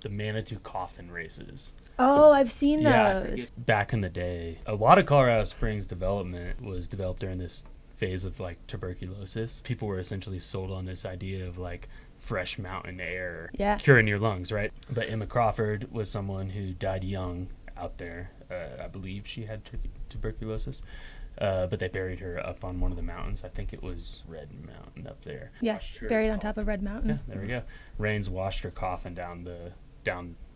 the Manitou coffin races. Oh, I've seen Yeah, those. back in the day, a lot of Colorado Springs development was developed during this phase of like tuberculosis. People were essentially sold on this idea of like fresh mountain air curing your lungs, right? But Emma Crawford was someone who died young out there. I believe she had tuberculosis. But they buried her up on one of the mountains. I think it was Red Mountain up there. Yes, buried on top of Red Mountain. Yeah, there we go. Rains washed her coffin down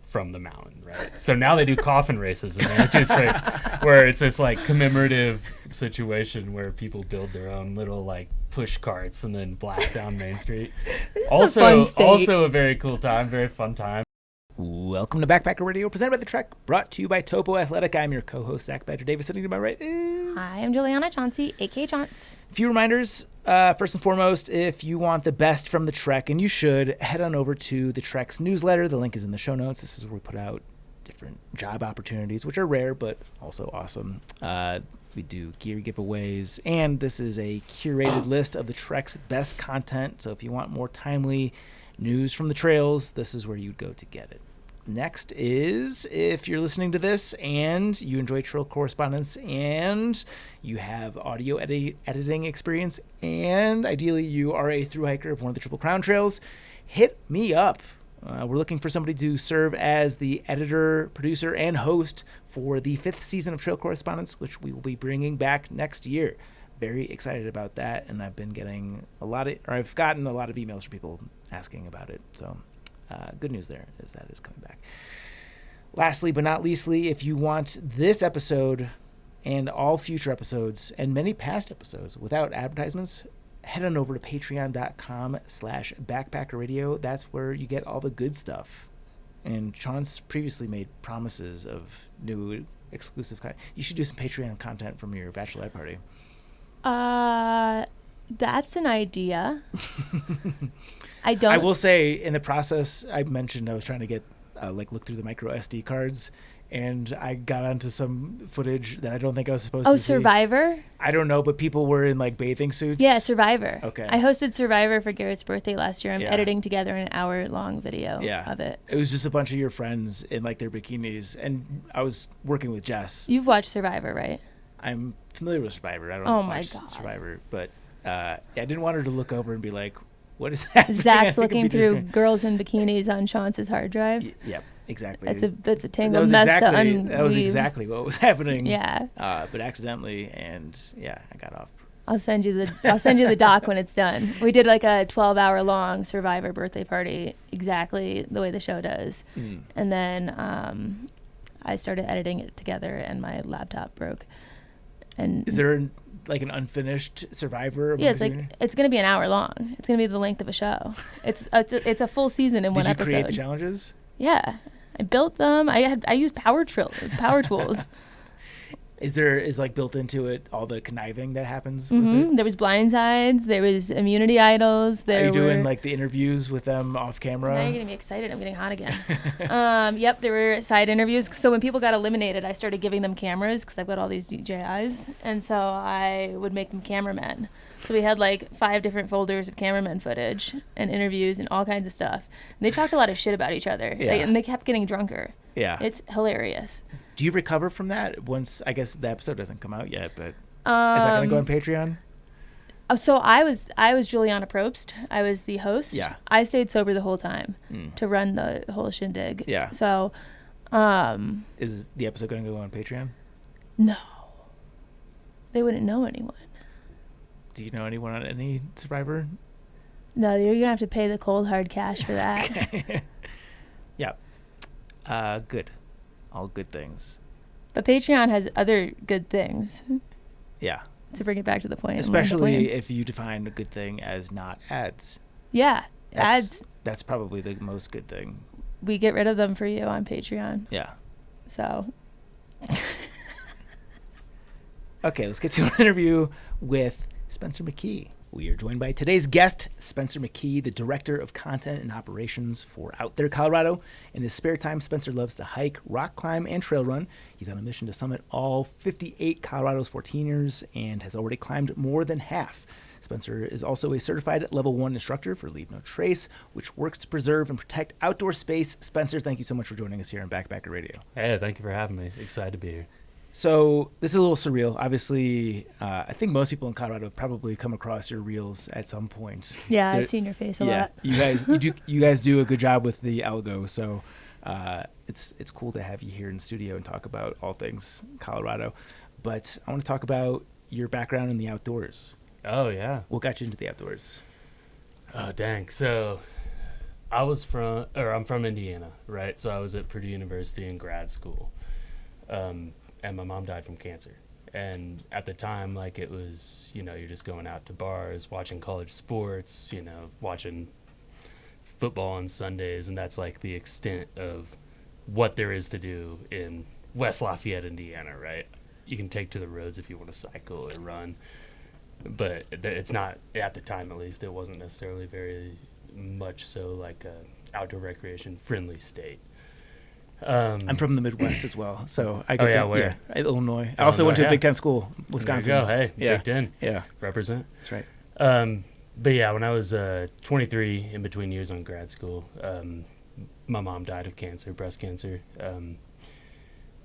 from the mountain, right? So now they do coffin races in Manitou Springs, where it's this like commemorative situation where people build their own little like push carts and then blast down Main Street. Also a very cool time, very fun time. Welcome to Backpacker Radio, presented by The Trek, brought to you by Topo Athletic. I'm your co-host, Zach Badger Davis. Sitting to my right is... Hi, I'm Juliana Chauncey, a.k.a. Chaunce. A few reminders. First and foremost, if you want the best from The Trek, and you should, head on over to The Trek's newsletter. The link is in the show notes. This is where we put out different job opportunities, which are rare, but also awesome. We do gear giveaways, and this is a curated list of The Trek's best content. So if you want more timely news from the trails, this is where you'd go to get it. Next is, if you're listening to this and you enjoy Trail Correspondents and you have audio editing experience and ideally you are a thru-hiker of one of the Triple Crown trails, hit me up. We're looking for somebody to serve as the editor, producer, and host for the 5th season of Trail Correspondents, which we will be bringing back next year. Very excited about that, and I've gotten a lot of emails from people asking about it. So good news there is that is coming back. Lastly, but not leastly, if you want this episode and all future episodes and many past episodes without advertisements, head on over to patreon.com/backpackerradio. That's where you get all the good stuff. And Chauncey previously made promises of new exclusive content. You should do some Patreon content from your bachelorette party. That's an idea. I will say, in the process, I mentioned I was trying to get look through the micro SD cards, and I got onto some footage that I don't think I was supposed to see. Survivor? I don't know, but people were in like bathing suits. Yeah, Survivor. Okay. I hosted Survivor for Garrett's birthday last year. I'm Yeah. editing together an hour-long video of it. It was just a bunch of your friends in like their bikinis, and I was working with Jess. You've watched Survivor, right? I'm familiar with Survivor. I don't watch Survivor, but I didn't want her to look over and be like, what is happening? Zach's looking through girls in bikinis on Chauncey's hard drive. Yep, exactly. That's a tangled mess to unweave. That was exactly what was happening. Yeah. But accidentally, and I got off. I'll send you the doc when it's done. We did like a 12-hour long Survivor birthday party, exactly the way the show does. And then I started editing it together, and my laptop broke. And is there an unfinished Survivor? Yeah, it's going to be an hour long. It's going to be the length of a show. It's a full season in one episode. Did you create the challenges? Yeah, I built them. I used power tools. Is built into it all the conniving that happens? Mm-hmm. With it? There was blindsides. There was immunity idols. Are you doing like the interviews with them off camera? Now you're getting me excited. I'm getting hot again. Yep, there were side interviews. So when people got eliminated, I started giving them cameras because I've got all these DJIs, and so I would make them cameramen. So we had like 5 different folders of cameraman footage and interviews and all kinds of stuff. And they talked a lot of shit about each other. Yeah. And they kept getting drunker. Yeah. It's hilarious. Do you recover from that once, I guess the episode doesn't come out yet, but is that going to go on Patreon? So I was Juliana Probst. I was the host. Yeah. I stayed sober the whole time to run the whole shindig. Yeah. So, is the episode going to go on Patreon? No. They wouldn't know anyone. Do you know anyone on any Survivor? No, you're going to have to pay the cold hard cash for that. Okay. Yeah. Good. All good things. But Patreon has other good things. Yeah. To bring it back to the point. Especially if you define a good thing as not ads. Yeah. Ads. That's probably the most good thing. We get rid of them for you on Patreon. Yeah. So. Okay, let's get to an interview with Spencer McKee. We are joined by today's guest, Spencer McKee, the Director of Content and Operations for OutThere, Colorado. In his spare time, Spencer loves to hike, rock climb, and trail run. He's on a mission to summit all 58 Colorado's 14ers and has already climbed more than half. Spencer is also a certified level 1 instructor for Leave No Trace, which works to preserve and protect outdoor space. Spencer, thank you so much for joining us here on Backpacker Radio. Hey, thank you for having me. Excited to be here. So this is a little surreal. Obviously, I think most people in Colorado have probably come across your reels at some point. Yeah, I've seen your face a lot. You guys do a good job with the algo. So it's cool to have you here in the studio and talk about all things Colorado. But I want to talk about your background in the outdoors. Oh yeah, what got you into the outdoors? Oh dang! So I'm from Indiana, right? So I was at Purdue University in grad school. And my mom died from cancer. And at the time, like, it was, you're just going out to bars, watching college sports, watching football on Sundays. And that's like the extent of what there is to do in West Lafayette, Indiana, right? You can take to the roads if you want to cycle or run. But it's not, at the time at least, it wasn't necessarily very much so like a outdoor recreation friendly state. I'm from the Midwest as well, so I get where? Illinois. I also went to a Big Ten school, Wisconsin. There you go. Hey, yeah. Big Ten. Yeah, represent. That's right. But yeah, when I was 23, in between years on grad school, my mom died of cancer, breast cancer,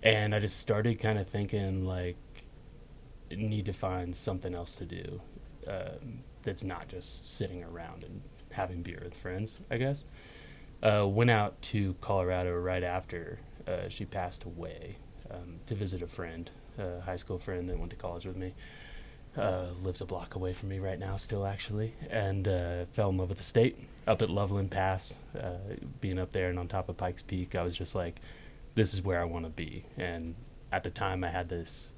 and I just started kind of thinking like, need to find something else to do that's not just sitting around and having beer with friends, I guess. Went out to Colorado right after she passed away to visit a friend, a high school friend that went to college with me. Lives a block away from me right now still, actually, and fell in love with the state. Up at Loveland Pass, being up there and on top of Pikes Peak, I was just like, this is where I want to be. And at the time, I had this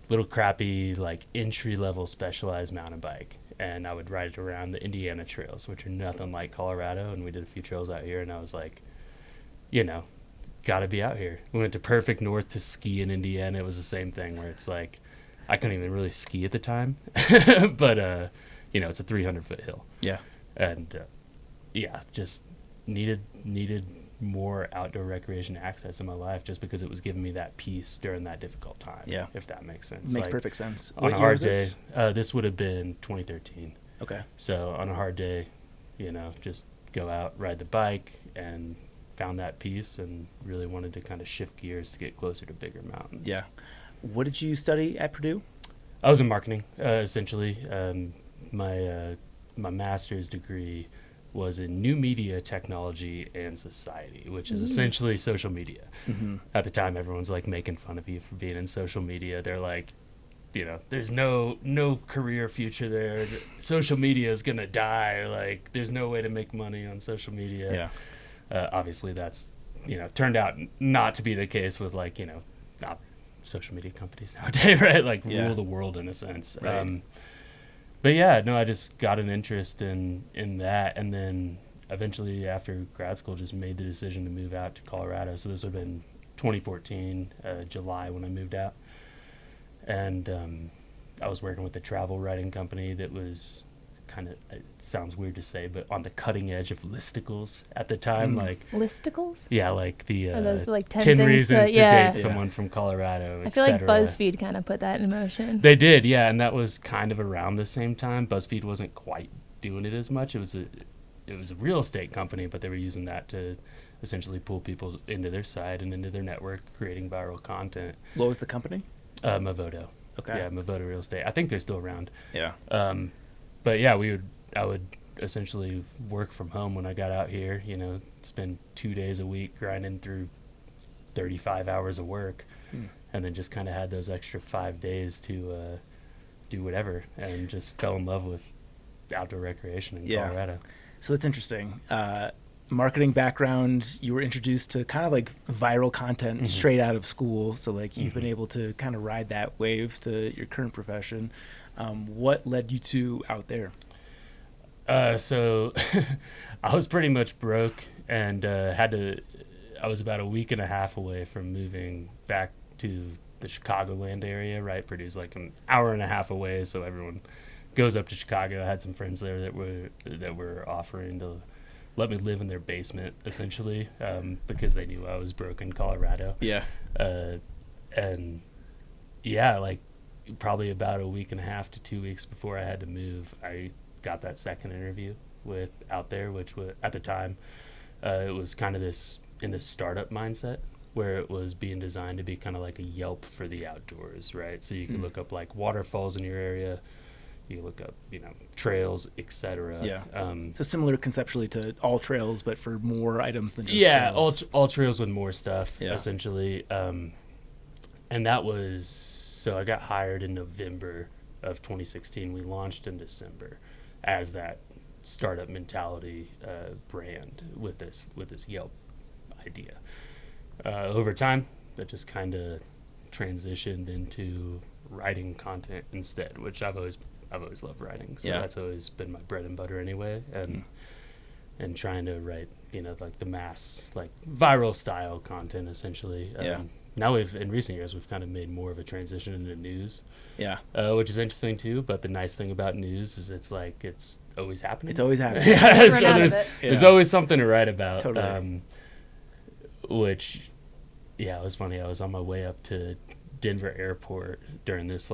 little crappy, like, entry-level specialized mountain bike. And I would ride it around the Indiana trails, which are nothing like Colorado. And we did a few trails out here, and I was like, gotta be out here. We went to Perfect North to ski in Indiana. It was the same thing where it's like, I couldn't even really ski at the time, but it's a 300-foot hill. Yeah. And just needed more outdoor recreation access in my life, just because it was giving me that peace during that difficult time. Yeah. If that makes sense. Makes perfect sense. On a hard day, this would have been 2013. Okay. So on a hard day, just go out, ride the bike, and found that peace, and really wanted to kind of shift gears to get closer to bigger mountains. Yeah. What did you study at Purdue? I was in marketing, essentially. My master's degree was in new media technology and society, which is essentially social media. Mm-hmm. At the time, everyone's like making fun of you for being in social media. They're like, there's no career future there. Social media is gonna die. Like, there's no way to make money on social media. Yeah. Obviously, that's turned out not to be the case with not social media companies nowadays, right? Like rule the world in a sense. Right. But yeah, no, I just got an interest in that, and then eventually after grad school just made the decision to move out to Colorado. So this would have been 2014, July, when I moved out. And I was working with a travel writing company that was kind of, it sounds weird to say, but on the cutting edge of listicles at the time. Like listicles? Yeah, like the Are those like 10 reasons to date someone from Colorado, I feel like BuzzFeed kind of put that in motion. They did, yeah, and that was kind of around the same time. BuzzFeed wasn't quite doing it as much. It was a real estate company, but they were using that to essentially pull people into their site and into their network, creating viral content. What was the company? Mavoto. Okay. Yeah, Mavoto Real Estate. I think they're still around. Yeah. But yeah, I would essentially work from home when I got out here, spend 2 days a week grinding through 35 hours of work, and then just kind of had those extra 5 days to do whatever, and just fell in love with outdoor recreation in Colorado. So that's interesting. Marketing background, you were introduced to kind of like viral content straight out of school. So like you've been able to kind of ride that wave to your current profession. What led you to OutThere? So I was pretty much broke and I was about a week and a half away from moving back to the Chicagoland area, right? Purdue's like an hour and a half away, so everyone goes up to Chicago. I had some friends there that were offering to let me live in their basement, essentially, because they knew I was broke in Colorado. Yeah. And yeah, like probably about a week and a half to 2 weeks before I had to move, I got that second interview with OutThere, which was, at the time, it was kind of this startup mindset where it was being designed to be kind of like a Yelp for the outdoors, right? So you could look up like waterfalls in your area, you could look up, trails, etc. Yeah. So similar conceptually to All Trails, but for more items than just trails. All Trails with more stuff, essentially. And that was, so I got hired in November of 2016. We launched in December as that startup mentality brand with this Yelp idea. Over time, that just kind of transitioned into writing content instead, which I've always loved writing. So that's always been my bread and butter anyway, and trying to write, like the mass, like viral style content essentially. Now in recent years, we've kind of made more of a transition into news. Which is interesting too. But the nice thing about news is it's always happening. It's always happening. So there's always something to write about. Totally. Which, it was funny. I was on my way up to Denver airport during this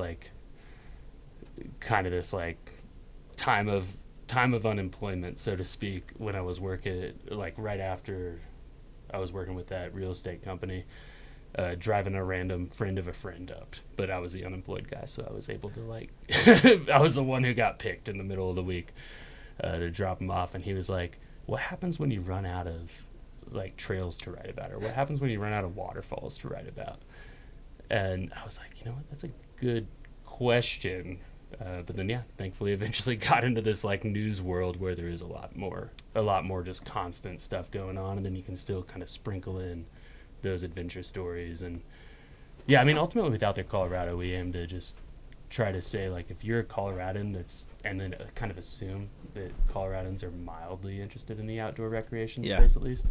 time of unemployment, so to speak, when I was working, right after I was working with that real estate company, driving a random friend of a friend up. But I was the unemployed guy, so I was able to I was the one who got picked in the middle of the week to drop him off. And he was like, what happens when you run out of trails to write about, or what happens when you run out of waterfalls to write about? And I was like, what, that's a good question. But then thankfully eventually got into this news world where there is a lot more just constant stuff going on, and then you can still kind of sprinkle in those adventure stories. And ultimately with OutThere Colorado, we aim to just try to say, if you're a Coloradan and then kind of assume that Coloradans are mildly interested in the outdoor recreation space, at least,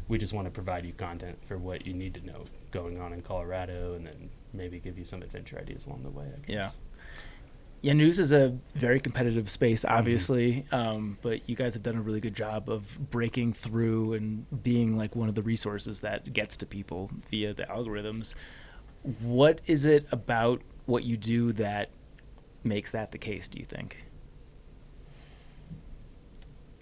we just want to provide you content for what you need to know going on in Colorado, and then maybe give you some adventure ideas along the way, I guess. Yeah, news is a very competitive space, obviously, but you guys have done a really good job of breaking through and being one of the resources that gets to people via the algorithms. What is it about what you do that makes that the case, do you think?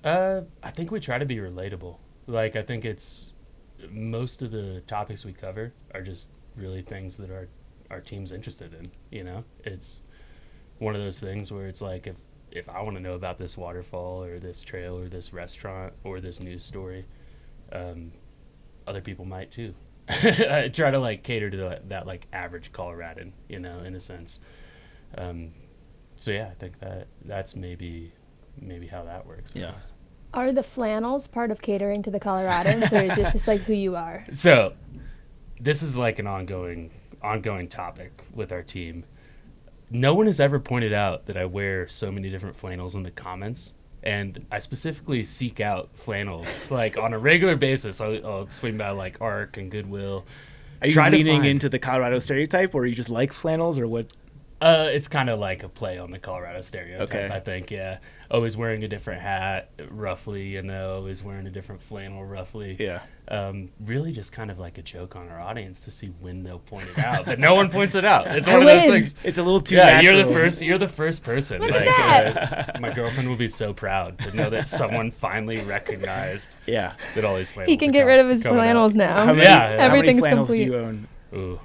I think we try to be relatable. I think it's most of the topics we cover are just really things that our team's interested in. It's one of those things where it's if I want to know about this waterfall or this trail or this restaurant or this news story, other people might too. I try to cater to that average Coloradan, in a sense. So I think that's maybe how that works. Yeah. Are the flannels part of catering to the Coloradans, or is it just who you are? So this is an ongoing topic with our team. No one has ever pointed out that I wear so many different flannels in the comments, and I specifically seek out flannels on a regular basis. I'll swing by ARC and Goodwill. Are you leaning into the Colorado stereotype, or you just like flannels, or what? It's kind of a play on the Colorado stereotype, okay. I think, yeah. Always wearing a different hat, roughly, always wearing a different flannel, roughly. Yeah. Really just kind of a joke on our audience to see when they'll point it out. But no one points it out. It's one of those things. It's a little too natural. You're the first person. Look at that. My girlfriend will be so proud to know that someone finally recognized that all these flannels He can get rid of his flannels now. Everything's how many flannels complete. do you own? Ooh.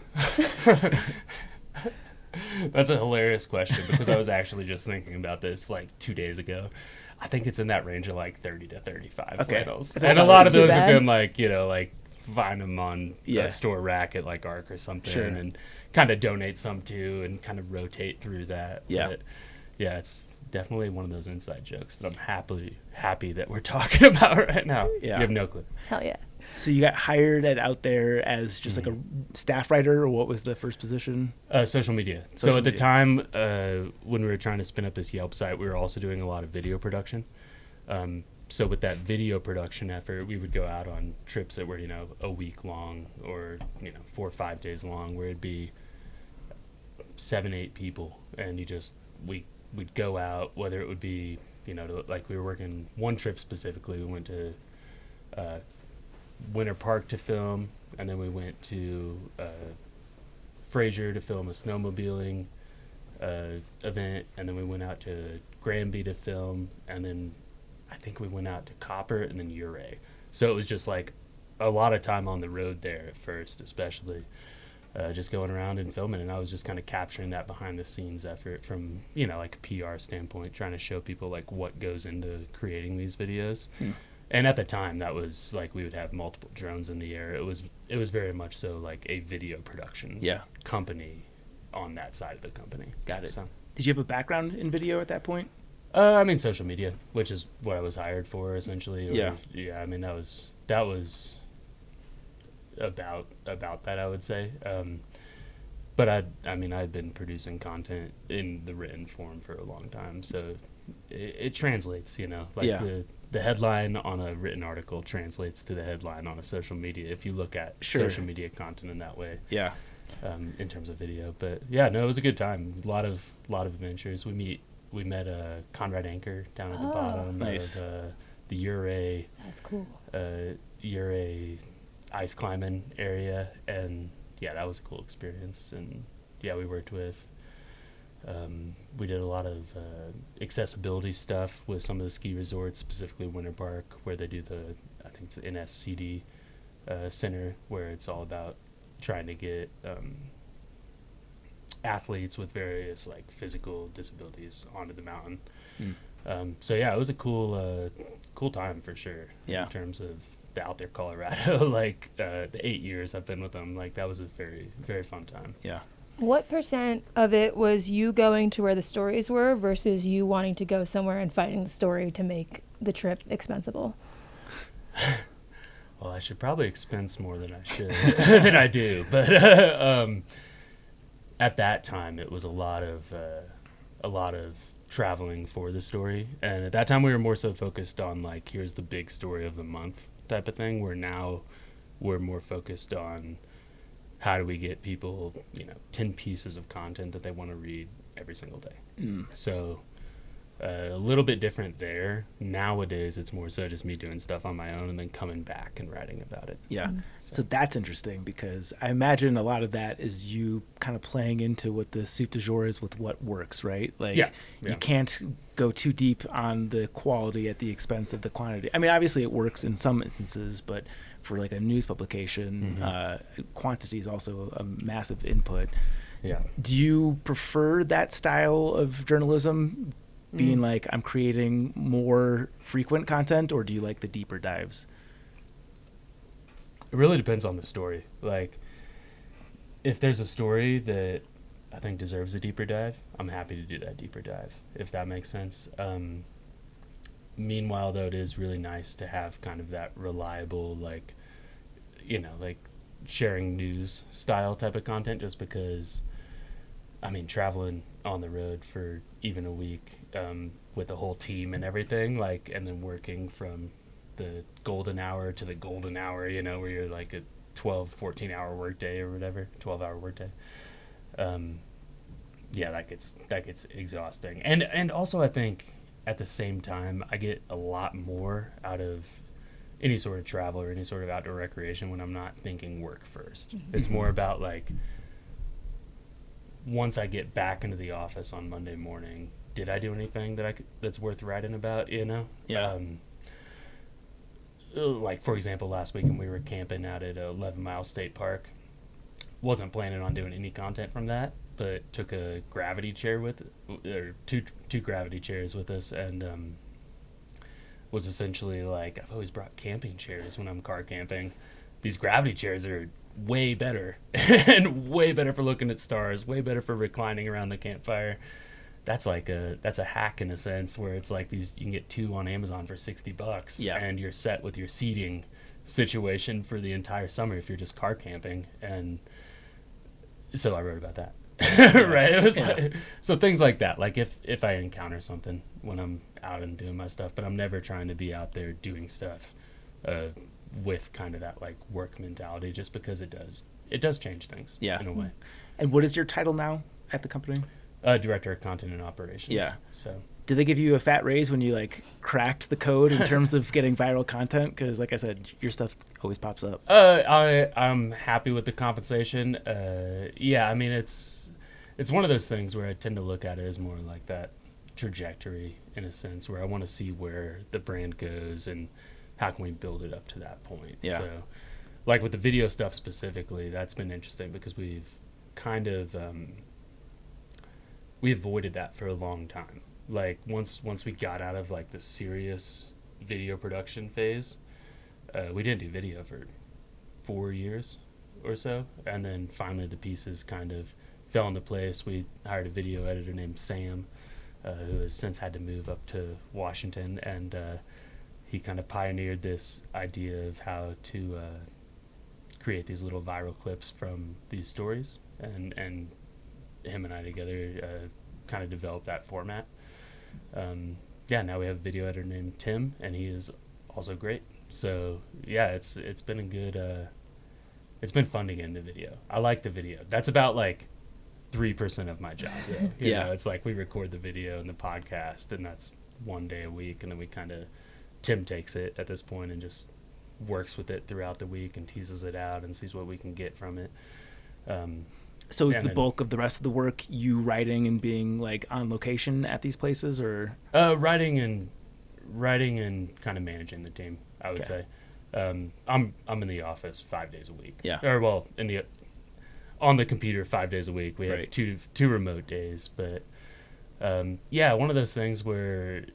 That's a hilarious question, because I was actually just thinking about this 2 days ago. I think it's in that range of 30 to 35 flannels. And a lot of those have been find them on a store rack at ARC or something, and kind of donate some to and kind of rotate through that. But it's definitely one of those inside jokes that I'm happy that we're talking about right now. You have no clue. Hell yeah. So you got hired at OutThere as just a staff writer, or what was the first position? Social media. So at the time, when we were trying to spin up this Yelp site, we were also doing a lot of video production. So with that video production effort, we would go out on trips that were, a week long, or, 4 or 5 days long, where it'd be 7, 8 people. And we'd go out, whether it would be, we were working one trip specifically. We went to Winter Park to film, and then we went to Fraser to film a snowmobiling event, and then we went out to Granby to film, and then I think we went out to Copper and then Uray. So it was just like a lot of time on the road there at first, especially just going around and filming. And I was just kind of capturing that behind the scenes effort from, you know, like a PR standpoint, trying to show people like what goes into creating these videos. And at the time, that was like we would have multiple drones in the air. It was very much so like a video production company on that side of the company. Got it. So, did you have a background in video at that point? I mean, social media, which is what I was hired for, essentially. Yeah. I mean, that was about that, I would say. But I mean, I'd been producing content in the written form for a long time, so it translates, you know, like the headline on a written article translates to the headline on a social media if you look at social media content in that way. Yeah. In terms of video, but yeah, no, it was a good time. A lot of adventures. We met Conrad Anchor down at the bottom of the Uray. That's cool. Uray ice climbing area, and yeah, that was a cool experience. And yeah, we worked with. We did a lot of accessibility stuff with some of the ski resorts, specifically Winter Park, where they do I think it's the NSCD center, where it's all about trying to get athletes with various like physical disabilities onto the mountain. So yeah, it was a cool time for sure. Yeah. In terms of the OutThere Colorado, like the 8 years I've been with them, like that was a very, very fun time. Yeah. What % of it was you going to where the stories were versus you wanting to go somewhere and finding the story to make the trip expensible? Well, I should probably expense more than I should, than I do. But at that time, it was a lot of traveling for the story. And at that time, we were more so focused on, like, here's the big story of the month type of thing, where now we're more focused on how do we get people, 10 pieces of content that they want to read every single day. So a little bit different there. Nowadays, it's more so just me doing stuff on my own and then coming back and writing about it. Yeah. So that's interesting, because I imagine a lot of that is you kind of playing into what the soup du jour is with what works, right? Like you can't go too deep on the quality at the expense of the quantity. I mean, obviously it works in some instances, but for like a news publication, quantity is also a massive input. Yeah. Do you prefer that style of journalism, being like, I'm creating more frequent content, or do you like the deeper dives? It really depends on the story. Like, if there's a story that I think deserves a deeper dive, I'm happy to do that deeper dive, if that makes sense. Meanwhile, though, it is really nice to have kind of that reliable, like, like sharing news style type of content, just because, I mean, traveling on the road for even a week with the whole team and everything, like, and then working from the golden hour to the golden hour, where you're like a 14-hour workday or whatever, 12-hour workday. That gets exhausting. And also, I think at the same time, I get a lot more out of any sort of travel or any sort of outdoor recreation when I'm not thinking work first. It's more about, like, once I get back into the office on Monday morning, did I do anything that's worth writing about, Yeah. Like, for example, last weekend we were camping out at 11 Mile State Park. Wasn't planning on doing any content from that, but took a gravity chair or two gravity chairs with us, and was essentially like, I've always brought camping chairs when I'm car camping. These gravity chairs are way better, and way better for looking at stars, way better for reclining around the campfire. That's a hack in a sense, where it's like these, you can get 2 on Amazon for $60, and you're set with your seating situation for the entire summer if you're just car camping. And so I wrote about that. Right? It was like, so things like that, like if I encounter something when I'm out and doing my stuff, but I'm never trying to be out there doing stuff with kind of that like work mentality, just because it does change things in a way. And what is your title now at the company? Director of Content and Operations. Yeah. So did they give you a fat raise when you like cracked the code in terms of getting viral content? Because like I said, your stuff always pops up. I'm happy with the compensation. I mean, it's it's one of those things where I tend to look at it as more like that trajectory in a sense, where I want to see where the brand goes and how can we build it up to that point. Yeah. So like with the video stuff specifically, that's been interesting because we've kind of we avoided that for a long time. Like once we got out of like the serious video production phase, we didn't do video for 4 years or so, and then finally the pieces kind of fell into place. We hired a video editor named Sam, who has since had to move up to Washington, and he kind of pioneered this idea of how to create these little viral clips from these stories, and him and I together kind of developed that format. Now we have a video editor named Tim, and he is also great. So yeah, it's been a good it's been fun to get into video. I like the video. That's about like 3% of my job. You know, it's like we record the video and the podcast, and that's 1 day a week, and then we kind of Tim takes it at this point and just works with it throughout the week and teases it out and sees what we can get from it. So is the bulk of the rest of the work you writing and being like on location at these places, or writing and kind of managing the team, I would say. I'm in the office 5 days a week. On the computer 5 days a week. We have two remote days, but one of those things where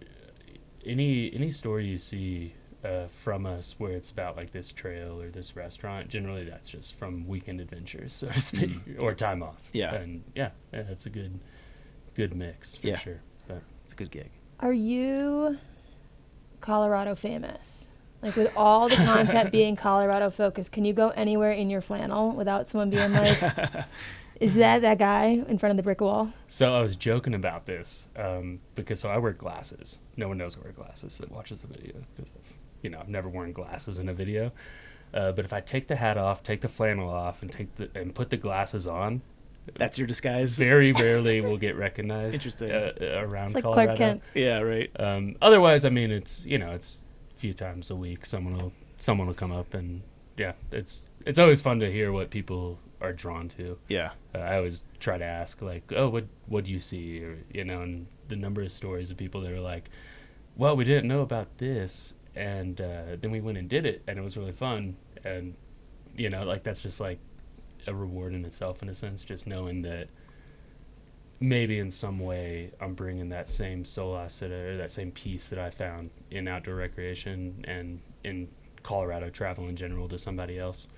any story you see from us where it's about like this trail or this restaurant, generally that's just from weekend adventures, so to speak, or time off. And it's a good mix for sure. But it's a good gig. Are you Colorado famous? Like with all the content being Colorado focused, can you go anywhere in your flannel without someone being like, is that guy in front of the brick wall? So I was joking about this because I wear glasses. No one knows I wear glasses that watches the video because I've never worn glasses in a video. But if I take the hat off, take the flannel off, and put the glasses on, that's your disguise. Very rarely will get recognized. Interesting. Around it's like Colorado. Clark Kent. Yeah, right. Otherwise, I mean, it's a few times a week someone will come up, and it's always fun to hear what people are drawn to. I always try to ask like, oh, what do you see, or and the number of stories of people that are like, well, we didn't know about this, and then we went and did it, and it was really fun, and like that's just like a reward in itself in a sense, just knowing that maybe in some way I'm bringing that same solace or that same peace that I found in outdoor recreation and in Colorado travel in general to somebody else.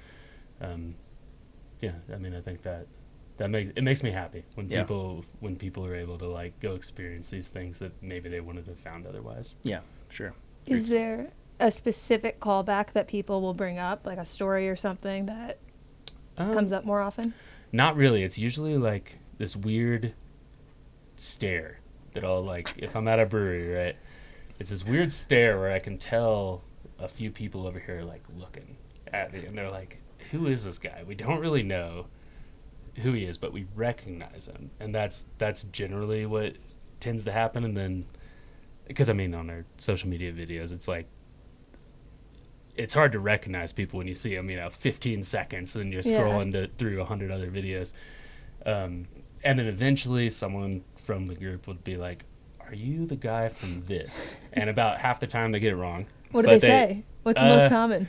I mean, I think that makes me happy when people are able to like go experience these things that maybe they wouldn't have found otherwise. Yeah, sure. Is there a specific callback that people will bring up, like a story or something that comes up more often? Not really. It's usually like this weird stare that I'll like if I'm at a brewery, right? It's this weird stare where I can tell a few people over here like looking at me, and they're like, who is this guy? We don't really know who he is, but we recognize him, and that's generally what tends to happen. And then because I mean on our social media videos, it's like it's hard to recognize people when you see them 15 seconds and you're scrolling through 100 other videos, and then eventually someone from the group would be like, are you the guy from this? And about half the time they get it wrong. What do they say? What's the most common?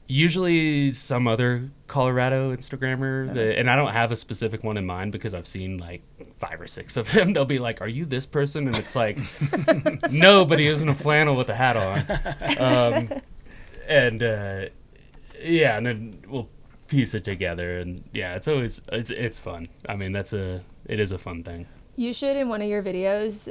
Usually some other Colorado Instagrammer, and I don't have a specific one in mind because I've seen like 5 or 6 of them. They'll be like, are you this person? And it's like, no, but he isn't a flannel with a hat on. And then we'll piece it together, and it's fun. I mean, it is a fun thing. You should, in one of your videos,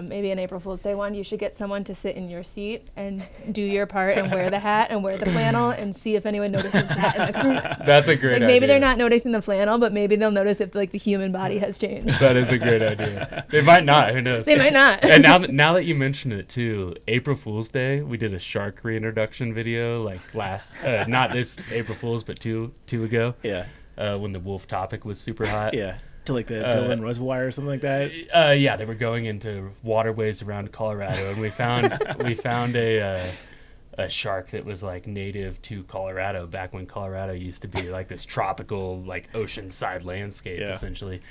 maybe an April Fool's Day one, you should get someone to sit in your seat and do your part and wear the hat and wear the flannel and see if anyone notices that in the comments. That's a great idea. Maybe they're not noticing the flannel, but maybe they'll notice if like the human body has changed. That is a great idea. They might not. Who knows? They might not. And now that you mention it too, April Fool's Day, we did a shark reintroduction video like last, not this April Fool's, but two ago. Yeah. When the wolf topic was super hot. Yeah. To like the Dillon Reservoir or something like that. They were going into waterways around Colorado, and we found a shark that was like native to Colorado back when Colorado used to be like this tropical like oceanside landscape essentially.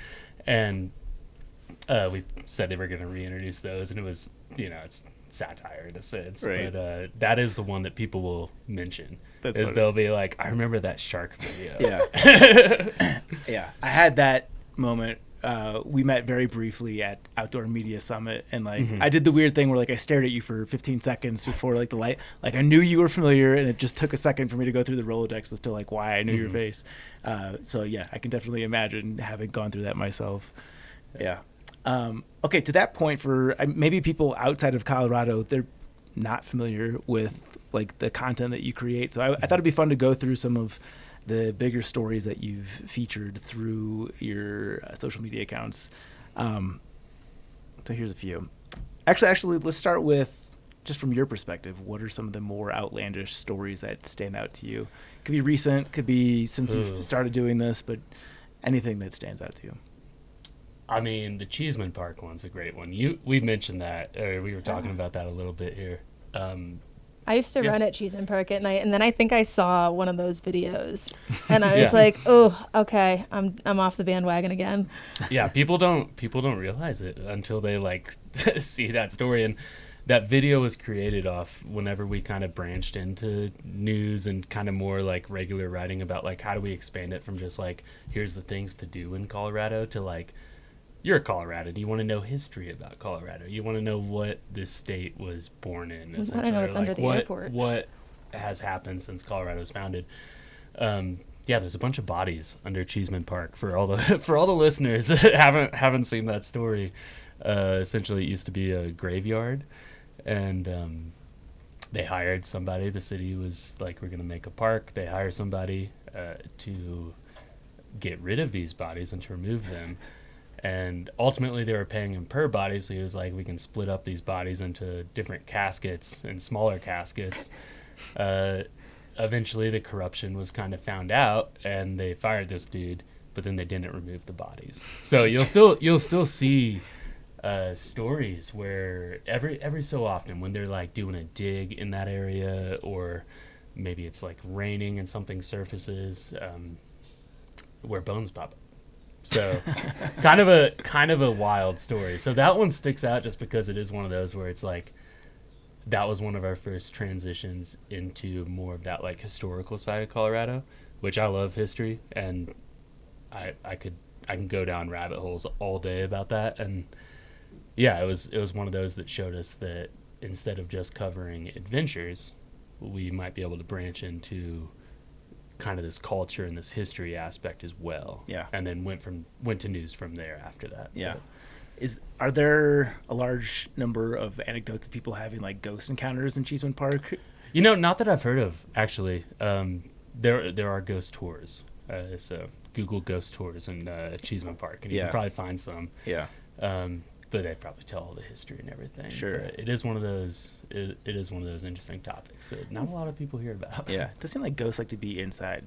And we said they were going to reintroduce those, and it was, it's satire in a sense, right. But that is the one that people will mention. That's is they'll be like, I remember that shark video. Yeah. Yeah. I had that moment. We met very briefly at Outdoor Media Summit, and I did the weird thing where I stared at you for 15 seconds before the light, I knew you were familiar, and it just took a second for me to go through the Rolodex as to why I knew your face. So yeah, I can definitely imagine having gone through that myself. Yeah. Okay, to that point, for maybe people outside of Colorado, they're not familiar with the content that you create. So I thought it'd be fun to go through some of the bigger stories that you've featured through your social media accounts. So here's a few. Actually, let's start with, just from your perspective, what are some of the more outlandish stories that stand out to you? Could be recent, could be since you've started doing this, but anything that stands out to you. I mean, the Cheeseman Park one's a great one. We mentioned that, or we were talking about that a little bit here. I used to run at Cheeseman Park at night, and then I think I saw one of those videos, and I was like, "Oh, okay, I'm off the bandwagon again." Yeah, people don't realize it until they see that story, and that video was created off whenever we kind of branched into news and kind of more regular writing about how do we expand it from just here's the things to do in Colorado to you're a Coloradan. You want to know history about Colorado. You want to know what this state was born in. I want to know what's under the airport. What has happened since Colorado was founded. Yeah, there's a bunch of bodies under Cheeseman Park for all the listeners that haven't seen that story. Essentially, it used to be a graveyard, and they hired somebody. The city was like, we're going to make a park. They hired somebody to get rid of these bodies and to remove them. And ultimately, they were paying him per body, so he was like, we can split up these bodies into different caskets and smaller caskets. Eventually, the corruption was kind of found out, and they fired this dude, but then they didn't remove the bodies. So you'll still see stories where every so often when they're doing a dig in that area, or maybe it's raining and something surfaces, where bones pop up. So kind of a wild story. So that one sticks out just because it is one of those where it's that was one of our first transitions into more of that historical side of Colorado, which I love history, and I can go down rabbit holes all day about that. And yeah, it was one of those that showed us that instead of just covering adventures, we might be able to branch into kind of this culture and this history aspect as well. Yeah. And then went to news from there after that. Yeah. Are there a large number of anecdotes of people having ghost encounters in Cheeseman Park? Not that I've heard of, actually. There are ghost tours. So Google ghost tours in Cheeseman Park, and you can probably find some. Yeah. But they probably tell all the history and everything. Sure. But it is one of those. It is one of those interesting topics that not a lot of people hear about. Yeah. It does seem like ghosts like to be inside.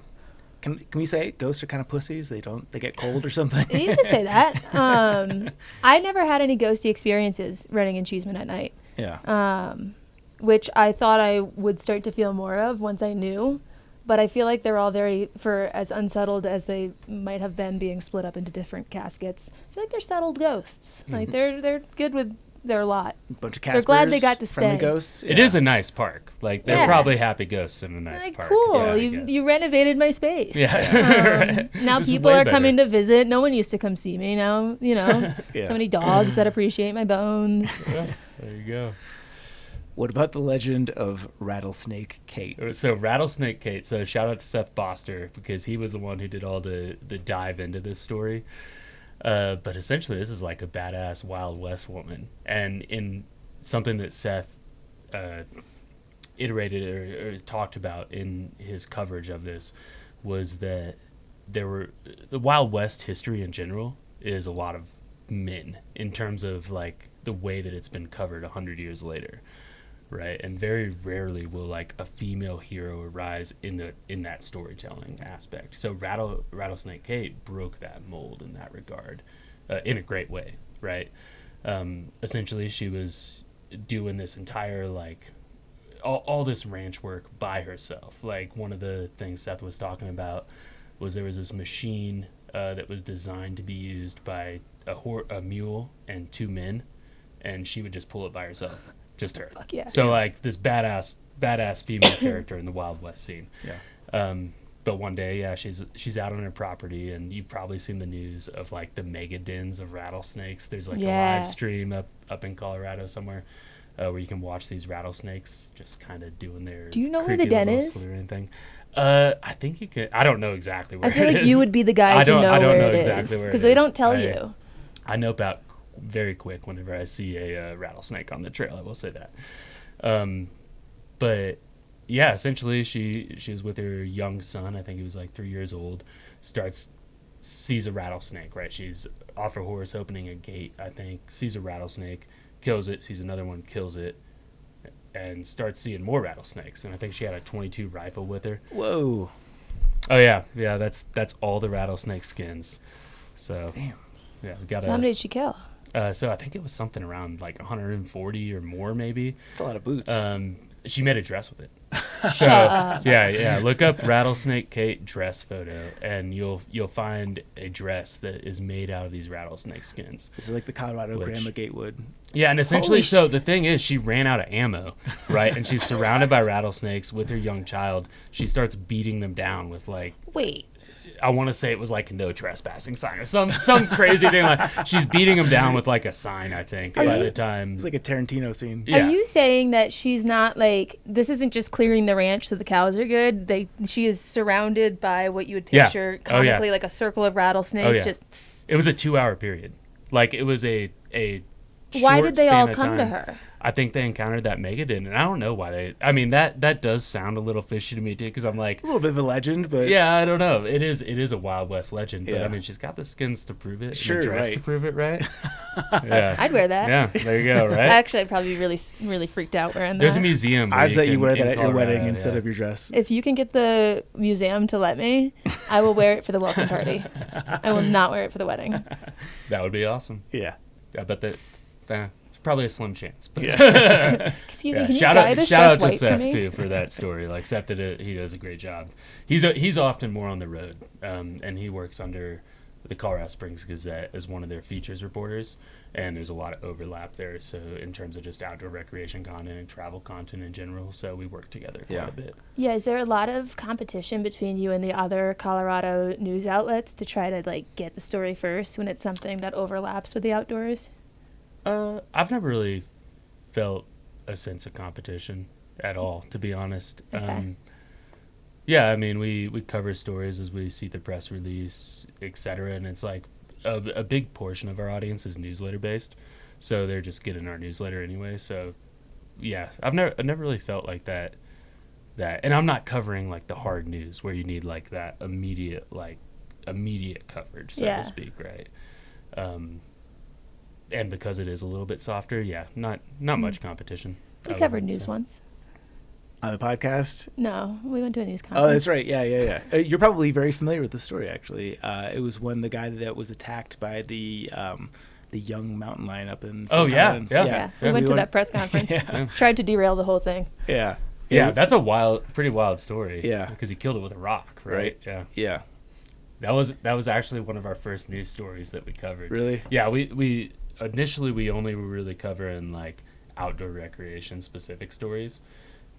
Can we say ghosts are kind of pussies? They get cold or something? You can say that. I never had any ghosty experiences running in Cheeseman at night. Yeah. Which I thought I would start to feel more of once I knew. But I feel like they're all for as unsettled as they might have been being split up into different caskets. I feel like they're settled ghosts. Mm-hmm. They're good with their lot. A bunch of Caspers, they're glad they got to friendly stay. Ghosts. Yeah. It is a nice park. They're probably happy ghosts in a nice park. Cool. You renovated my space. Yeah. Now people are coming to visit. No one used to come see me. Now, so many dogs that appreciate my bones. Yeah, there you go. What about the legend of Rattlesnake Kate? So Rattlesnake Kate. So shout out to Seth Boster, because he was the one who did all the dive into this story. But essentially, this is a badass Wild West woman. And in something that Seth iterated or talked about in his coverage of this was that the Wild West history in general is a lot of men in terms of the way that it's been covered 100 years later. Right, and very rarely will a female hero arise in that storytelling aspect. So Rattlesnake Kate broke that mold in that regard, in a great way. Right, essentially she was doing this entire all this ranch work by herself. One of the things Seth was talking about was there was this machine that was designed to be used by a mule and 2 men, and she would just pull it by herself, just her. Fuck yeah. So like this badass female character in the Wild West scene. Yeah. But one day, yeah, she's out on her property, and you've probably seen the news of like the mega dens of rattlesnakes. There's like a live stream up in Colorado somewhere where you can watch these rattlesnakes just kind of doing their. Do you know where the den is? Thing. I think you could. I don't know exactly where. I feel it like is. you would be the guy to know where it is. I don't know exactly where it is because they don't tell you. I nope out very quick whenever I see a rattlesnake on the trail. I will say that. But yeah, essentially she was with her young son. I think he was like 3 years old. Sees a rattlesnake. Right, she's off her horse opening a gate. I think sees a rattlesnake, kills it. Sees another one, kills it, and starts seeing more rattlesnakes. And I think she had a .22 rifle with her. Whoa. Oh yeah. That's all the rattlesnake skins. So damn. Yeah, we got. So how many did she kill? So I think it was something around like 140 or more, maybe. That's a lot of boots. She made a dress with it. So yeah. Look up Rattlesnake Kate dress photo, and you'll find a dress that is made out of these rattlesnake skins. This is like the Colorado Grandma Gatewood. Yeah, and essentially, so the thing is, she ran out of ammo, right? And she's surrounded by rattlesnakes with her young child. She starts beating them down with like. Wait. I want to say it was like a no trespassing sign or some crazy thing. Like she's beating him down with like a sign. I think by the time it's like a Tarantino scene. Yeah. Are you saying that she's not like this isn't just clearing the ranch so the cows are good? She is surrounded by what you would picture comically like a circle of rattlesnakes. Just it was a 2-hour period. Like it was a. Why did they all come to her? I think they encountered that megadon, and I don't know why they. I mean, that does sound a little fishy to me too, because I'm like a little bit of a legend, but yeah, I don't know. It is a Wild West legend, but I mean, she's got the skins to prove it, sure, and the dress to prove it, right? Yeah, I'd wear that. Yeah, there you go, right? Actually, I'd probably be really freaked out wearing that. There's a museum. I'd let you wear that at your wedding instead of your dress. If you can get the museum to let me, I will wear it for the welcome party. I will not wear it for the wedding. That would be awesome. Yeah, I bet that. Probably a slim chance. But Excuse me, can you dye this shout out to white Seth for me? too for that story. Like Seth he does a great job. He's often more on the road, and he works under the Colorado Springs Gazette as one of their features reporters. And there's a lot of overlap there. So in terms of just outdoor recreation content and travel content in general, so we work together quite a bit. Yeah, is there a lot of competition between you and the other Colorado news outlets to try to like get the story first when it's something that overlaps with the outdoors? I've never really felt a sense of competition at all, to be honest. Okay. Yeah, I mean, we cover stories as we see the press release, etc. And it's like a big portion of our audience is newsletter based, so they're just getting our newsletter anyway. So yeah, I've never really felt like that. And I'm not covering like the hard news where you need like that immediate coverage, so to speak, right? And because it is a little bit softer, not much competition. We covered news once. On the podcast? No, we went to a news conference. Oh, that's right. Yeah. You're probably very familiar with the story, actually. It was when the guy that was attacked by the young mountain lion up in Coloradans. Yeah. We went to that press conference. Tried to derail the whole thing. Yeah. Yeah, that's a pretty wild story. Yeah. Because he killed it with a rock, right? Yeah. That was actually one of our first news stories that we covered. Really? Yeah, we initially we only were really covering like outdoor recreation specific stories.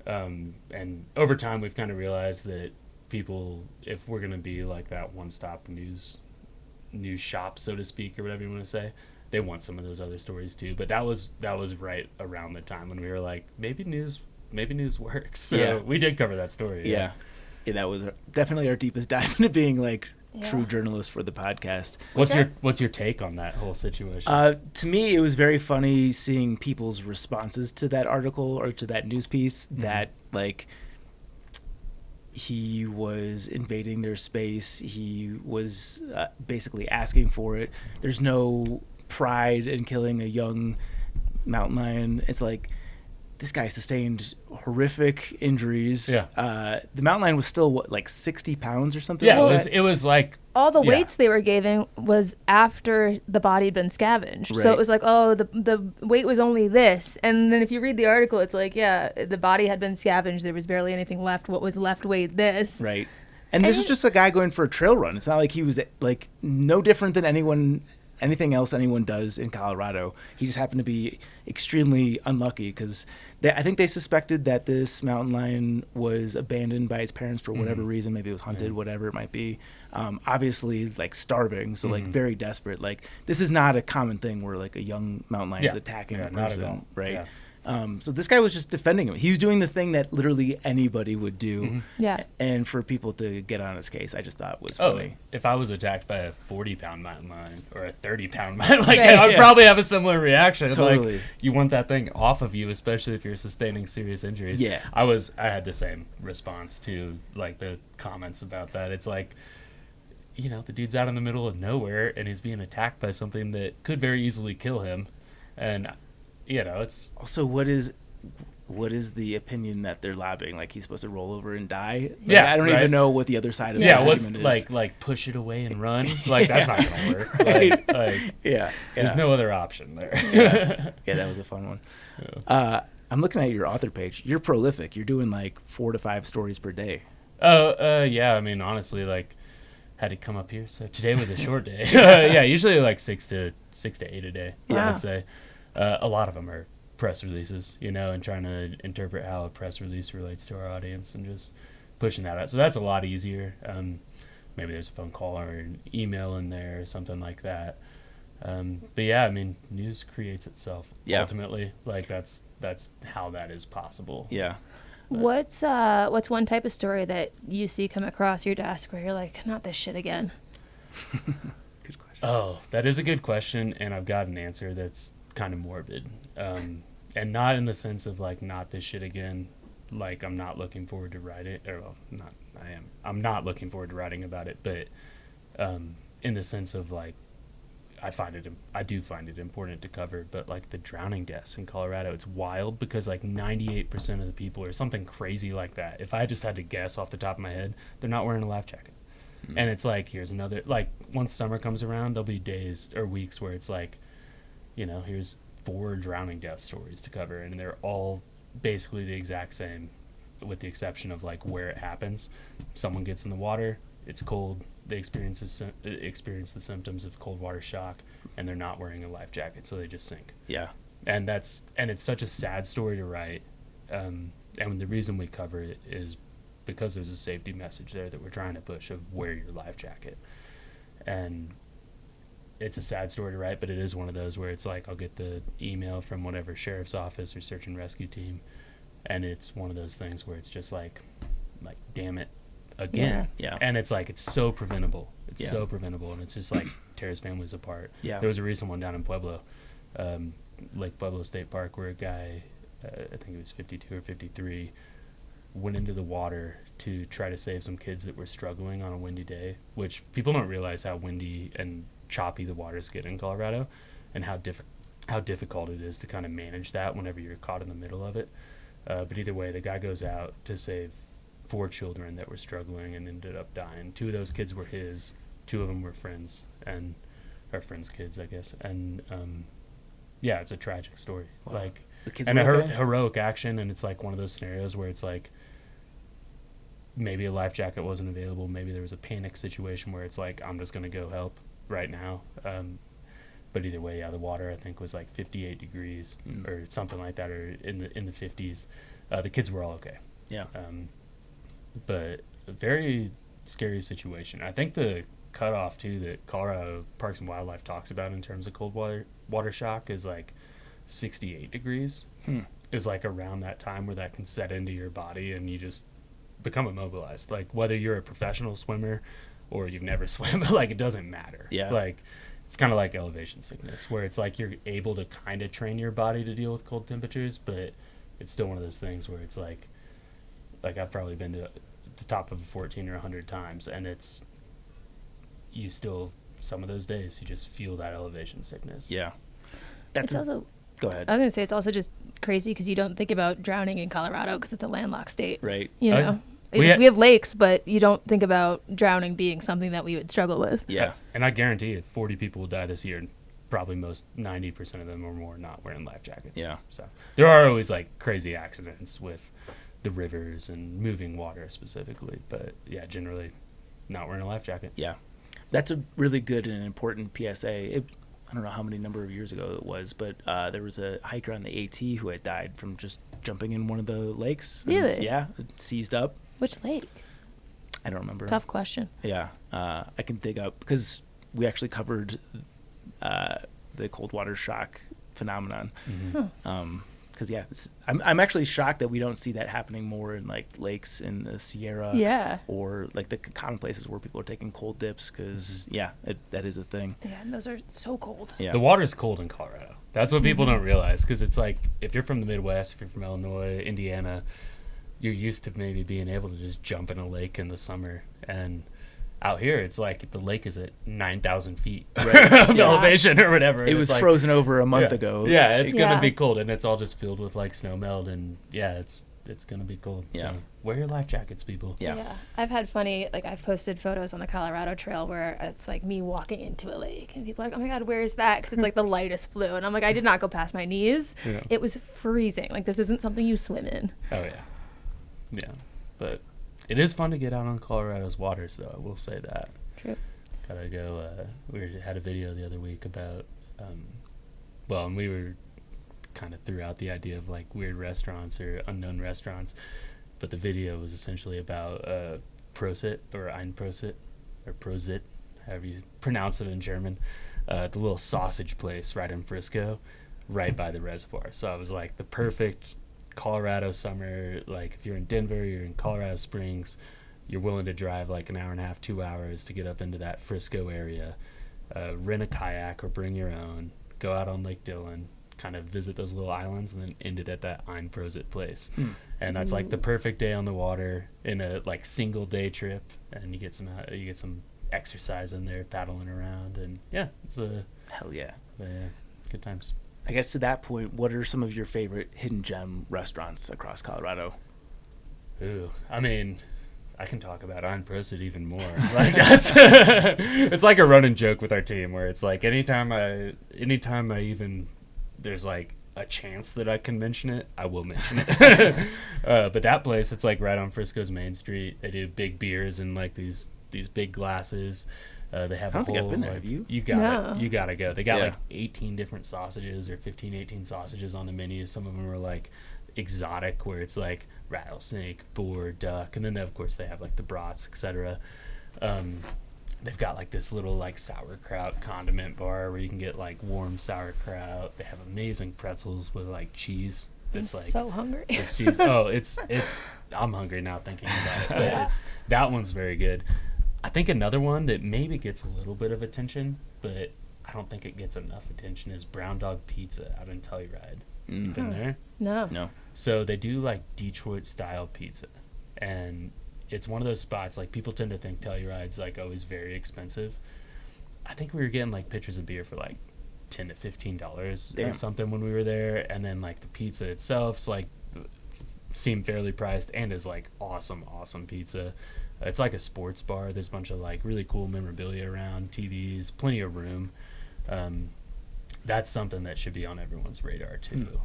And over time we've kind of realized that people, if we're going to be like that one-stop news shop, so to speak, or whatever you want to say, they want some of those other stories too. But that was right around the time when we were like, maybe news works. So we did cover that story. Yeah, that was definitely our deepest dive into being like true journalists for the podcast. What's your take on that whole situation? To me, it was very funny seeing people's responses to that article or to that news piece. That like he was invading their space. He was basically asking for it. There's no pride in killing a young mountain lion. It's like this guy sustained horrific injuries. Yeah. The mountain lion was still like 60 pounds or something. Yeah, it was like all the weights they were giving was after the body had been scavenged. Right. So it was like, oh, the weight was only this. And then if you read the article, it's like, the body had been scavenged. There was barely anything left. What was left weighed this. Right. And this is just a guy going for a trail run. It's not like he was like no different than anything else anyone does in Colorado. He just happened to be extremely unlucky because I think they suspected that this mountain lion was abandoned by its parents for whatever reason. Maybe it was hunted, whatever it might be. Obviously, like starving, so like very desperate. Like this is not a common thing where like a young mountain lion is attacking a person, not at all. right? Yeah. So this guy was just defending him. He was doing the thing that literally anybody would do. Yeah. And for people to get on his case, I just thought was funny. If I was attacked by a 40-pound mountain lion or a 30-pound mountain lion, I'd probably have a similar reaction. Totally. Like, you want that thing off of you, especially if you're sustaining serious injuries. Yeah. I had the same response to like the comments about that. It's like, you know, the dude's out in the middle of nowhere and he's being attacked by something that could very easily kill him. And you know, it's also what is the opinion that they're lobbing? Like he's supposed to roll over and die? I don't even know what the other side of the what's argument is. like push it away and run? Like that's not gonna work. Like, there's no other option there. Yeah, that was a fun one. Yeah. I'm looking at your author page. You're prolific. You're doing like 4 to 5 stories per day. Yeah. I mean, honestly, like had to come up here, so today was a short day. Usually like 6 to 8 a day. Yeah. I would say. A lot of them are press releases, you know, and trying to interpret how a press release relates to our audience and just pushing that out. So that's a lot easier. Maybe there's a phone call or an email in there or something like that. But yeah, I mean, news creates itself ultimately. Like that's how that is possible. Yeah. What's one type of story that you see come across your desk where you're like, not this shit again? Good question. Oh, that is a good question, and I've got an answer that's kind of morbid, and not in the sense of like not this shit again, like I'm not looking forward to write it, or I'm not looking forward to writing about it, but in the sense of like I do find it important to cover, but like the drowning deaths in Colorado, it's wild because like 98% of the people or something crazy like that, if I just had to guess off the top of my head, they're not wearing a life jacket. And it's like, here's another, like once summer comes around, there'll be days or weeks where it's like, you know, here's 4 drowning death stories to cover, and they're all basically the exact same, with the exception of like where it happens. Someone gets in the water, it's cold, they experience the symptoms of cold water shock, and they're not wearing a life jacket, so they just sink. Yeah. And it's such a sad story to write, and the reason we cover it is because there's a safety message there that we're trying to push of wear your life jacket. And it's a sad story to write, but it is one of those where it's like I'll get the email from whatever sheriff's office or search and rescue team, and it's one of those things where it's just like damn it again. Yeah. And it's like it's so preventable. It's so preventable, and it's just like tears families apart. Yeah. There was a recent one down in Pueblo, Lake Pueblo State Park, where a guy, I think it was 52 or 53, went into the water to try to save some kids that were struggling on a windy day, which people don't realize how windy and choppy the waters get in Colorado, and how difficult it is to kind of manage that whenever you're caught in the middle of it. But either way, the guy goes out to save 4 children that were struggling and ended up dying. 2 of those kids were his, 2 of them were friends, and our friends' kids, I guess. And it's a tragic story. Wow. Like, the kids and were heroic action, and it's like one of those scenarios where it's like maybe a life jacket wasn't available, maybe there was a panic situation where it's like I'm just gonna go help right now. But either way, the water I think was like 58 degrees or something like that, or in the 50s. The kids were all okay. Yeah. But a very scary situation. I think the cutoff too that Colorado Parks and Wildlife talks about in terms of cold water shock is like 68 degrees. Is like around that time where that can set into your body and you just become immobilized. Like whether you're a professional swimmer or you've never swam, like it doesn't matter. Yeah. Like it's kind of like elevation sickness, where it's like you're able to kind of train your body to deal with cold temperatures, but it's still one of those things where it's like I've probably been to the top of a 14 or 100 times, and it's you still, some of those days you just feel that elevation sickness. Yeah. It's also, go ahead. I was going to say it's also just crazy because you don't think about drowning in Colorado because it's a landlocked state. Right. You know? We have lakes, but you don't think about drowning being something that we would struggle with. Yeah. And I guarantee you 40 people will die this year, and probably 90% of them or more not wearing life jackets. Yeah. So there are always like crazy accidents with the rivers and moving water specifically. But yeah, generally not wearing a life jacket. Yeah. That's a really good and important PSA. I don't know how many number of years ago it was, but there was a hiker on the AT who had died from just jumping in one of the lakes. Really? Yeah, it seized up. Which lake? I don't remember. Tough question. Yeah, I can dig up because we actually covered the cold water shock phenomenon. Because I'm actually shocked that we don't see that happening more in like lakes in the Sierra, or like the common places where people are taking cold dips. Because that is a thing. Yeah, and those are so cold. Yeah, the water's cold in Colorado. That's what people don't realize, because it's like if you're from the Midwest, if you're from Illinois, Indiana, you're used to maybe being able to just jump in a lake in the summer, and out here, it's like the lake is at 9,000 feet of elevation or whatever. It was like, frozen over a month ago. Yeah, it's going to be cold, and it's all just filled with like snow melt, and it's going to be cold. Yeah. So wear your life jackets, people. Yeah. I've had funny, like I've posted photos on the Colorado Trail where it's like me walking into a lake, and people are like, oh my God, where is that? Because it's like the lightest blue. And I'm like, I did not go past my knees. Yeah. It was freezing. Like, this isn't something you swim in. Oh, yeah. Yeah. But it is fun to get out on Colorado's waters, though. I will say that. True. Gotta go. We had a video the other week about, and we were kind of threw out the idea of like weird restaurants or unknown restaurants, but the video was essentially about Prosit or Ein Prosit or Prosit, however you pronounce it in German, the little sausage place right in Frisco, right by the reservoir. So I was like, the perfect Colorado summer, like if you're in Denver, you're in Colorado Springs, you're willing to drive like an hour and a half, 2 hours to get up into that Frisco area, rent a kayak or bring your own, go out on Lake Dillon, kind of visit those little islands, and then end it at that Ein Prosit place. And that's like the perfect day on the water in a like single day trip, and you get some exercise in there, paddling around, and it's a hell yeah. Good times. I guess to that point, what are some of your favorite hidden gem restaurants across Colorado? Ooh, I mean, I can talk about Ein Prosit even more. Like that's it's like a running joke with our team where it's like anytime I even there's like a chance that I can mention it, I will mention it. But that place, it's like right on Frisco's Main Street. They do big beers in like these big glasses. They have I don't think I've been there. Have you? You gotta go. They got like 18 different sausages or 18 sausages on the menu. Some of them are like exotic, where it's like rattlesnake, boar, duck, and then of course they have like the brats, etc. They've got like this little like sauerkraut condiment bar where you can get like warm sauerkraut. They have amazing pretzels with like cheese. I'm so hungry. This cheese. Oh, it's. I'm hungry now thinking about it. But that one's very good. I think another one that maybe gets a little bit of attention, but I don't think it gets enough attention, is Brown Dog Pizza out in Telluride. You been there? No. So they do like Detroit style pizza, and it's one of those spots like people tend to think Telluride's like always very expensive. I think we were getting like pitchers of beer for like $10 to $15 or something when we were there, and then like the pizza itself's like seemed fairly priced and is like awesome pizza. It's like a sports bar. There's a bunch of like really cool memorabilia around, TVs, plenty of room. That's something that should be on everyone's radar too.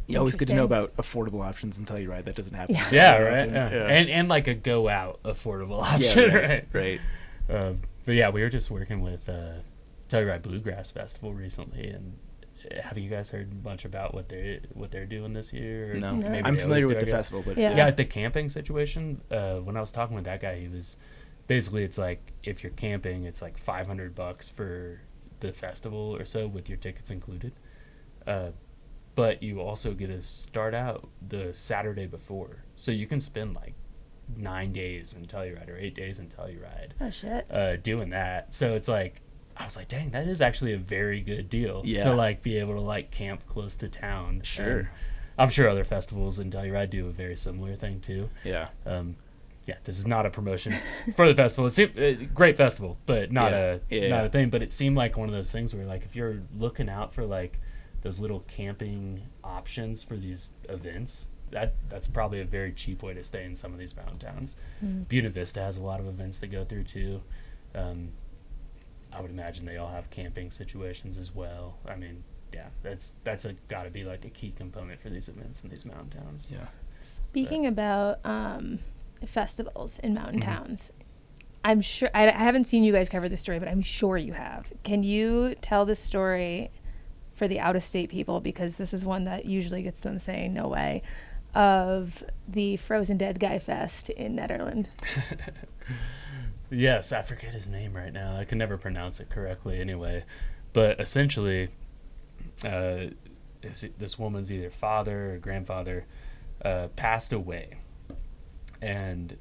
Yeah, always good to know about affordable options and Telluride. That doesn't happen. Yeah, right. Yeah. And like a go out affordable option, right. But yeah, we were just working with Telluride Bluegrass Festival recently, and have you guys heard much about what they're doing this year? No. I'm familiar with the festival, but the camping situation. When I was talking with that guy, he was basically, it's like if you're camping, it's like $500 for the festival or so with your tickets included. But you also get to start out the Saturday before, so you can spend like 9 days in Telluride or 8 days in Telluride. Oh shit! Doing that, so it's like I was like, dang, that is actually a very good deal to like be able to like camp close to town. Sure. And I'm sure other festivals in Telluride do a very similar thing too. Yeah. This is not a promotion for the festival. It's a great festival, but not a thing. But it seemed like one of those things where like if you're looking out for like those little camping options for these events, that's probably a very cheap way to stay in some of these mountain towns. Buena Vista has a lot of events that go through too. I would imagine they all have camping situations as well. I mean, that's got to be like a key component for these events in these mountain towns. Yeah. Speaking about festivals in mountain towns, I'm sure I haven't seen you guys cover this story, but I'm sure you have. Can you tell this story for the out-of-state people, because this is one that usually gets them saying no way, of the Frozen Dead Guy Fest in Netherlands? Yes, I forget his name right now. I can never pronounce it correctly anyway. But essentially, this woman's either father or grandfather passed away. And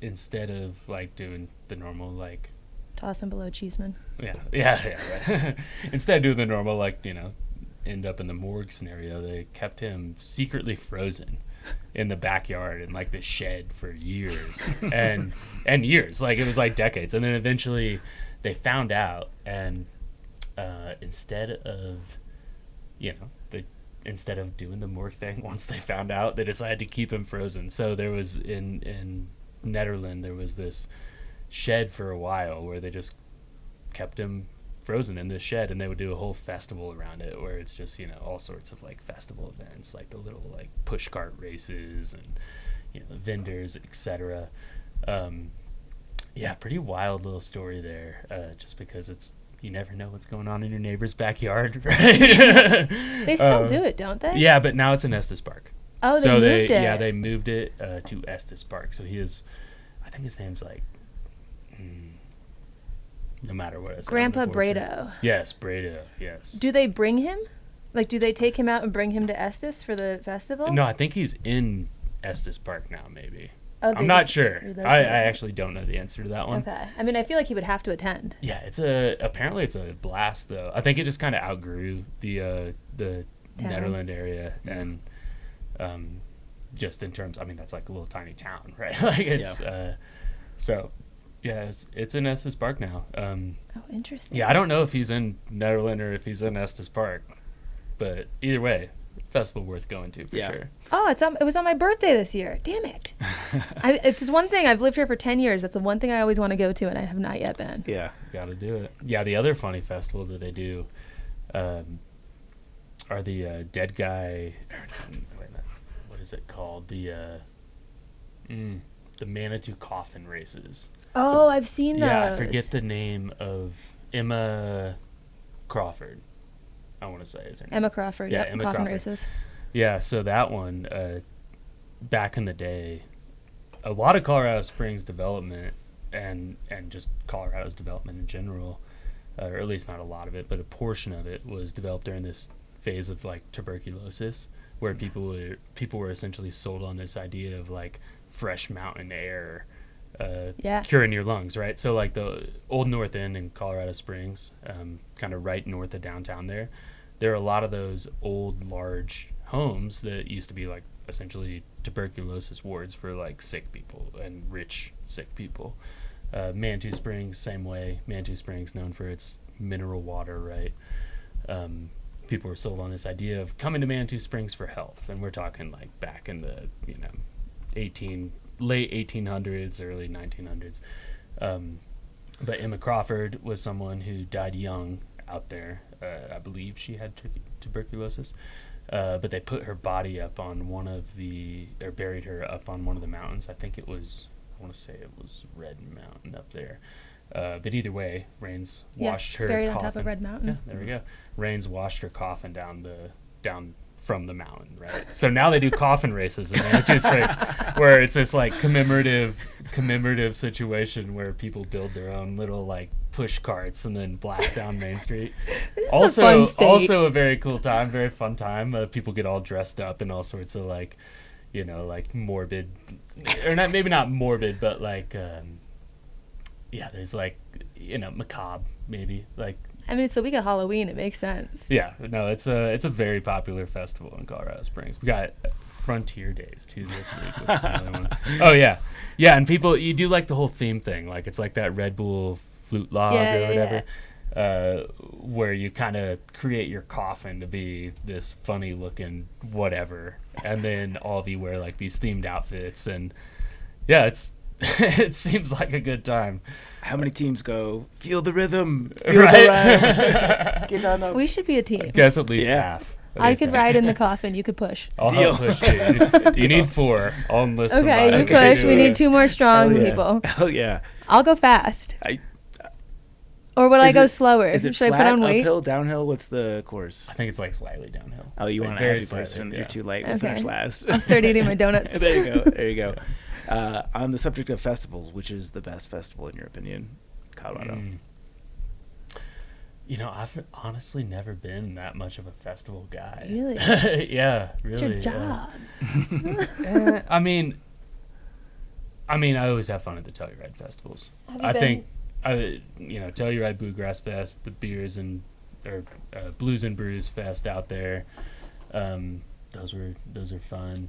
instead of like doing the normal like toss him below Cheeseman. Yeah, right. Instead of doing the normal like, end up in the morgue scenario, they kept him secretly frozen in the backyard in like the shed for years and years. Like it was like decades. And then eventually they found out, and instead of doing the morgue thing, once they found out, they decided to keep him frozen. So there was in Netherlands, there was this shed for a while where they just kept him frozen in this shed, and they would do a whole festival around it where it's just all sorts of like festival events, like the little like push cart races and vendors, etc. Pretty wild little story there, just because you never know what's going on in your neighbor's backyard, right? They still do it, don't they? Yeah, but now it's in Estes Park. Oh, they moved it. Yeah, they moved it to Estes Park. So I think his name's like, no matter what it's Grandpa Brado. Yes, Brado, yes. Do they bring him? Like, do they take him out and bring him to Estes for the festival? No, I think he's in Estes Park now, maybe. Oh, I'm not sure. I actually don't know the answer to that one. Okay. I mean, I feel like he would have to attend. Yeah, apparently it's a blast though. I think it just kind of outgrew the Netherlands area, and just in terms, I mean, that's like a little tiny town, right? Like it's so yeah, it's in Estes Park now. Oh, interesting. Yeah, I don't know if he's in Netherlands or if he's in Estes Park, but either way, festival worth going to for sure. Oh, it was on my birthday this year. Damn it! It's one thing. I've lived here for 10 years. That's the one thing I always want to go to, and I have not yet been. Yeah, got to do it. Yeah, the other funny festival that they do are the dead guy. What is it called? The Manitou coffin races. Oh, I've seen those. Yeah, I forget the name of Emma Crawford. I want to say is her name. Emma Crawford. Yeah, yep, Emma coffin Crawford. races. Yeah, so that one, back in the day, a lot of Colorado Springs development and just Colorado's development in general, or at least not a lot of it, but a portion of it was developed during this phase of like tuberculosis, where people were essentially sold on this idea of like fresh mountain air curing your lungs, right? So like the Old North End in Colorado Springs, kind of right north of downtown there are a lot of those old large homes that used to be like essentially tuberculosis wards for like sick people and rich sick people. Manitou Springs, same way. Manitou Springs, known for its mineral water, right? People were sold on this idea of coming to Manitou Springs for health, and we're talking like back in the late 1800s, early 1900s. But Emma Crawford was someone who died young out there. I believe she had tuberculosis. But they put her body up on buried her up on one of the mountains. I want to say it was Red Mountain up there. But either way, rains washed her buried coffin. On top of Red Mountain. Yeah, there we go. Rains washed her coffin down from the mountain, right? So now they do coffin races in Manitou Springs, where it's this like commemorative situation where people build their own little like push carts and then blast down Main Street. Also a very cool time, very fun time. People get all dressed up in all sorts of like, like morbid, or maybe not morbid, but like, there's like, macabre maybe like. I mean, it's the week of Halloween. It makes sense. Yeah, no, it's a very popular festival in Colorado Springs. We got Frontier Days too this week, which is another one. Oh yeah, and you do like the whole theme thing, like it's like that Red Bull flute log or whatever, where you kind of create your coffin to be this funny looking whatever, and then all of you wear like these themed outfits, and it seems like a good time. How many teams go? Feel the rhythm. Feel the rhyme. Get on up. We should be a team. I guess at least half. I could ride in the coffin. You could push. I'll help push you. You need 4. I'll enlist somebody. Okay, you push. We need 2 more strong people. Hell yeah. I'll go fast. Or would I go slower? Is it Should flat, I put on weight? uphill, downhill? What's the course? I think it's like slightly downhill. Oh, you like want a heavy person. You're too light. We'll finish last. I'll start eating my donuts. There you go. On the subject of festivals, which is the best festival in your opinion? Colorado. You know, I've honestly never been that much of a festival guy. Really? Yeah, really. It's your job. I mean, I always have fun at the Telluride festivals. Telluride Bluegrass Fest, the Blues and Brews Fest out there. Those are fun.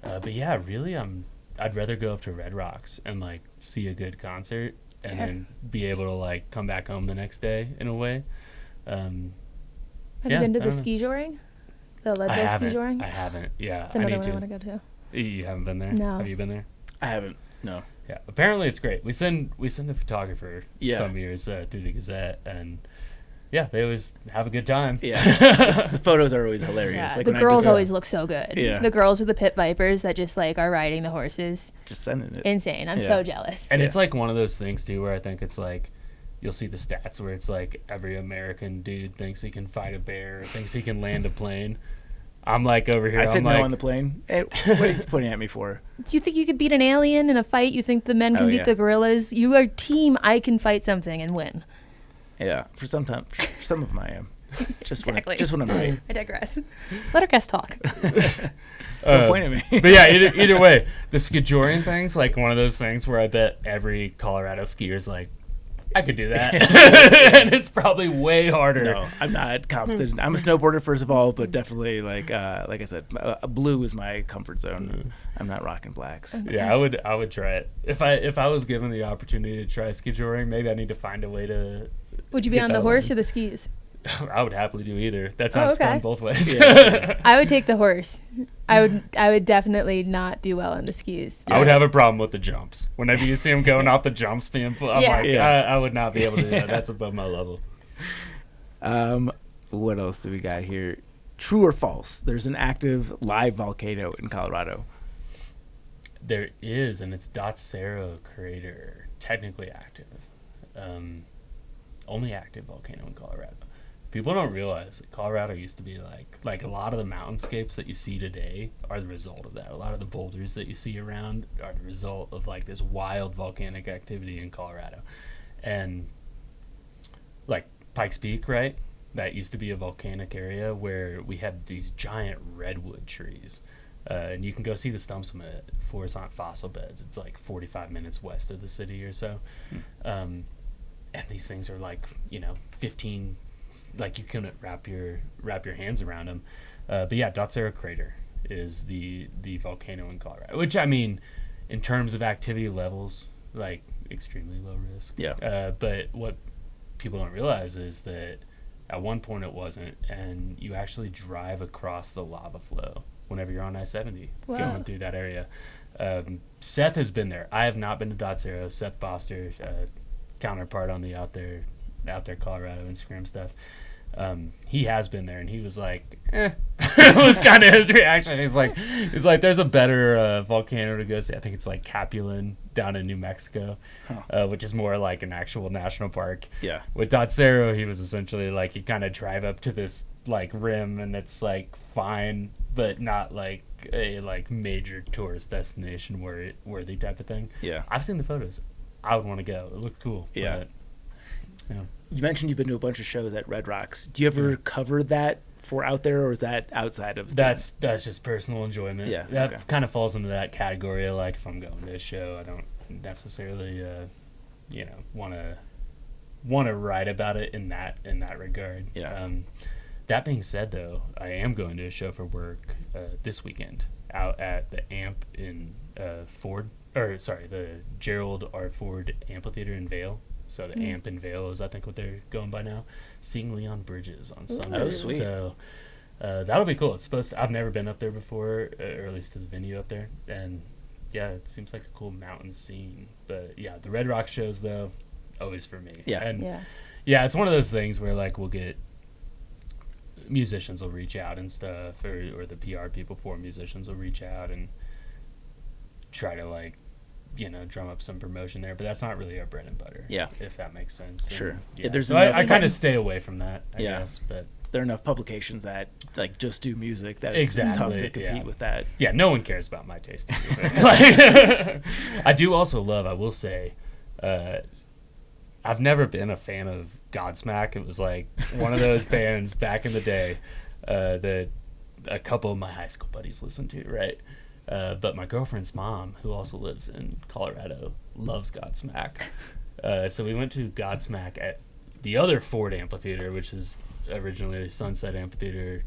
But yeah, really, I'd rather go up to Red Rocks and like see a good concert and then be able to like come back home the next day in a way. Have you been to the ski joring? The Leadville ski joring? I haven't. Yeah, it's another one I want to go to. You haven't been there? No. Have you been there? I haven't. No. Yeah. Apparently it's great. We send a photographer some years through the Gazette, and yeah, they always have a good time. Yeah. The photos are always hilarious. Yeah, like the girls always look so good. Yeah. The girls with the pit vipers that just like are riding the horses. Just sending it. Insane. I'm so jealous. And it's like one of those things too where I think it's like you'll see the stats where it's like every American dude thinks he can fight a bear, or thinks he can land a plane. I'm like over here. I said no on the plane. Hey, what are you pointing at me for? Do you think you could beat an alien in a fight? You think the men can beat the gorillas? You are team I can fight something and win. Yeah, for some of them I am. Just exactly. When I'm right. I digress. Let our guest talk. Don't point at me. But yeah, either way, the skijoring thing's like one of those things where I bet every Colorado skier's like, I could do that. And it's probably way harder. No, I'm not competent. I'm a snowboarder, first of all, but definitely, like I said, blue is my comfort zone. I'm not rocking blacks. Yeah, I would try it. If I was given the opportunity to try skijoring, maybe I need to find a way to... Would you be on the horse or the skis? I would happily do either. That sounds fun both ways. Yeah, I would take the horse. I would definitely not do well on the skis. I would have a problem with the jumps. Whenever you see them going off the jumps, I would not be able to do that. That's above my level. What else do we got here? True or false? There's an active live volcano in Colorado. There is, and it's Dotsero crater, technically active. Only active volcano in Colorado. People don't realize that Colorado used to be like a lot of the mountainscapes that you see today are the result of that. A lot of the boulders that you see around are the result of like this wild volcanic activity in Colorado. And like Pikes Peak, right? That used to be a volcanic area where we had these giant redwood trees. And you can go see the stumps of it, Florissant fossil beds. It's like 45 minutes west of the city or so. And these things are like, 15, like you couldn't wrap your hands around them. But yeah, Dotsero crater is the volcano in Colorado, which I mean, in terms of activity levels, like extremely low risk. Yeah. But what people don't realize is that at one point it wasn't, and you actually drive across the lava flow whenever you're on I-70 going through that area. Seth has been there. I have not been to Dotsero. Seth Boster, counterpart on the OutThere Colorado Instagram stuff. He has been there, and he was like, was kind of his reaction. He's like, there's a better volcano to go see. I think it's like Capulan down in New Mexico, which is more like an actual national park. Yeah. With Dotsero, he was essentially like, you kind of drive up to this like rim, and it's like fine, but not like a like major tourist destination worthy type of thing. Yeah. I've seen the photos. I would want to go. It looks cool. Yeah. But, you mentioned you've been to a bunch of shows at Red Rocks. Do you ever cover that for OutThere, or is that outside of? That's just personal enjoyment. Yeah. That kind of falls into that category of like, if I'm going to a show, I don't necessarily, want to write about it in that regard. Yeah. That being said, though, I am going to a show for work this weekend out at the AMP in the Gerald R. Ford Amphitheater in Vail. So the AMP in Vail is, I think, what they're going by now. Seeing Leon Bridges on Sunday. Oh, sweet. So that'll be cool. It's supposed to, I've never been up there before, or at least to the venue up there. And yeah, it seems like a cool mountain scene. But yeah, the Red Rock shows, though, always for me. Yeah. And yeah, it's one of those things where like we'll get musicians will reach out and stuff, or the PR people for musicians will reach out and try to like, you know, drum up some promotion there, but that's not really our bread and butter. Yeah, if that makes sense. Sure. And, yeah. There's so I kind of stay away from that, I guess. But there are enough publications that like just do music that it's tough to compete with that. Yeah, no one cares about my taste in music. Like, I do also love, I will say, I've never been a fan of Godsmack. It was like one of those bands back in the day that a couple of my high school buddies listened to, right? But my girlfriend's mom, who also lives in Colorado, loves Godsmack. So we went to Godsmack at the other Ford Amphitheater, which is originally Sunset Amphitheater.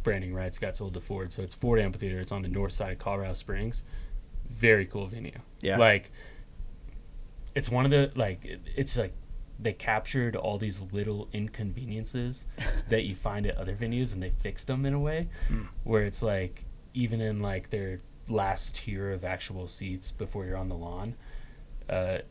Branding rights got sold to Ford, so it's Ford Amphitheater. It's on the north side of Colorado Springs. Very cool venue. Yeah. Like, it's one of the, like, it's like they captured all these little inconveniences that you find at other venues, and they fixed them in a way where it's like, even in like their last tier of actual seats before you're on the lawn,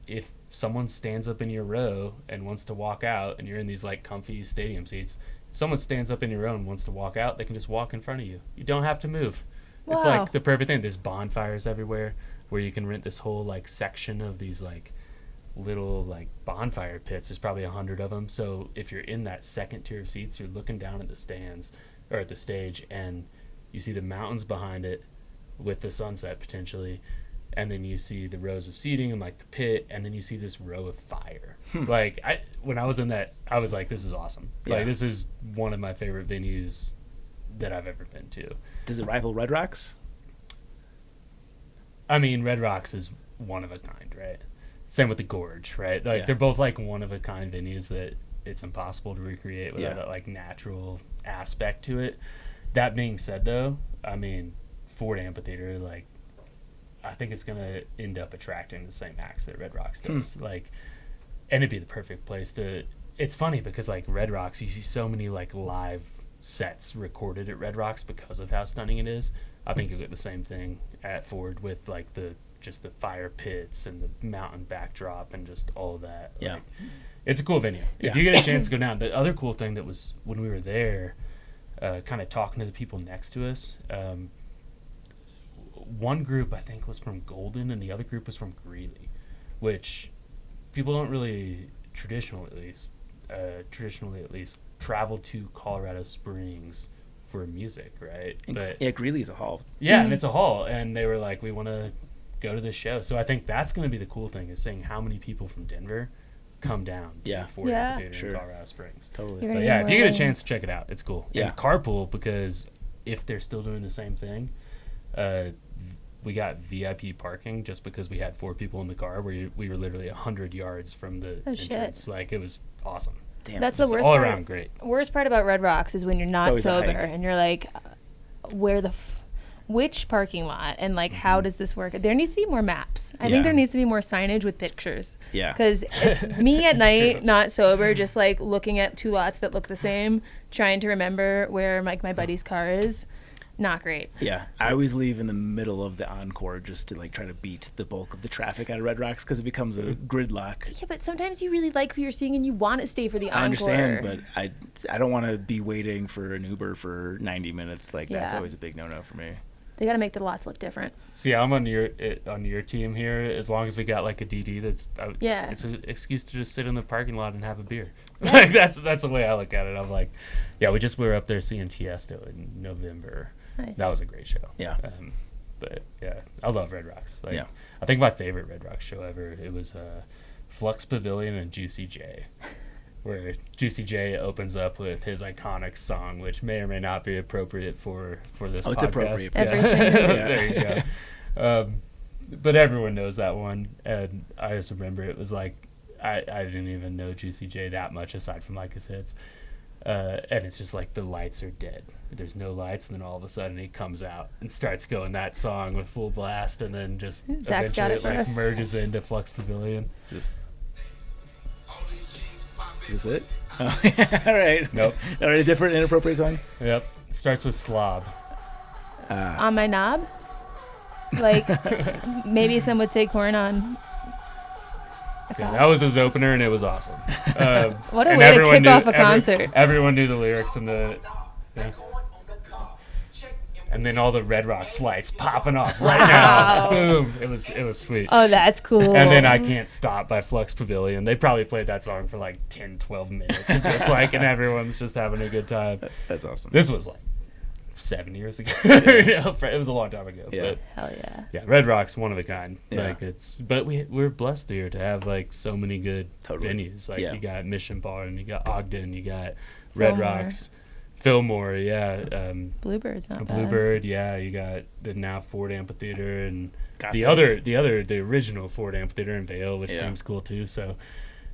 if someone stands up in your row and wants to walk out, and you're in these like comfy stadium seats, if someone stands up in your row and wants to walk out, they can just walk in front of you. You don't have to move. Wow. It's like the perfect thing. There's bonfires everywhere where you can rent this whole like section of these like little like bonfire pits. There's probably 100 of them. So if you're in that second tier of seats, you're looking down at the stands or at the stage, and you see the mountains behind it with the sunset potentially, and then you see the rows of seating and like the pit, and then you see this row of fire. Like, when I was in that, I was like, this is awesome. Like, this is one of my favorite venues that I've ever been to. Does it rival Red Rocks? I mean, Red Rocks is one of a kind, right? Same with the Gorge, right? Like, they're both like one of a kind venues that it's impossible to recreate without that like natural aspect to it. That being said, though, I mean, Ford Amphitheater, like, I think it's gonna end up attracting the same acts that Red Rocks does. Like, and it'd be the perfect place to. It's funny because like Red Rocks, you see so many like live sets recorded at Red Rocks because of how stunning it is. I think you'll get the same thing at Ford with like the fire pits and the mountain backdrop and just all of that. Yeah, like, it's a cool venue. If you get a chance to go down. The other cool thing that was when we were there, kind of talking to the people next to us. One group I think was from Golden and the other group was from Greeley, which people don't really traditionally at least travel to Colorado Springs for music, right? But Greeley's a haul. Yeah, and it's a haul, and they were like, we want to go to this show. So I think that's going to be the cool thing, is seeing how many people from Denver come down to Ford Amphitheater in Colorado Springs. Totally. But yeah, if you get a chance to check it out, it's cool. Yeah. And carpool, because if they're still doing the same thing, we got VIP parking just because we had 4 people in the car. We were literally 100 yards from the entrance. Like, it was awesome. Damn. That's the worst all part. Around great. Worst part about Red Rocks is when you're not sober and you're like, which parking lot, and like, how does this work? There needs to be more maps. I think there needs to be more signage with pictures. Yeah. Because it's me at night, not sober, just like looking at 2 lots that look the same, trying to remember where like my buddy's car is. Not great. Yeah, I always leave in the middle of the encore just to like try to beat the bulk of the traffic out of Red Rocks because it becomes a gridlock. Yeah, but sometimes you really like who you're seeing and you want to stay for the encore. I understand, but I don't want to be waiting for an Uber for 90 minutes. Like, that's always a big no-no for me. They got to make the lots look different. See, I'm on your team here. As long as we got like a DD, it's an excuse to just sit in the parking lot and have a beer. Yeah. Like, that's the way I look at it. I'm like, we were up there seeing Tiesto in November. Nice. That was a great show. Yeah. But yeah, I love Red Rocks. Like, I think my favorite Red Rocks show ever, it was Flux Pavilion and Juicy J, where Juicy J opens up with his iconic song, which may or may not be appropriate for this podcast. It's appropriate. There you go. But everyone knows that one, and I just remember it was like, I didn't even know Juicy J that much aside from like his hits. And it's just like the lights are dead. There's no lights, and then all of a sudden he comes out and starts going that song with full blast, and then just eventually it like merges into Flux Pavilion. Is this it? Oh, all right. Nope. All right, a different inappropriate song? Yep. It starts with slob. On my knob? Like, maybe some would say corn on. Yeah, that was his opener, and it was awesome. What a way to kick off a concert. Everyone knew the lyrics, and Yeah. And then all the Red Rocks lights popping off right now. Boom. It was sweet. Oh, that's cool. And then I Can't Stop by Flux Pavilion. They probably played that song for like 10, 12 minutes. And and everyone's just having a good time. That's awesome. This was like 7 years ago. It was a long time ago. Yeah. But hell yeah. Yeah, Red Rock's one of a kind. Yeah. But we're blessed here to have like so many good venues. Like you got Mission Barn, you got Ogden, you got Red Rocks. Fillmore, yeah. Bluebird's not bad. Bluebird, yeah. You got the now Ford Amphitheater and the original Ford Amphitheater in Vail, which seems cool too. So,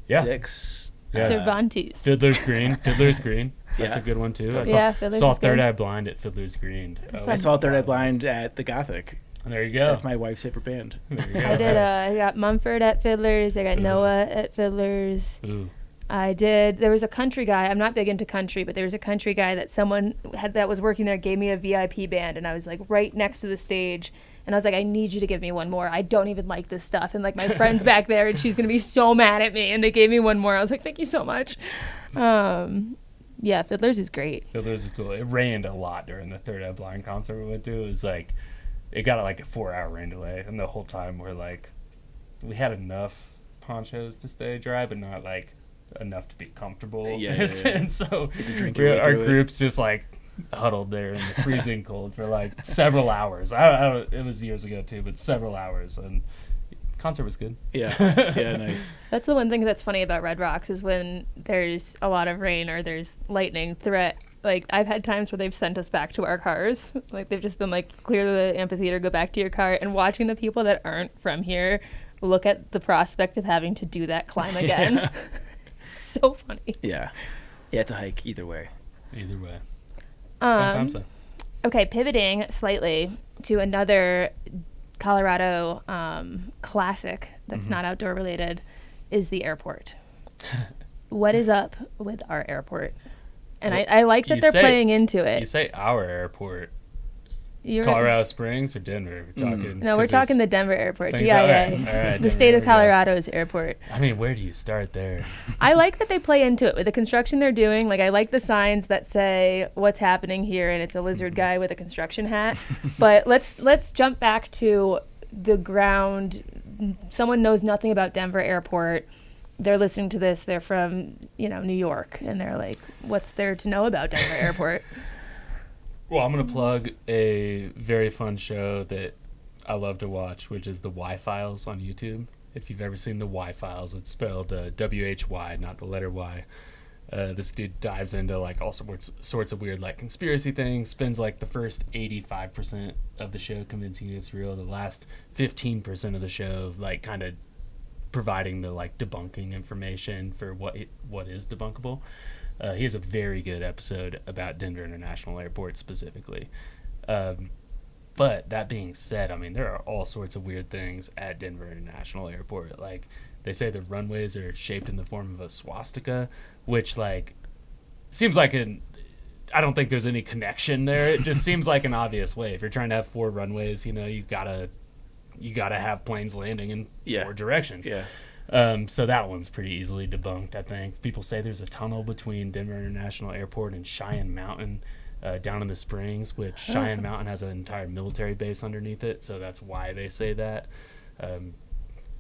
yeah. Dick's. Yeah. Cervantes. Fiddler's Green. That's a good one too. I saw Third Eye Blind at Fiddler's Green. I saw Third Eye Blind at the Gothic. There you go. That's my wife's favorite band. There you go. I got Mumford at Fiddler's. I got Noah at Fiddler's. Ooh. There was a country guy. I'm not big into country, but there was a country guy that someone had that was working there gave me a VIP band, and I was like right next to the stage, and I was like, I need you to give me one more. I don't even like this stuff, and like my friend's back there, and she's gonna be so mad at me, and they gave me one more. I was like, thank you so much. Yeah, Fiddler's is great. Fiddler's is cool. It rained a lot during the Third Eye Blind concert we went to. It was like, it got like a 4-hour rain delay, and the whole time we had enough ponchos to stay dry, but not like enough to be comfortable. And so our group's just like huddled there in the freezing cold for like several hours. It was years ago too, but several hours, and concert was good. Yeah, nice. That's the one thing that's funny about Red Rocks is when there's a lot of rain or there's lightning threat. Like, I've had times where they've sent us back to our cars. Like, they've just been like, clear the amphitheater, go back to your car. And watching the people that aren't from here look at the prospect of having to do that climb again. So funny. Yeah, it's a hike either way. Fun times though. Okay, pivoting slightly to another Colorado classic that's not outdoor related is the airport. What is up with our airport? And I like that they're playing into it. You say our airport. Colorado Springs or Denver? We're talking the Denver airport, DIA. All right, the state of Colorado's airport. I mean, where do you start there? I like that they play into it with the construction they're doing. Like, I like the signs that say what's happening here, and it's a lizard guy with a construction hat. But let's jump back to the ground. Someone knows nothing about Denver airport. They're listening to this. They're from New York, and they're like, what's there to know about Denver airport? Well, I'm going to plug a very fun show that I love to watch, which is the Y-Files on YouTube. If you've ever seen the Y-Files, it's spelled W-H-Y, not the letter Y. This dude dives into like all sorts of weird like conspiracy things, spends like the first 85% of the show convincing you it's real, the last 15% of the show like kind of providing the like debunking information for what is debunkable. He has a very good episode about Denver International Airport specifically. But that being said, I mean, there are all sorts of weird things at Denver International Airport. Like, they say the runways are shaped in the form of a swastika, which, like, seems like I don't think there's any connection there. It just seems like an obvious way. If you're trying to have 4 runways, you gotta have planes landing in 4 directions. Yeah. So that one's pretty easily debunked, I think. People say there's a tunnel between Denver International Airport and Cheyenne Mountain down in the Springs, which Cheyenne Mountain has an entire military base underneath it, so that's why they say that.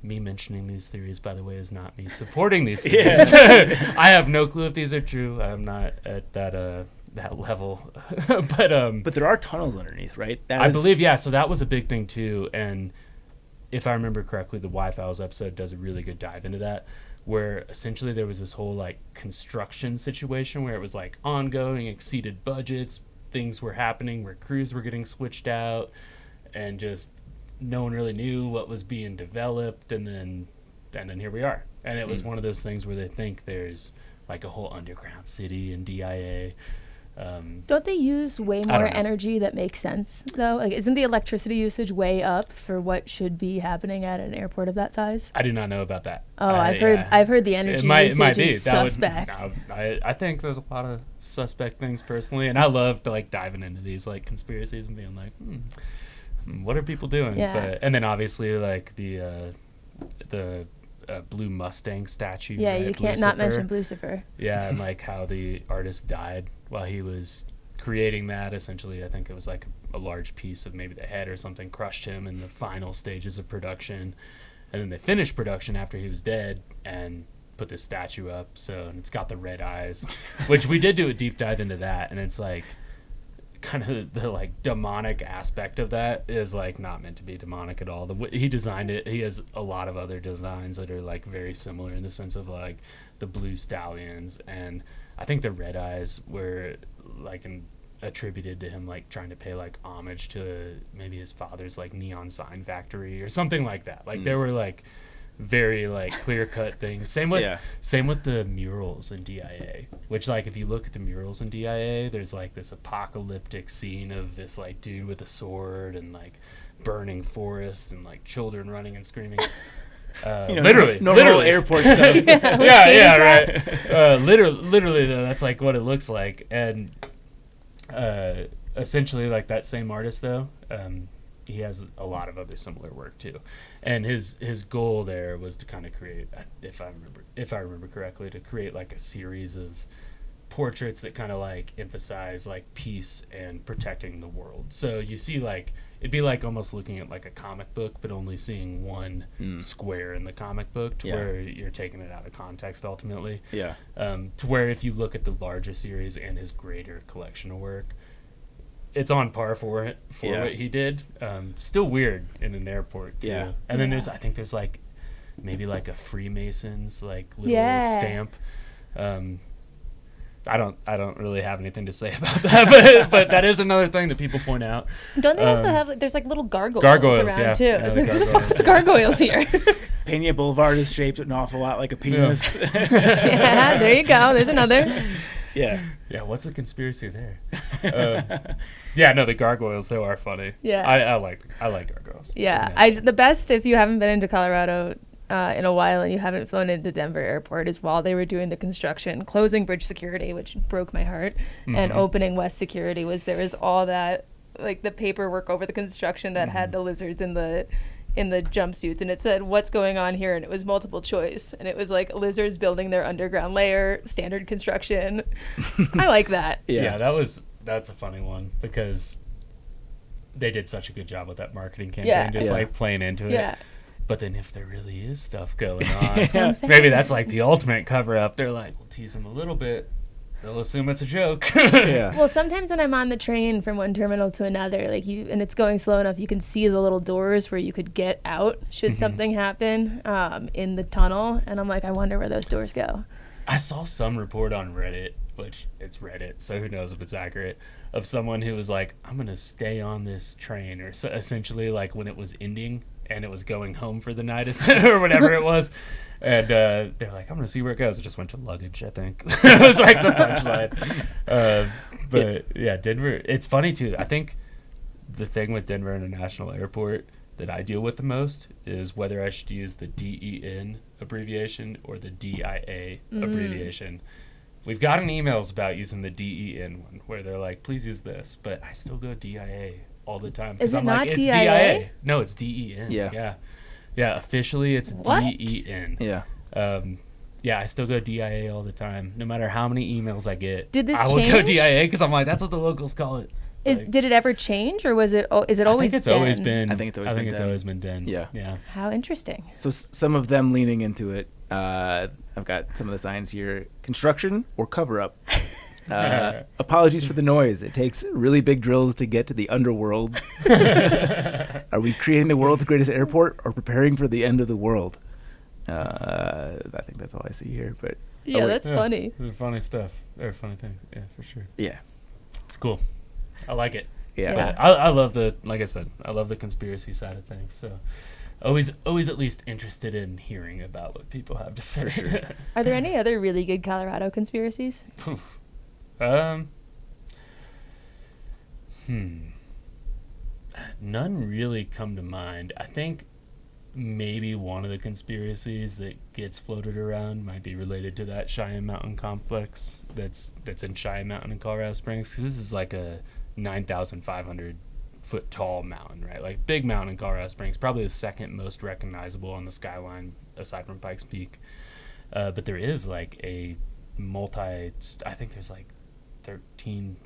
Me mentioning these theories, by the way, is not me supporting these theories. I have no clue if these are true. I'm not at that level. But there are tunnels underneath, right? I believe, yeah, so that was a big thing, too, and if I remember correctly, the Y-Files episode does a really good dive into that, where essentially there was this whole like construction situation where it was like ongoing, exceeded budgets, things were happening where crews were getting switched out, and just no one really knew what was being developed, and then here we are. And it was one of those things where they think there's like a whole underground city in DIA. Don't they use way more energy that makes sense, though? Like, isn't the electricity usage way up for what should be happening at an airport of that size? I do not know about that. Oh, I've heard the energy usage is suspect. I think there's a lot of suspect things personally, and I love to like diving into these like conspiracies and being like, what are people doing? Yeah. And then obviously like the blue Mustang statue. Yeah, you can't not mention Lucifer. Yeah, and like how the artist died while he was creating that, essentially, I think it was like a large piece of maybe the head or something crushed him in the final stages of production. And then they finished production after he was dead and put this statue up. So, and it's got the red eyes, which we did do a deep dive into that. And it's like kind of the like demonic aspect of that is like not meant to be demonic at all. He designed it. He has a lot of other designs that are like very similar in the sense of like the blue stallions. And I think the red eyes were like attributed to him like trying to pay like homage to maybe his father's like neon sign factory or something like that. Like there were like very like clear cut things. Same with the murals in DIA, which like if you look at the murals in DIA, there's like this apocalyptic scene of this like dude with a sword and like burning forests and like children running and screaming. Literally airport stuff. Right. Literally though, that's like what it looks like. And essentially like that same artist though, he has a lot of other similar work too, and his goal there was to kind of create, if I remember correctly, to create like a series of portraits that kind of like emphasize like peace and protecting the world. So you see like it'd be like almost looking at like a comic book, but only seeing one square in the comic book, to where you're taking it out of context ultimately. Yeah. To where if you look at the larger series and his greater collection of work, it's on par for what he did. Still weird in an airport too. Yeah. And then there's like maybe like a Freemasons like little stamp. I don't really have anything to say about that, but that is another thing that people point out. Don't they also have like there's like little gargoyles around too? Yeah, like, who the fuck is gargoyles here? Pena Boulevard is shaped an awful lot like a penis. Yeah, there you go. There's another. Yeah. What's the conspiracy there? The gargoyles though are funny. Yeah, I like gargoyles. Yeah, the best if you haven't been into Colorado in a while and you haven't flown into Denver Airport is while they were doing the construction, closing bridge security, which broke my heart, and opening West security there was all that like the paperwork over the construction that had the lizards in the jumpsuits, and it said what's going on here, and it was multiple choice, and it was like lizards building their underground lair, standard construction. I like that. That's a funny one because they did such a good job with that marketing campaign, like playing into it. But then if there really is stuff going on, maybe that's like the ultimate cover up. They're like, we'll tease them a little bit. They'll assume it's a joke. Well, sometimes when I'm on the train from one terminal to another, and it's going slow enough, you can see the little doors where you could get out should something happen in the tunnel. And I'm like, I wonder where those doors go. I saw some report on Reddit, which it's Reddit, so who knows if it's accurate, of someone who was like, I'm going to stay on this train, or so essentially like when it was ending and it was going home for the night or whatever it was. And they're like, I'm going to see where it goes. It just went to luggage, I think. It was like the punchline. But Denver, it's funny too. I think the thing with Denver International Airport that I deal with the most is whether I should use the DEN abbreviation or the DIA abbreviation. We've gotten emails about using the DEN one where they're like, please use this. But I still go DIA all the time. Is it not it's DIA? No, it's DEN. Yeah, officially it's DEN. I still go DIA all the time. No matter how many emails I get, I will go DIA because I'm like, that's what the locals call it. Did it ever change, or is it always DEN? Always been. I think it's always been DEN. Yeah. How interesting. So some of them leaning into it. I've got some of the signs here: construction or cover up. Apologies for the noise. It takes really big drills to get to the underworld. Are we creating the world's greatest airport or preparing for the end of the world? I think that's all I see here. But that's funny. Funny stuff. Or funny things. Yeah, for sure. Yeah, it's cool. I like it. Yeah. But I love like I said, I love the conspiracy side of things. So always at least interested in hearing about what people have to say. For sure. Are there any other really good Colorado conspiracies? None really come to mind. I think maybe one of the conspiracies that gets floated around might be related to that Cheyenne Mountain complex that's in Cheyenne Mountain in Colorado Springs, because this is like a 9,500 foot tall mountain, right? Like big mountain in Colorado Springs, probably the second most recognizable on the skyline aside from Pikes Peak. But there is like a I think there's like 13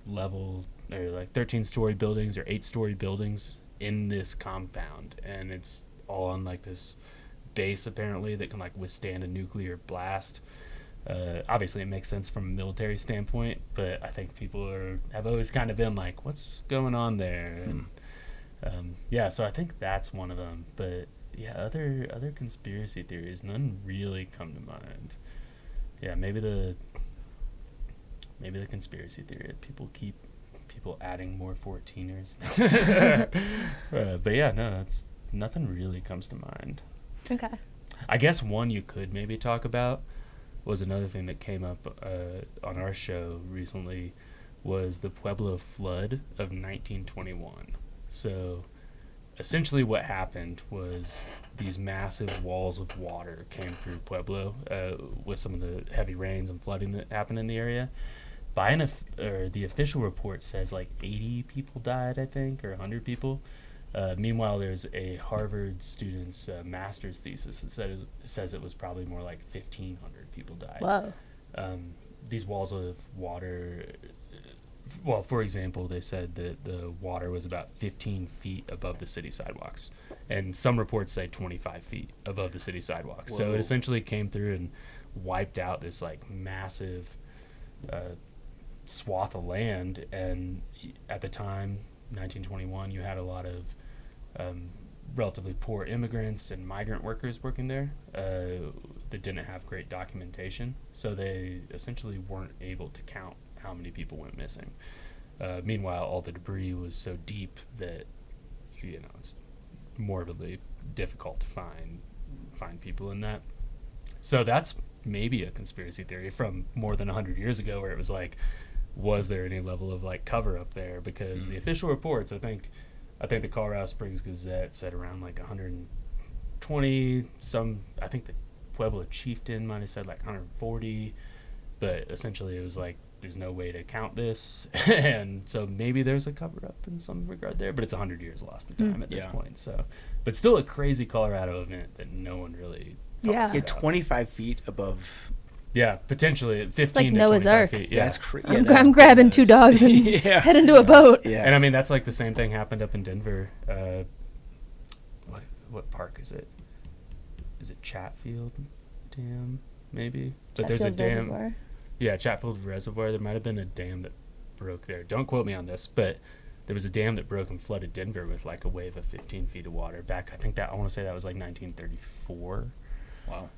level or like 13-story buildings or 8-story buildings in this compound, and it's all on like this base apparently that can like withstand a nuclear blast. Obviously it makes sense from a military standpoint, but I think people have always kind of been like, what's going on there? And so I think that's one of them. But yeah, other conspiracy theories, none really come to mind. Yeah, maybe the conspiracy theory that people adding more 14ers. But yeah, no, that's nothing really comes to mind. Okay. I guess one you could maybe talk about was another thing that came up on our show recently was the Pueblo flood of 1921. So essentially what happened was these massive walls of water came through Pueblo with some of the heavy rains and flooding that happened in the area. The official report says like 80 people died, I think, or 100 people. Meanwhile, there's a Harvard student's master's thesis that says it was probably more like 1,500 people died. Wow. These walls of water, well, for example, they said that the water was about 15 feet above the city sidewalks. And some reports say 25 feet above the city sidewalks. Whoa. So it essentially came through and wiped out this like massive swath of land. And at the time, 1921, you had a lot of relatively poor immigrants and migrant workers working there that didn't have great documentation, so they essentially weren't able to count how many people went missing. Meanwhile, all the debris was so deep that it's morbidly difficult to find people in that. So that's maybe a conspiracy theory from more than 100 years ago, where it was like, was there any level of like cover up there? Because the official reports, I think the Colorado Springs Gazette said around like 120 some. I think the Pueblo Chieftain might have said like 140, but essentially it was like there's no way to count this, and so maybe there's a cover up in some regard there. But it's 100 years lost in time at this point. So, but still a crazy Colorado event that no one really talks about. 25 feet above. Yeah, potentially 15 it's like to Noah's 25 Ark. feet. Yeah. That's crazy. I'm grabbing 2 dogs and head into a boat. Yeah. And I mean, that's like the same thing happened up in Denver. What park is it? Is it Chatfield Dam, maybe? But there's a dam. Reservoir. Yeah, Chatfield Reservoir. There might have been a dam that broke there. Don't quote me on this, but there was a dam that broke and flooded Denver with like a wave of 15 feet of water back. I want to say that was like 1934. Wow.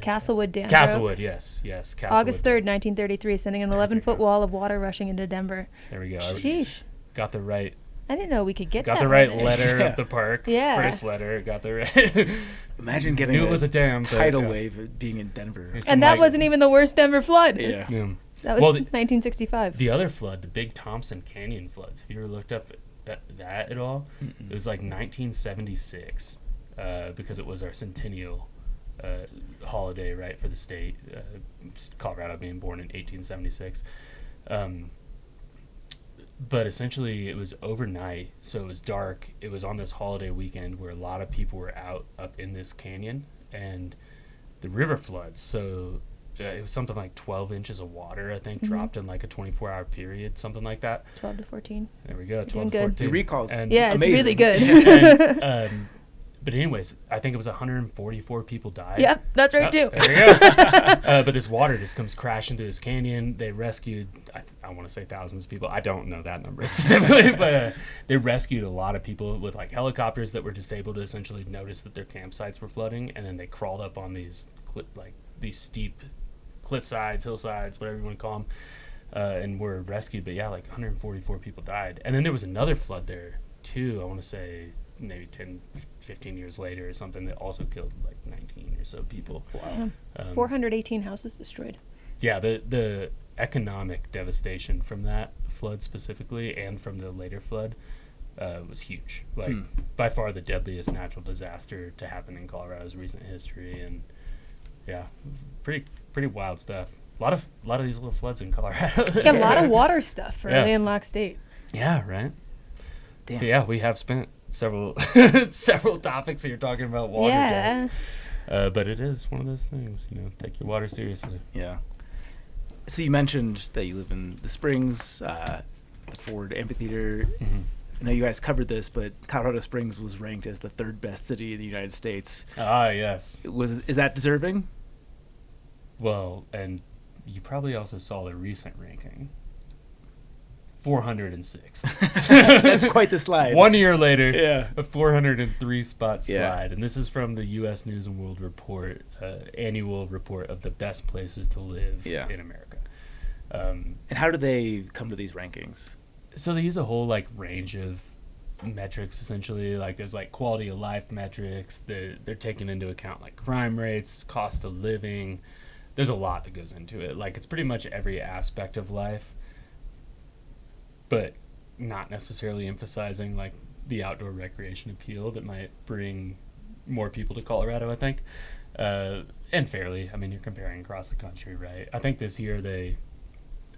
Castlewood Dam. Castlewood, yes. Castlewood. August 3rd, 1933, sending an 11-foot wall of water rushing into Denver. There we go. Sheesh. Got the right. I didn't know we could get Got that the right right letter of the park. Yeah. First letter. Got the right. Imagine getting Knew it was a dam. tidal wave being in Denver. And that wasn't even the worst Denver flood. Yeah. That was 1965. The other flood, the Big Thompson Canyon floods. Have you ever looked up that at all? Mm-mm. It was like 1976 because it was our centennial holiday, right, for the state. Colorado being born in 1876. But essentially it was overnight, so it was dark. It was on this holiday weekend where a lot of people were out up in this canyon, and the river floods. So it was something like 12 inches of water, I think, dropped in like a 24-hour period, something like that. 12 to 14. There we go, 12 to 14. The recall's yeah, amazing. it's really good. And, but anyways, I think it was 144 people died. Yep, that's right too. There you go. But this water just comes crashing through this canyon. They rescued, I want to say thousands of people. I don't know that number specifically, but they rescued a lot of people with like helicopters that were just able to essentially notice that their campsites were flooding, and then they crawled up on these steep cliff sides, hillsides, whatever you want to call them, and were rescued. But yeah, like 144 people died. And then there was another flood there too, I want to say maybe 15 years later or something, that also killed like 19 or so people. Wow. 418 houses destroyed. Yeah, the economic devastation from that flood specifically and from the later flood was huge. Like by far the deadliest natural disaster to happen in Colorado's recent history. And yeah, pretty wild stuff. A lot of these little floods in Colorado. A lot of water stuff for a landlocked state. Yeah, right. Damn. But yeah, we have spent several topics here talking about water deaths. But it is one of those things, take your water seriously. Yeah. So you mentioned that you live in the Springs, the Ford Amphitheater. Mm-hmm. I know you guys covered this, but Colorado Springs was ranked as the 3rd best city in the United States. Ah, yes. Is that deserving? Well, and you probably also saw the recent ranking. 406. That's quite the slide. 1 year later, Yeah. a 403 spot slide. Yeah. And this is from the U.S. News and World Report, annual report of the best places to live in America. And how do they come to these rankings? So they use a whole like range of metrics, essentially. Like there's like quality of life metrics. They're taking into account like crime rates, cost of living. There's a lot that goes into it. Like it's pretty much every aspect of life, but not necessarily emphasizing like the outdoor recreation appeal that might bring more people to Colorado, I think. And fairly, I mean, you're comparing across the country, right? I think this year they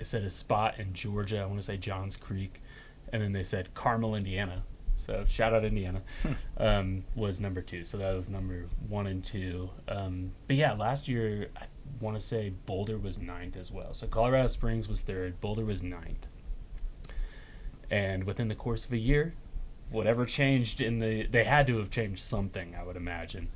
said a spot in Georgia, I want to say Johns Creek, and then they said Carmel, Indiana. So shout out Indiana, was number 2. So that was number 1 and 2. But yeah, last year, I want to say Boulder was 9th as well. So Colorado Springs was 3rd, Boulder was 9th. And within the course of a year, whatever changed they had to have changed something, I would imagine.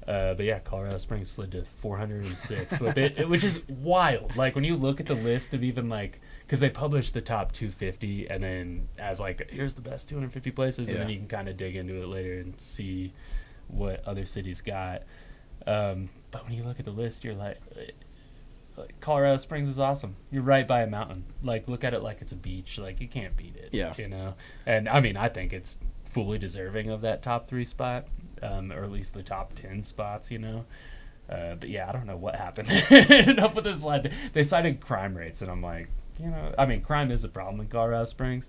But yeah, Colorado Springs slid to 406, which is wild. Like when you look at the list of even like, because they published the top 250, and then as like, here's the best 250 places, and then you can kind of dig into it later and see what other cities got. But when you look at the list, you're like, Colorado Springs is awesome. You're right by a mountain. Like look at it like it's a beach. Like you can't beat it. Yeah. You know, and I mean I think it's fully deserving of that top 3 spot. Or at least the top 10 spots, you know. But yeah, I don't know what happened. Ended up with this slide. They cited crime rates, and I'm like, you know, I mean, crime is a problem in Colorado Springs.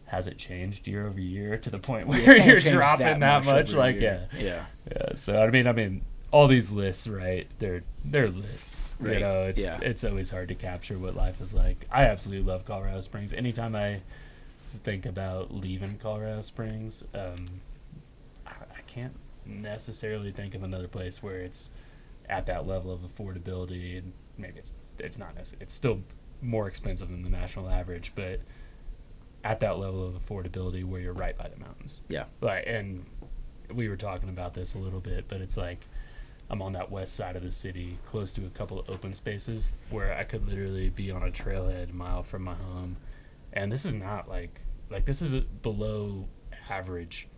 Has it changed year over year to the point where you're dropping that much? Like, yeah. So I mean, all these lists, right? They're lists. Right. You know, it's always hard to capture what life is like. I absolutely love Colorado Springs. Anytime I think about leaving Colorado Springs, I can't necessarily think of another place where it's at that level of affordability, and maybe it's not necessarily, it's still more expensive than the national average, but at that level of affordability where you're right by the mountains. Yeah. Like, and we were talking about this a little bit, but it's like I'm on that west side of the city, close to a couple of open spaces where I could literally be on a trailhead a mile from my home, and this is not like this is below average.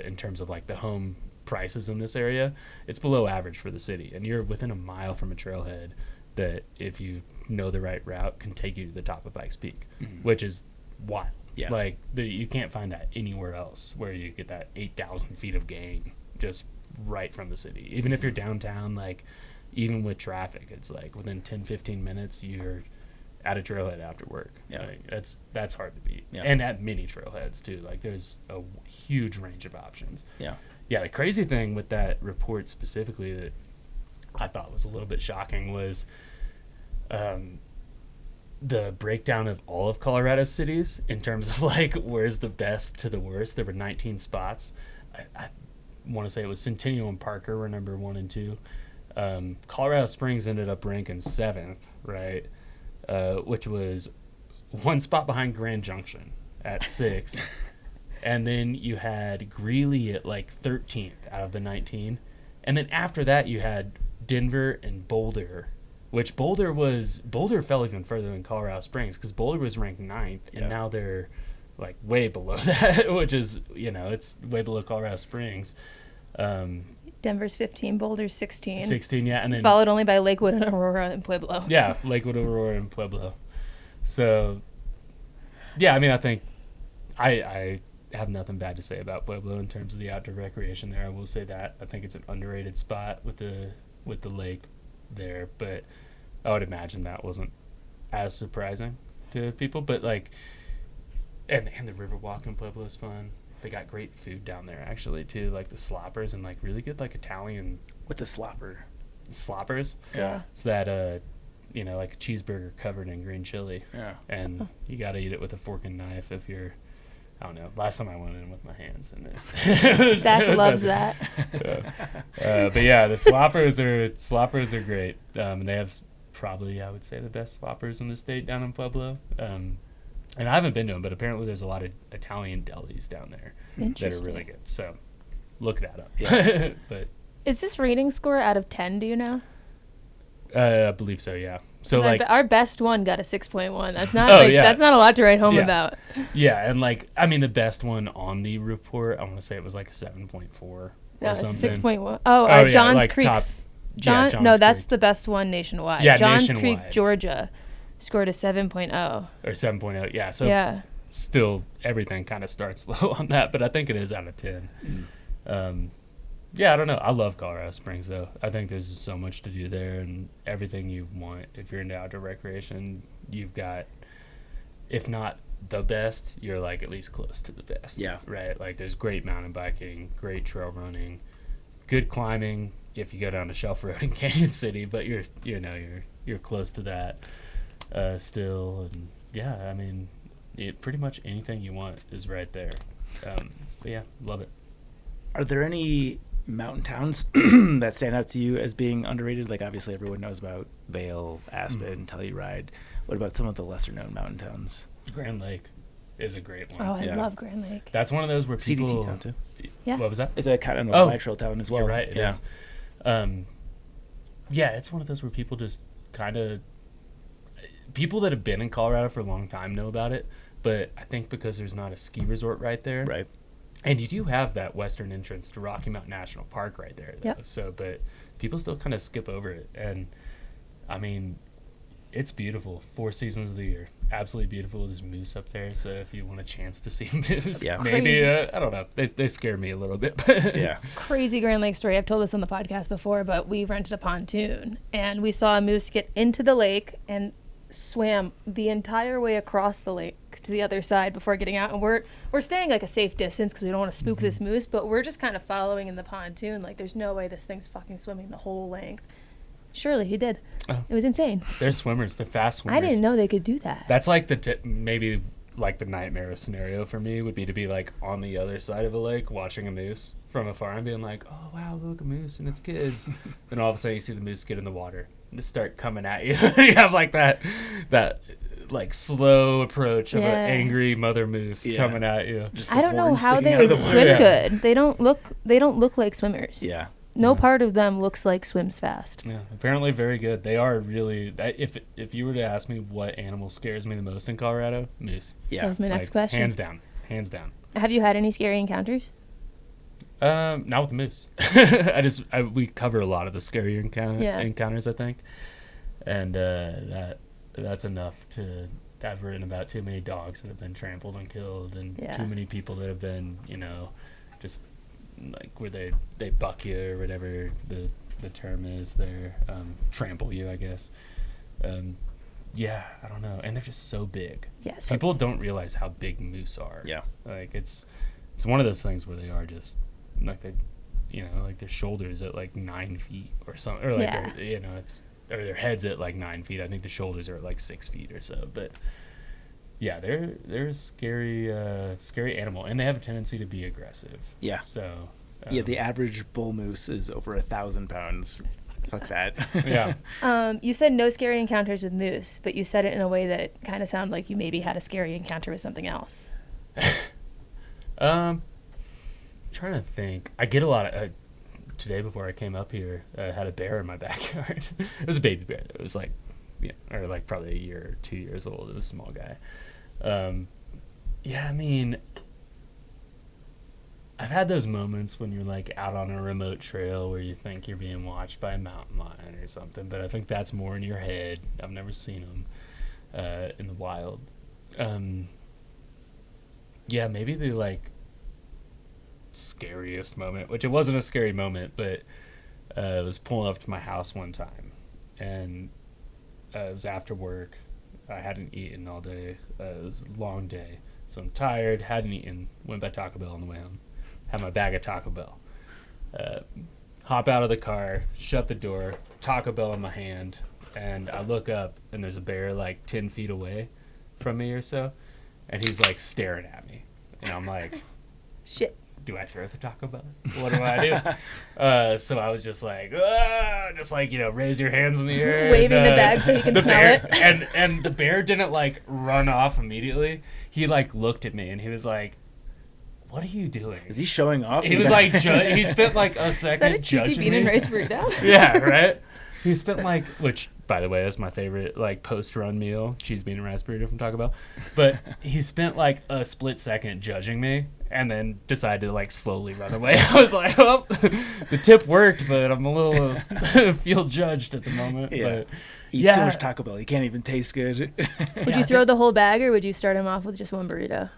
In terms of like the home prices in this area, it's below average for the city, and you're within a mile from a trailhead that, if you know the right route, can take you to the top of Pikes Peak, which is wild. Yeah. Like you can't find that anywhere else, where you get that 8,000 feet of gain just right from the city. Even if you're downtown, like even with traffic, it's like within 10-15 minutes you're at a trailhead after work. Yeah. Like, that's hard to beat. Yeah. And at many trailheads too. Like there's a huge range of options. Yeah. Yeah. The crazy thing with that report specifically that I thought was a little bit shocking was the breakdown of all of Colorado cities in terms of like where's the best to the worst. There were 19 spots. I want to say it was Centennial and Parker were number 1 and 2. Colorado Springs ended up ranking 7th, right? Which was 1 spot behind Grand Junction at 6th. And then you had Greeley at like 13th out of the 19. And then after that you had Denver and Boulder, which Boulder fell even further than Colorado Springs because Boulder was ranked 9th, and now they're like way below that, which is, you know, it's way below Colorado Springs. Denver's 15, Boulder's 16. 16, yeah. And then followed only by Lakewood and Aurora and Pueblo. Yeah, Lakewood, Aurora, and Pueblo. So, yeah, I mean, I think I have nothing bad to say about Pueblo in terms of the outdoor recreation there. I will say that. I think it's an underrated spot with the lake there, but I would imagine that wasn't as surprising to people. But, like, and the Riverwalk in Pueblo is fun. They got great food down there, actually, too, like the sloppers and, like, really good, like, Italian. What's a slopper? Sloppers? Yeah. It's that, you know, like a cheeseburger covered in green chili. Yeah. And you got to eat it with a fork and knife if you're, I don't know. Last time I went in with my hands. And Zach loves that. But, yeah, the sloppers are great. And they have probably, I would say, the best sloppers in the state down in Pueblo. And I haven't been to them, but apparently there's a lot of Italian delis down there that are really good. So look that up. Yeah. But is this rating score out of 10, do you know? I believe so, yeah. So like our best one got a 6.1. That's not that's not a lot to write home about. Yeah, and like I mean the best one on the report, I want to say it was like a 7.4 or something. 6.1. Oh, Johns like Creek. Johns that's Creek. the best one nationwide. Yeah, Johns nationwide. Creek, Georgia, scored a 7.0. Or 7.0, yeah. So still everything kind of starts low on that, but I think it is out of 10. Yeah, I don't know. I love Colorado Springs, though. I think there's just so much to do there, and everything you want. If you're into outdoor recreation, you've got, if not the best, you're like at least close to the best. Yeah. Right? Like there's great mountain biking, great trail running, good climbing if you go down to Shelf Road in Canyon City, but you're close to that still. And yeah, I mean, pretty much anything you want is right there. But yeah, love it. Are there any mountain towns that stand out to you as being underrated? Like obviously everyone knows about Vail, Aspen, Telluride. What about some of the lesser known mountain towns? Grand Lake is a great one. Oh, I love Grand Lake. That's one of those where people... CDT town too. Yeah. What was that? It's a kind of a trail town as well. You're right, it is. Yeah, it's one of those where people just kind of... People that have been in Colorado for a long time know about it, but I think because there's not a ski resort right there... Right. And you do have that western entrance to Rocky Mountain National Park right there, though. Yep. So, but people still kind of skip over it. And, I mean, it's beautiful. 4 seasons of the year. Absolutely beautiful. There's moose up there. So if you want a chance to see moose, maybe, I don't know. They scare me a little bit. But yeah. Crazy Grand Lake story. I've told this on the podcast before, but we rented a pontoon. And we saw a moose get into the lake and swam the entire way across the lake to the other side before getting out, and we're staying like a safe distance because we don't want to spook this moose, but we're just kind of following in the pontoon like there's no way this thing's fucking swimming the whole length. Surely he did. It was insane. They're swimmers. They're fast swimmers. I didn't know they could do that. That's like maybe like the nightmare scenario for me would be to be like on the other side of a lake watching a moose from afar and being like, oh wow, look, a moose and its kids. Then all of a sudden you see the moose get in the water and just start coming at you. You have like that like slow approach of an angry mother moose coming at you. I don't know how they would swim good. They don't look like swimmers. Yeah. No part of them looks like swims fast. Yeah, apparently very good. They are really. If you were to ask me what animal scares me the most in Colorado, moose. Yeah, that was my next question. Hands down. Have you had any scary encounters? Not with the moose. We cover a lot of the scary encounters, I think, and that's enough to. I've written about too many dogs that have been trampled and killed, and too many people that have been, just like where they buck you or whatever the term is there, trample you, I guess. Yeah, I don't know, and they're just so big. Yeah, people don't realize how big moose are. Yeah, like it's one of those things where they are just like they, like their shoulders at like 9 feet or something, or like or their heads at like 9 feet. I think the shoulders are at like 6 feet or so, but. Yeah, they're a scary animal, and they have a tendency to be aggressive. Yeah. So. The average bull moose is over 1,000 pounds. Fuck that. Yeah. You said no scary encounters with moose, but you said it in a way that kind of sounded like you maybe had a scary encounter with something else. Trying to think. I get a lot of. Today before I came up here, I had a bear in my backyard. It was a baby bear. It was like, or like probably a year or 2 years old. It was a small guy. I mean, I've had those moments when you're like out on a remote trail where you think you're being watched by a mountain lion or something, but I think that's more in your head. I've never seen them in the wild. Maybe the like scariest moment, which it wasn't a scary moment, but I was pulling up to my house one time, and it was after work. I hadn't eaten all day. It was a long day, so I'm tired. Hadn't eaten. Went by Taco Bell on the way home. Had my bag of Taco Bell. Hop out of the car, shut the door, Taco Bell in my hand, and I look up, and there's a bear like 10 feet away from me or so, and he's like staring at me, and I'm like, shit. do I throw the Taco Bell? What do I do? So I was just like, raise your hands in the air. Waving the bag so he can smell it. And the bear didn't like run off immediately. He like looked at me and he was like, what are you doing? Is he showing off? He was like, he spent like a second judging me. Is that a cheesy bean and rice burrito? Yeah, right? He spent like, which by the way is my favorite like post-run meal, cheese bean and rice burrito from Taco Bell. But he spent like a split second judging me and then decided to like slowly run away. I was like, well, the tip worked, but I'm a little feel judged at the moment. Yeah. But Eat so much Taco Bell, you can't even taste good. Would you throw the whole bag, or would you start him off with just one burrito?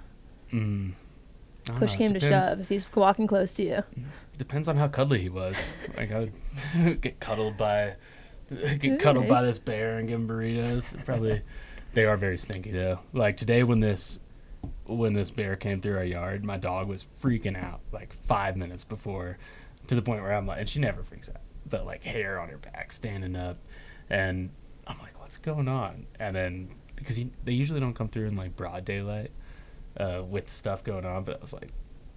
Push came to shove if he's walking close to you. Depends on how cuddly he was. Like I would get cuddled by this bear and give him burritos. Probably they are very stinky though. Like today when this bear came through our yard, my dog was freaking out like 5 minutes before, to the point where I'm like, and she never freaks out, but like hair on her back standing up, and I'm like, what's going on? And then because they usually don't come through in like broad daylight with stuff going on, but I was like,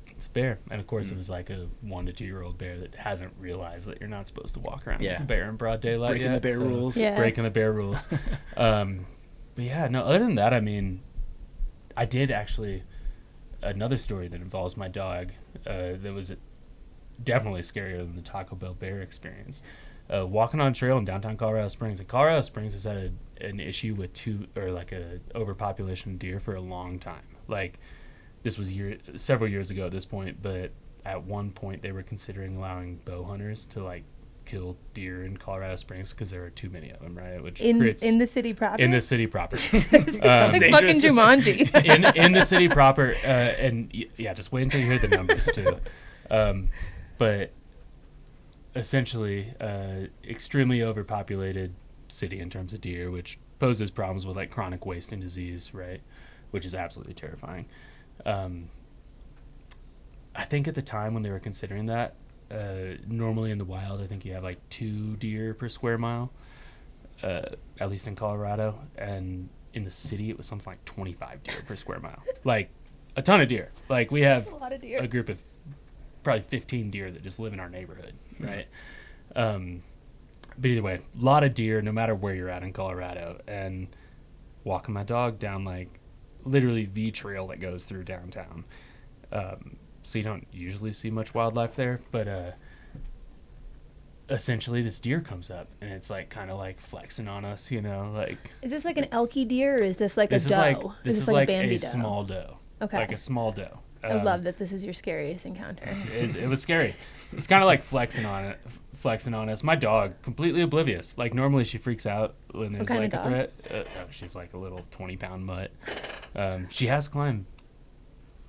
it's a bear. And of course it was like a 1 to 2 year old bear that hasn't realized that you're not supposed to walk around as a bear in broad daylight. Breaking the bear rules. Yeah. Breaking the bear rules. But yeah, no, other than that, I mean, I did actually another story that involves my dog that was definitely scarier than the Taco Bell bear experience. Walking on a trail in downtown Colorado Springs. And Colorado Springs has had an issue with a overpopulation of deer for a long time. Like, this was several years ago at this point, but at one point they were considering allowing bow hunters to like kill deer in Colorado Springs because there are too many of them, right? Which in the city proper. In the city proper. It's like fucking Jumanji. in the city proper, and yeah, just wait until you hear the numbers too. But essentially, extremely overpopulated city in terms of deer, which poses problems with like chronic wasting disease, right? Which is absolutely terrifying. I think at the time when they were considering that, normally in the wild, I think you have like 2 deer per square mile, at least in Colorado. And in the city, it was something like 25 deer per square mile. Like a ton of deer. Like we have a group of probably 15 deer that just live in our neighborhood, right? But either way, a lot of deer no matter where you're at in Colorado. And walking my dog down like literally the trail that goes through downtown. So you don't usually see much wildlife there, but essentially this deer comes up and it's like kind of like flexing on us, you know, like. Is this like an elky deer, or is this like a doe? This is like a small doe. Okay. Like a small doe. I love that this is your scariest encounter. It was scary. It's kind of like flexing on us. My dog, completely oblivious. Like normally she freaks out when there's like a threat. She's like a little 20-pound mutt. She has climbed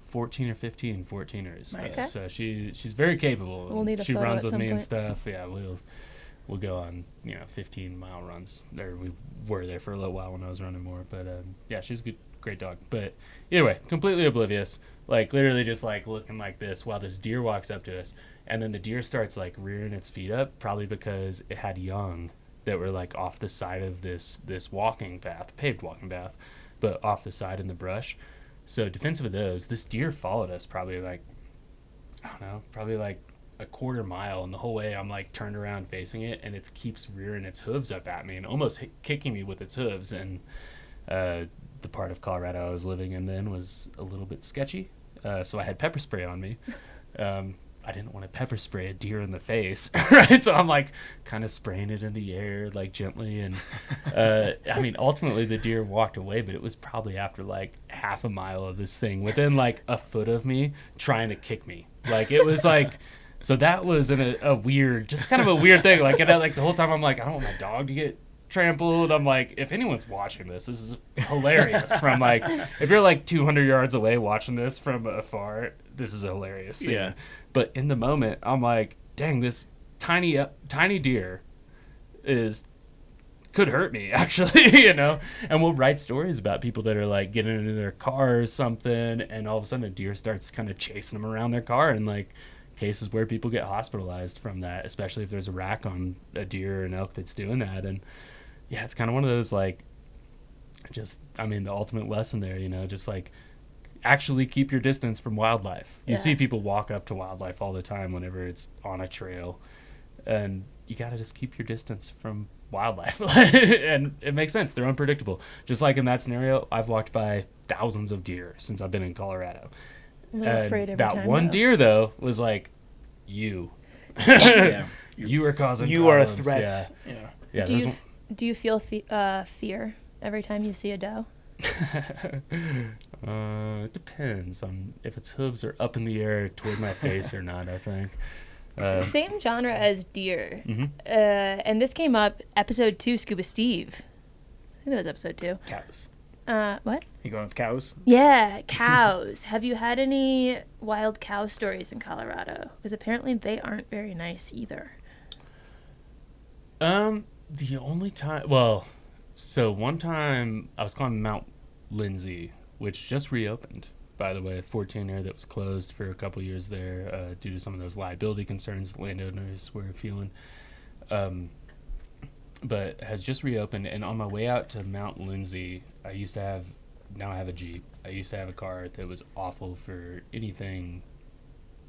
14 or 15 14ers. Nice. So she's very capable. We'll need a she photo runs at with me some and point. stuff. Yeah, we'll go on 15-mile runs. We were there for a little while when I was running more. But yeah, she's a great dog. But either way, completely oblivious. Like literally just like looking like this while this deer walks up to us, and then the deer starts like rearing its feet up, probably because it had young that were like off the side of this walking path, paved walking path, but off the side in the brush. So defensive of those, this deer followed us probably like, I don't know, probably like a quarter mile, and the whole way I'm like turned around facing it, and it keeps rearing its hooves up at me and almost kicking me with its hooves. And the part of Colorado I was living in then was a little bit sketchy. So I had pepper spray on me. I didn't want to pepper spray a deer in the face, right? So I'm like kind of spraying it in the air, like gently. And I mean, ultimately the deer walked away, but it was probably after like half a mile of this thing within like a foot of me trying to kick me. Like it was like, so that was a weird, just kind of a weird thing. Like, and like the whole time I'm like, I don't want my dog to get trampled. I'm like, if anyone's watching this is hilarious. From like, if you're like 200 yards away watching this from afar, this is a hilarious scene. Yeah. But in the moment, I'm like, dang, this tiny deer could hurt me actually, you know. And we'll write stories about people that are like getting into their car or something, and all of a sudden a deer starts kind of chasing them around their car, and like cases where people get hospitalized from that, especially if there's a rack on a deer or an elk that's doing that. And yeah, it's kind of one of those like, just, I mean, the ultimate lesson there, you know, just like actually keep your distance from wildlife. You see people walk up to wildlife all the time whenever it's on a trail, and you got to just keep your distance from wildlife. And it makes sense. They're unpredictable. Just like in that scenario, I've walked by thousands of deer since I've been in Colorado. I'm a little afraid every that time, one though. deer, though, was like, you. You are causing You problems. are a threat. Yeah. Do you feel fear every time you see a doe? It depends on if its hooves are up in the air toward my face or not, I think. Same genre as deer. Mm-hmm. And this came up episode 2, Scuba Steve. I think that was episode 2. Cows. What? You going with cows? Yeah, cows. Have you had any wild cow stories in Colorado? Because apparently they aren't very nice either. The only time, so one time I was climbing Mount Lindsay, which just reopened, by the way, 14er that was closed for a couple years there due to some of those liability concerns landowners were feeling, but has just reopened. And on my way out to Mount Lindsay, now I have a Jeep. I used to have a car that was awful for anything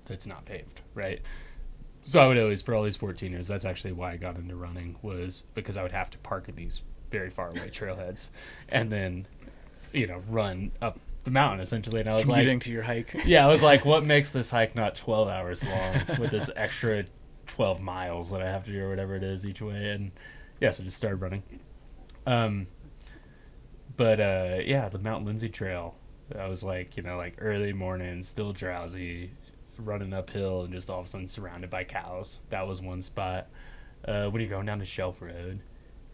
that's not paved, right? So I would always, for all these 14ers, that's actually why I got into running, was because I would have to park at these very far away trailheads and then, run up the mountain essentially. And I was commuting to your hike. Yeah, I was like, what makes this hike not 12 hours long with this extra 12 miles that I have to do or whatever it is each way? And yeah, so I just started running. The Mount Lindsay Trail, I was like, early morning, still drowsy, running uphill and just all of a sudden surrounded by cows. That was one spot. When you're going down to Shelf Road,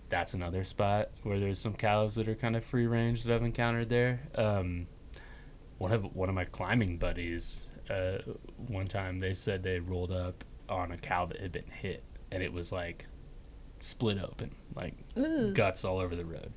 that's another spot where there's some cows that are kind of free range that I've encountered there. One of my climbing buddies, one time they said they rolled up on a cow that had been hit, and it was like split open, like guts all over the road.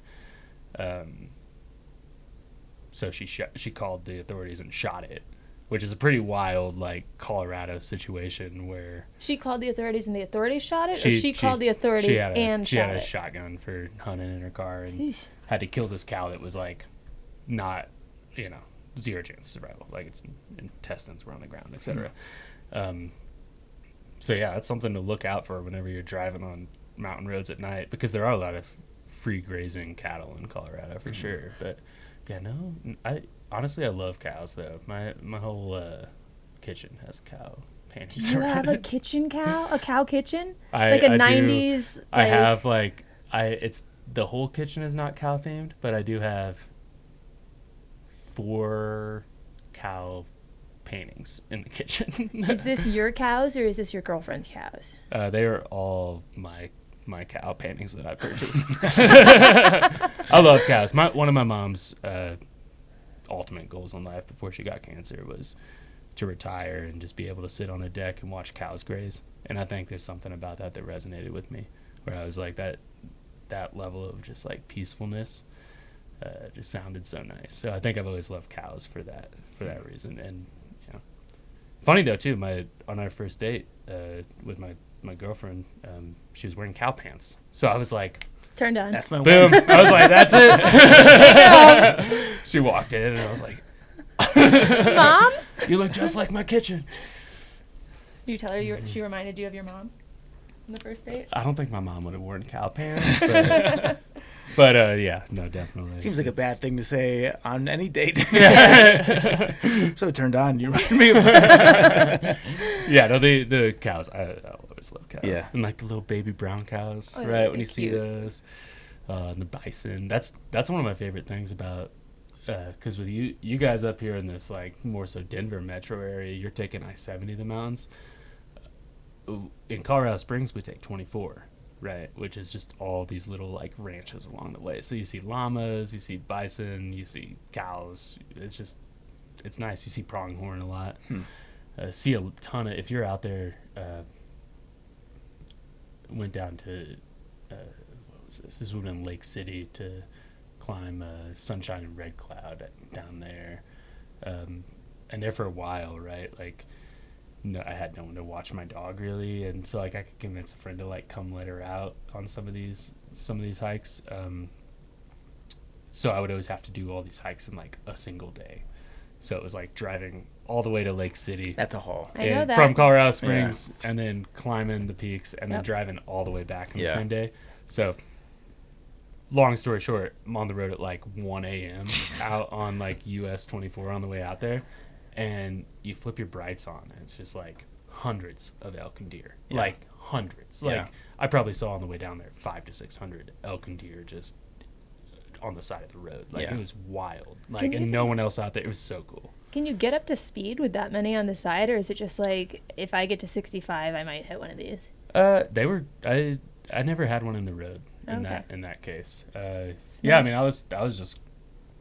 So she called the authorities and shot it, which is a pretty wild, like, Colorado situation where... She called the authorities and the authorities shot it? Or she called the authorities and shot it? She had a shotgun for hunting in her car and had to kill this cow that was, like, not, zero chance of survival. Like, its intestines were on the ground, etc. So, yeah, that's something to look out for whenever you're driving on mountain roads at night, because there are a lot of free grazing cattle in Colorado, for sure. But, yeah, no, Honestly, I love cows, though. My whole kitchen has cow panties. Do you have a kitchen cow? A cow kitchen? I 90s? Do. I have, it's the whole kitchen is not cow themed, but I do have 4 cow paintings in the kitchen. Is this your cows or is this your girlfriend's cows? They are all my cow paintings that I purchased. I love cows. One of my mom's ultimate goals in life before she got cancer was to retire and just be able to sit on a deck and watch cows graze. And I think there's something about that resonated with me, where I was like, that level of just like peacefulness just sounded so nice. So I think I've always loved cows for that reason. And funny though too, on our first date with my girlfriend, she was wearing cow pants. So I was like, turned on. That's my boom. I was like, that's it. She walked in and I was like, Mom? You look just like my kitchen. Did you tell her she reminded you of your mom on the first date? I don't think my mom would have worn cow pants, but yeah, no, definitely. Seems like a bad thing to say on any date. I'm so turned on. You remind me of Yeah, no, the cows. I always love cows. Yeah. And like the little baby brown cows, yeah, right? When you cute. see those. And the bison. That's one of my favorite things about, because with you guys up here in this like more so Denver metro area, you're taking I-70 the mountains. In Colorado Springs, we take 24, right? Which is just all these little like ranches along the way. So you see llamas, you see bison, you see cows. It's nice. You see pronghorn a lot. See a ton of, if you're out there, went down to, what was this? This would have been Lake City to climb Sunshine and Red Cloud down there. And there for a while, right? Like, no, I had no one to watch my dog really, and so like I could convince a friend to like come let her out on some of these hikes. So I would always have to do all these hikes in like a single day, So it was like driving all the way to Lake City. That's a haul. I know that. From Colorado Springs, and then climbing the peaks, and then Yep. driving all the way back in the same day. So, long story short, I'm on the road at like 1 a.m. out on like US 24 on the way out there, and you flip your brights on, and it's just like hundreds of elk and deer. Yeah. Like hundreds. Yeah. Like I probably saw on the way down there 500 to 600 elk and deer just on the side of the road. Like it was wild. Like, and no one else out there. It was so cool. Can you get up to speed with that many on the side, or is it just like if I get to 65, I might hit one of these? They were. I never had one in the road in that case. Yeah, I mean, I was just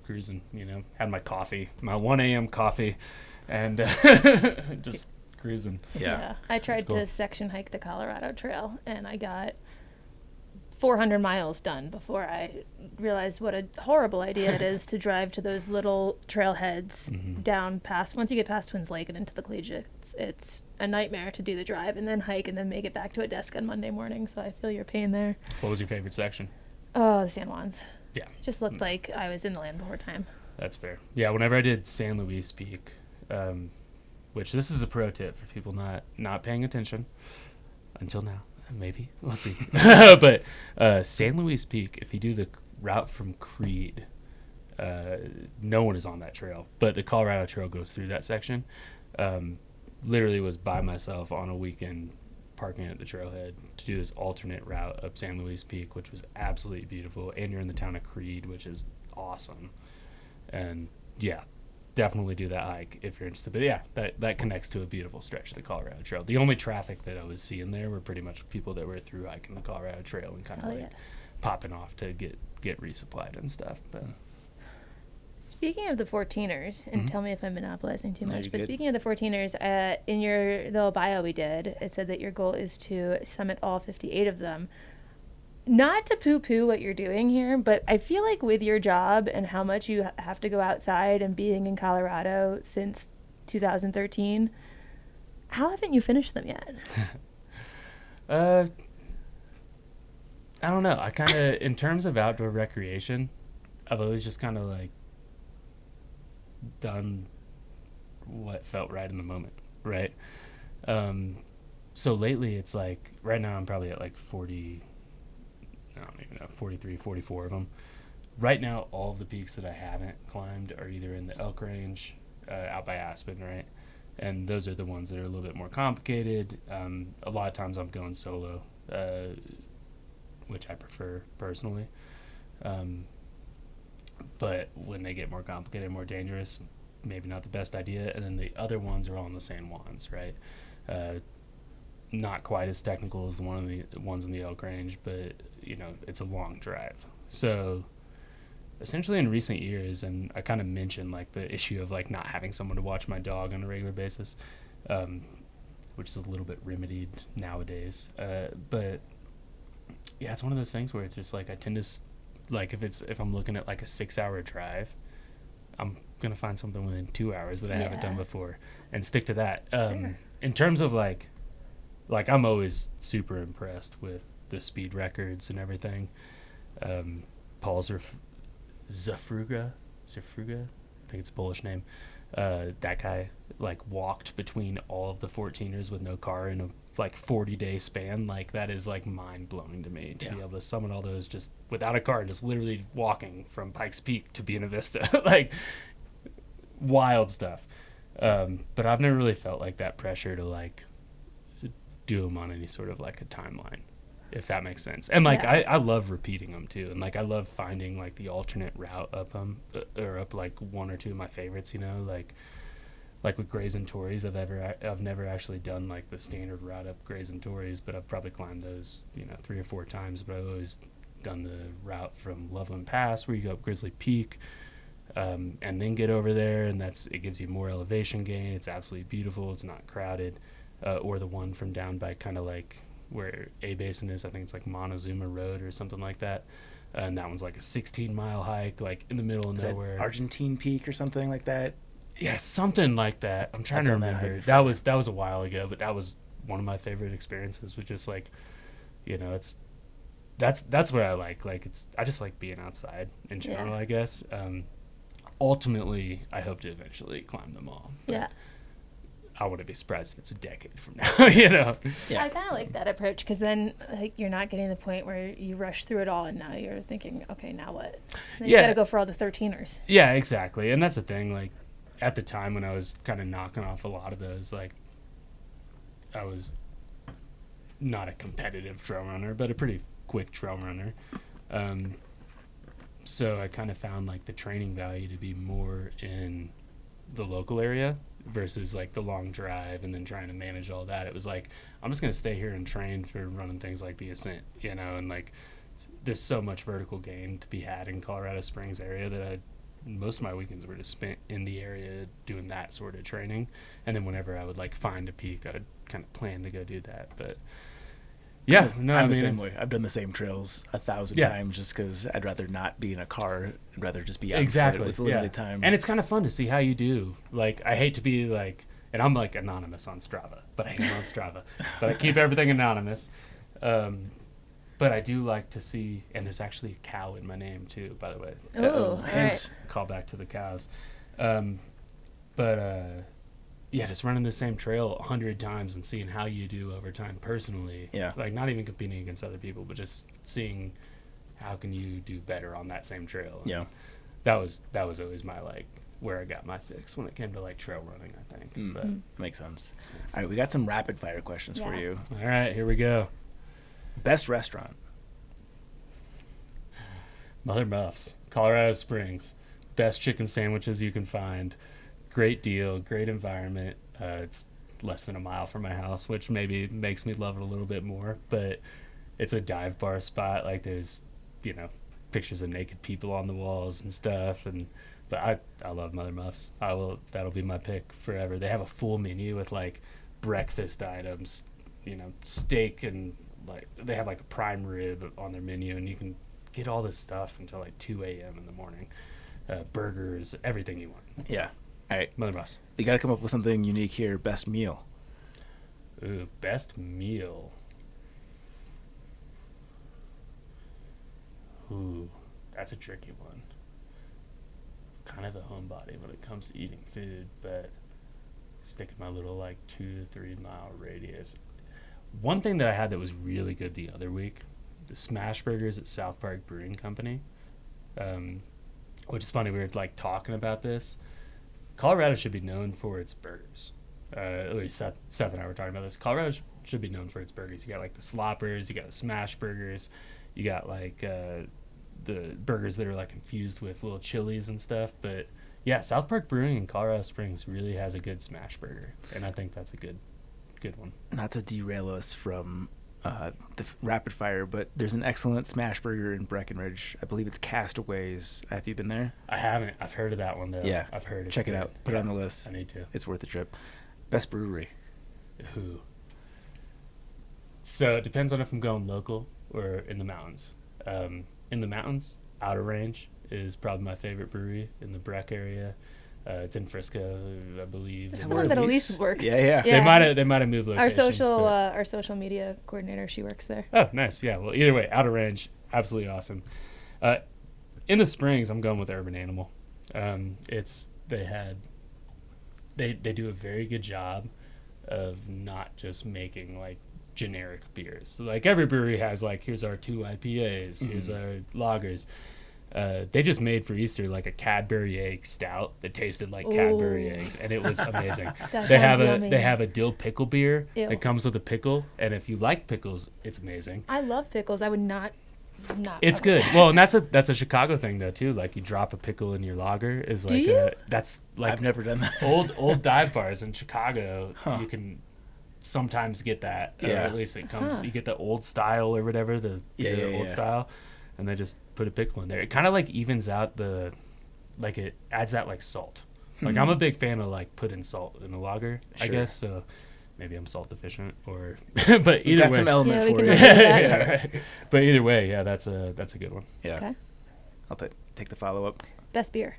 cruising. You know, had my coffee, my 1 a.m. coffee, and just cruising. Yeah. I tried to section hike the Colorado Trail, and I got 400 miles done before I realized what a horrible idea it is to drive to those little trailheads down past, once you get past Twins Lake and into the collegiates, it's a nightmare to do the drive and then hike and then make it back to a desk on Monday morning. So I feel your pain there. What was your favorite section? Oh, the San Juans. Yeah. It just looked like I was in the land before time. That's fair. Yeah, whenever I did San Luis Peak, which this is a pro tip for people not paying attention until now. Maybe. We'll see. But San Luis Peak, if you do the route from Creed, no one is on that trail. But the Colorado Trail goes through that section. Literally was by myself on a weekend parking at the trailhead to do this alternate route up San Luis Peak, which was absolutely beautiful. And you're in the town of Creed, which is awesome. And yeah, definitely do that hike if you're interested. But yeah, that connects to a beautiful stretch of the Colorado Trail. The only traffic that I was seeing there were pretty much people that were through hiking the Colorado Trail and kind of popping off to get resupplied and stuff. But speaking of the 14ers, and tell me if I'm monopolizing too much, but good. speaking of the 14ers, in your little bio we did, it said that your goal is to summit all 58 of them. Not to poo-poo what you're doing here, but I feel like with your job and how much you have to go outside and being in Colorado since 2013, how haven't you finished them yet? I don't know. I kind of, in terms of outdoor recreation, I've always just kind of like done what felt right in the moment, right? So lately it's like, right now I'm probably at like 40... I don't even know, 43, 44 of them. Right now, all of the peaks that I haven't climbed are either in the Elk Range, out by Aspen, right? And those are the ones that are a little bit more complicated. A lot of times I'm going solo, which I prefer personally. But when they get more complicated, more dangerous, maybe not the best idea. And then the other ones are all in the San Juans, right? Not quite as technical as the ones in the Elk Range, but you know, it's a long drive. So essentially in recent years, and I kind of mentioned like the issue of like not having someone to watch my dog on a regular basis, which is a little bit remedied nowadays. But yeah, it's one of those things where it's just like I tend to like if I'm looking at like a 6-hour drive, I'm gonna find something within 2 hours that I haven't done before and stick to that. In terms of like I'm always super impressed with the speed records and everything. Paul Zafruga, I think it's a Polish name. That guy like walked between all of the 14ers with no car in a like 40-day span. Like that is like mind blowing to me to be able to summon all those just without a car and just literally walking from Pikes Peak to Buena Vista. Like wild stuff. But I've never really felt like that pressure to like do them on any sort of like a timeline, if that makes sense. And like I love repeating them too, and like I love finding like the alternate route up or up like one or two of my favorites, you know, like with Grays and Torreys. I've never actually done like the standard route up Grays and Torreys, but I've probably climbed those, you know, 3 or 4 times. But I've always done the route from Loveland Pass where you go up Grizzly Peak, and then get over there, and it gives you more elevation gain. It's absolutely beautiful. It's not crowded. Or the one from down by kind of like where A Basin is. I think it's like Montezuma Road or something like that. And that one's like a 16-mile hike, like in the middle of nowhere. That Argentine Peak or something like that? Yeah, something like that. I'm trying to remember. That was a while ago, but that was one of my favorite experiences. Was just like, you know, that's what I like. Like I just like being outside in general, I guess. ultimately, I hope to eventually climb them all. Yeah. I wouldn't be surprised if it's a decade from now, you know? Yeah. I kind of like that approach because then like you're not getting to the point where you rush through it all and now you're thinking, okay, now what? Then you got to go for all the 13ers. Yeah, exactly. And that's the thing. Like, at the time when I was kind of knocking off a lot of those, like, I was not a competitive trail runner, but a pretty quick trail runner. So I kind of found, like, the training value to be more in the local area versus like the long drive and then trying to manage all that. It was like, I'm just going to stay here and train for running things like the Ascent, you know, and like there's so much vertical gain to be had in Colorado Springs area that most of my weekends were just spent in the area doing that sort of training. And then whenever I would like find a peak, I'd kind of plan to go do that. But yeah, I'm the same way. I've done the same trails 1,000 times just because I'd rather not be in a car. I'd rather just be out with limited time. And it's kind of fun to see how you do. Like, I hate to be like, and I'm like anonymous on Strava, but I am on Strava. But I keep everything anonymous. But I do like to see, and there's actually a cow in my name too, by the way. Oh, hint. Right. Call back to the cows. Yeah, just running the same trail 100 times and seeing how you do over time personally. Yeah. Like, not even competing against other people, but just seeing how can you do better on that same trail. And yeah. That was always my, like, where I got my fix when it came to, like, trail running, I think. But makes sense. All right, we got some rapid fire questions for you. All right, here we go. Best restaurant? Mother Muffs, Colorado Springs. Best chicken sandwiches you can find. Great deal, great environment. It's less than a mile from my house, which maybe makes me love it a little bit more, but it's a dive bar spot. Like, there's, you know, pictures of naked people on the walls and stuff, but I love Mother Muffs. That'll be my pick forever. They have a full menu with like breakfast items, you know, steak, and like they have like a prime rib on their menu, and you can get all this stuff until like 2 a.m. in the morning. Burgers, everything you want. Yeah. All right. Mother Muffs. You got to come up with something unique here. Best meal. Ooh, best meal. Ooh, that's a tricky one. Kind of a homebody when it comes to eating food, but stick in my little like 2 to 3 mile radius. One thing that I had that was really good the other week, the smash burgers at South Park Brewing Company, which is funny. We were like talking about this. Colorado should be known for its burgers. At least Seth and I were talking about this. Colorado should be known for its burgers. You got like the sloppers, you got the smash burgers, you got like the burgers that are like infused with little chilies and stuff. But yeah, South Park Brewing in Colorado Springs really has a good smash burger, and I think that's a good one. Not to derail us from the rapid fire, but there's an excellent smash burger in Breckenridge. I believe it's Castaways. Have you been there? I haven't. I've heard of that one though. Yeah, I've heard. Check it out. Put it on the list. I need to. It's worth the trip. Best brewery. Ooh. So it depends on if I'm going local or in the mountains. In the mountains, Outer Range is probably my favorite brewery in the Breck area. It's in Frisco, I believe. It's the one that Elise works. Yeah. They might have moved locations. Our social media coordinator, she works there. Oh, nice. Yeah. Well, either way, Outer Range, absolutely awesome. In the Springs, I'm going with Urban Animal. They do a very good job of not just making like generic beers. So, like, every brewery has like, here's our 2 IPAs, here's our lagers. They just made for Easter like a Cadbury egg stout that tasted like Cadbury eggs, and it was amazing. They have a dill pickle beer that comes with a pickle, and if you like pickles, it's amazing. I love pickles. I would not. It's good. Well, and that's a Chicago thing though too. Like, you drop a pickle in your lager is like that's like, I've never done that. old dive bars in Chicago. You can sometimes get that. Or at least it comes. You get the old style or whatever, the old style, and they just put a pickle in there. It kind of like evens out it adds that like salt. Like, I'm a big fan of like putting salt in a lager, I guess. So maybe I'm salt deficient, or but either way, got some element for you. Right. But either way, that's a good one. Yeah. Okay. I'll take the follow up. Best beer.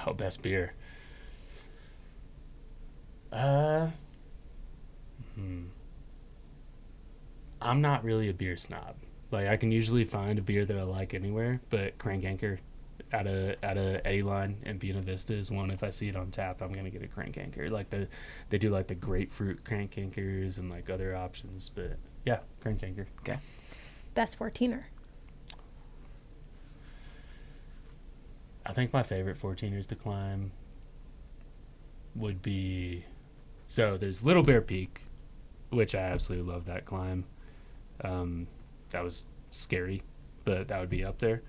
Oh, best beer. I'm not really a beer snob. Like, I can usually find a beer that I like anywhere, but Crank Anchor out of Eddy Line and Buena Vista is one. If I see it on tap, I'm gonna get a crank anchor. Like they do like the grapefruit crank anchors and like other options, but yeah, crank anchor. Okay. Best 14er. I think my favorite 14ers to climb would be, so there's Little Bear Peak, which I absolutely love that climb. That was scary, but that would be up there.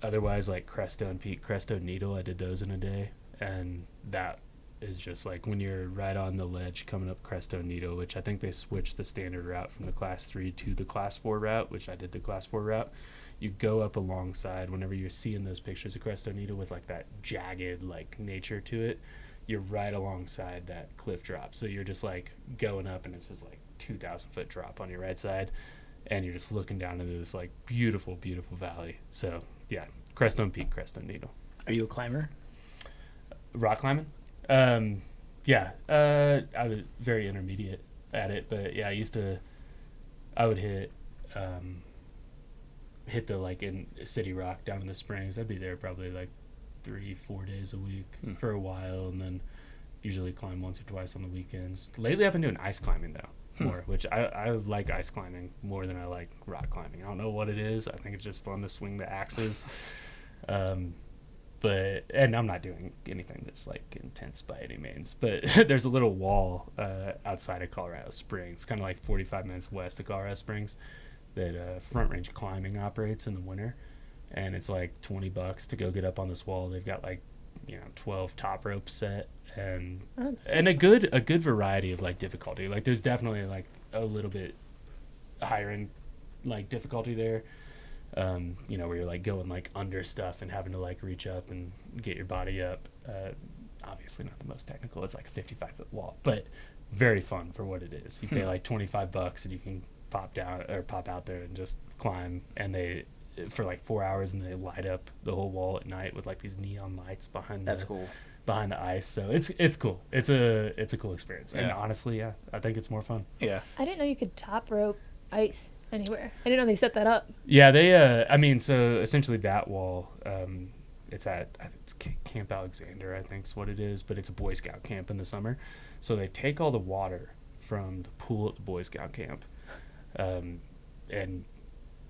Otherwise, like Crestone Peak, Crestone Needle, I did those in a day, and that is just like when you're right on the ledge coming up Crestone Needle, which I think they switched the standard route from the Class 3 to the Class 4 route, which I did the Class 4 route. You go up alongside, whenever you're seeing those pictures of Crestone Needle with like that jagged like nature to it, you're right alongside that cliff drop. So you're just like going up, and it's just like 2,000 foot drop on your right side, and you're just looking down into this like beautiful, beautiful valley. So yeah, Crestone Peak, Crestone Needle. Are you a climber? Rock climbing? Yeah. I was very intermediate at it, but yeah, I would hit the like in City Rock down in the Springs. I'd be there probably like 3-4 days a week for a while, and then usually climb once or twice on the weekends. Lately I've been doing ice climbing though, more, which I like ice climbing more than I like rock climbing. I don't know what it is. I think it's just fun to swing the axes. And I'm not doing anything that's like intense by any means, but there's a little wall outside of Colorado Springs, kind of like 45 minutes west of Colorado Springs, that Front Range Climbing operates in the winter, and it's like $20 to go get up on this wall. They've got like 12 top ropes set, and a good variety of like difficulty. Like there's definitely like a little bit higher end like difficulty there, where you're like going like under stuff and having to like reach up and get your body up. Obviously not the most technical. It's like a 55-foot wall, but very fun for what it is. You pay like $25 and you can pop out there and just climb, and they for like 4 hours, and they light up the whole wall at night with like these neon lights behind behind the ice. So it's cool. It's a cool experience. Yeah. And honestly, yeah, I think it's more fun. Yeah. I didn't know you could top rope ice anywhere. I didn't know they set that up. Yeah, they so essentially that wall, it's Camp Alexander, I think is what it is, but it's a Boy Scout camp in the summer. So they take all the water from the pool at the Boy Scout camp, and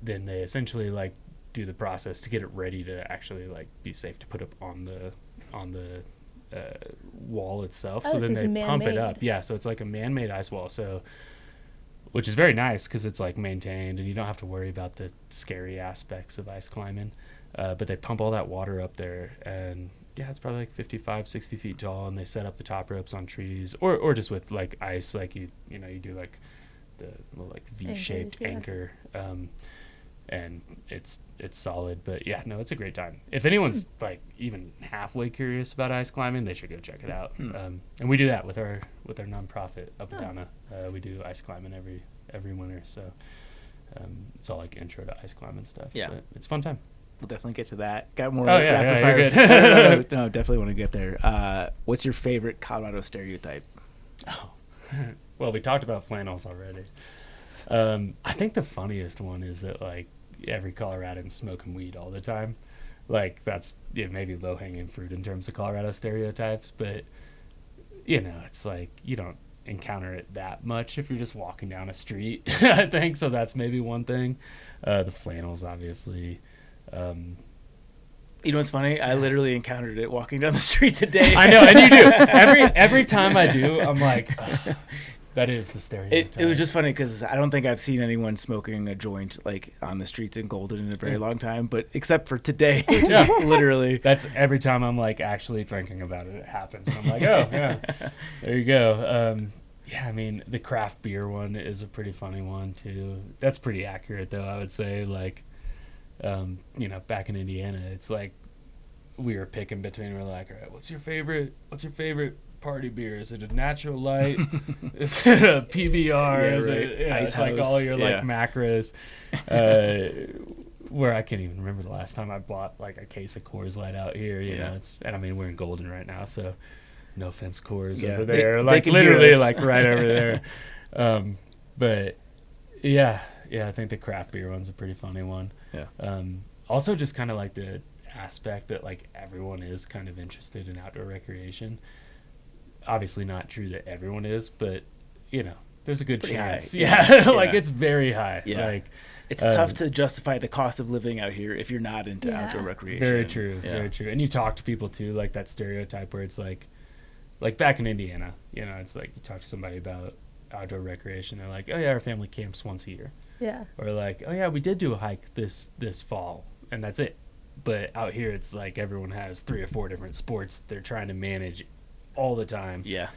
then they essentially like do the process to get it ready to actually like be safe to put up on the wall itself. So then they pump it up. Yeah, so it's like a man-made ice wall. So, which is very nice because it's like maintained and you don't have to worry about the scary aspects of ice climbing. But they pump all that water up there, and yeah, it's probably like 55, 60 feet tall, and they set up the top ropes on trees or just with like ice, like you do like the little like V-shaped anchor, and it's solid. But yeah, no, it's a great time. If anyone's like even halfway curious about ice climbing, they should go check it out. And we do that with our nonprofit UpaDowna. We do ice climbing every winter, so it's all like intro to ice climbing stuff. Yeah, but it's a fun time. We'll definitely get to that. Got more rapid fire. You're good. No, definitely want to get there. What's your favorite Colorado stereotype? Oh, well, we talked about flannels already. I think the funniest one is that like every Coloradan's smoking weed all the time. Like that's maybe low-hanging fruit in terms of Colorado stereotypes, but it's like you don't encounter it that much if you're just walking down a street. I think so. That's maybe one thing. The flannels, obviously. You know what's funny? I literally encountered it walking down the street today. I know, and you do. Every time I do, I'm like, that is the stereotype. It was just funny because I don't think I've seen anyone smoking a joint like on the streets in Golden in a very long time, but except for today, literally. That's every time I'm like actually thinking about it, it happens. And I'm like, oh yeah, there you go. Yeah, I mean the craft beer one is a pretty funny one too. That's pretty accurate though, I would say. Like, back in Indiana, it's like we were picking between. We're like, all right, what's your favorite party beer? Is it a Natural Light? Is it a PBR? Yeah, is right. it's like all your like macros. Where I can't even remember the last time I bought like a case of Coors Light out here. You know, and I mean we're in Golden right now, so no offense, Coors over there, like literally like right over there. But yeah, I think the craft beer one's a pretty funny one. Yeah. Also just kind of like the aspect that like everyone is kind of interested in outdoor recreation. Obviously not true that everyone is, but you know, there's a good chance. Like it's very high. Like it's tough to justify the cost of living out here if you're not into outdoor recreation. Very true. And you talk to people too, like that stereotype where it's like back in Indiana, you know, it's like you talk to somebody about outdoor recreation, they're like, oh yeah, our family camps once a year. Yeah. Or like, oh yeah, we did do a hike this fall, and that's it. But out here, it's like everyone has 3 or 4 different sports they're trying to manage all the time. Yeah.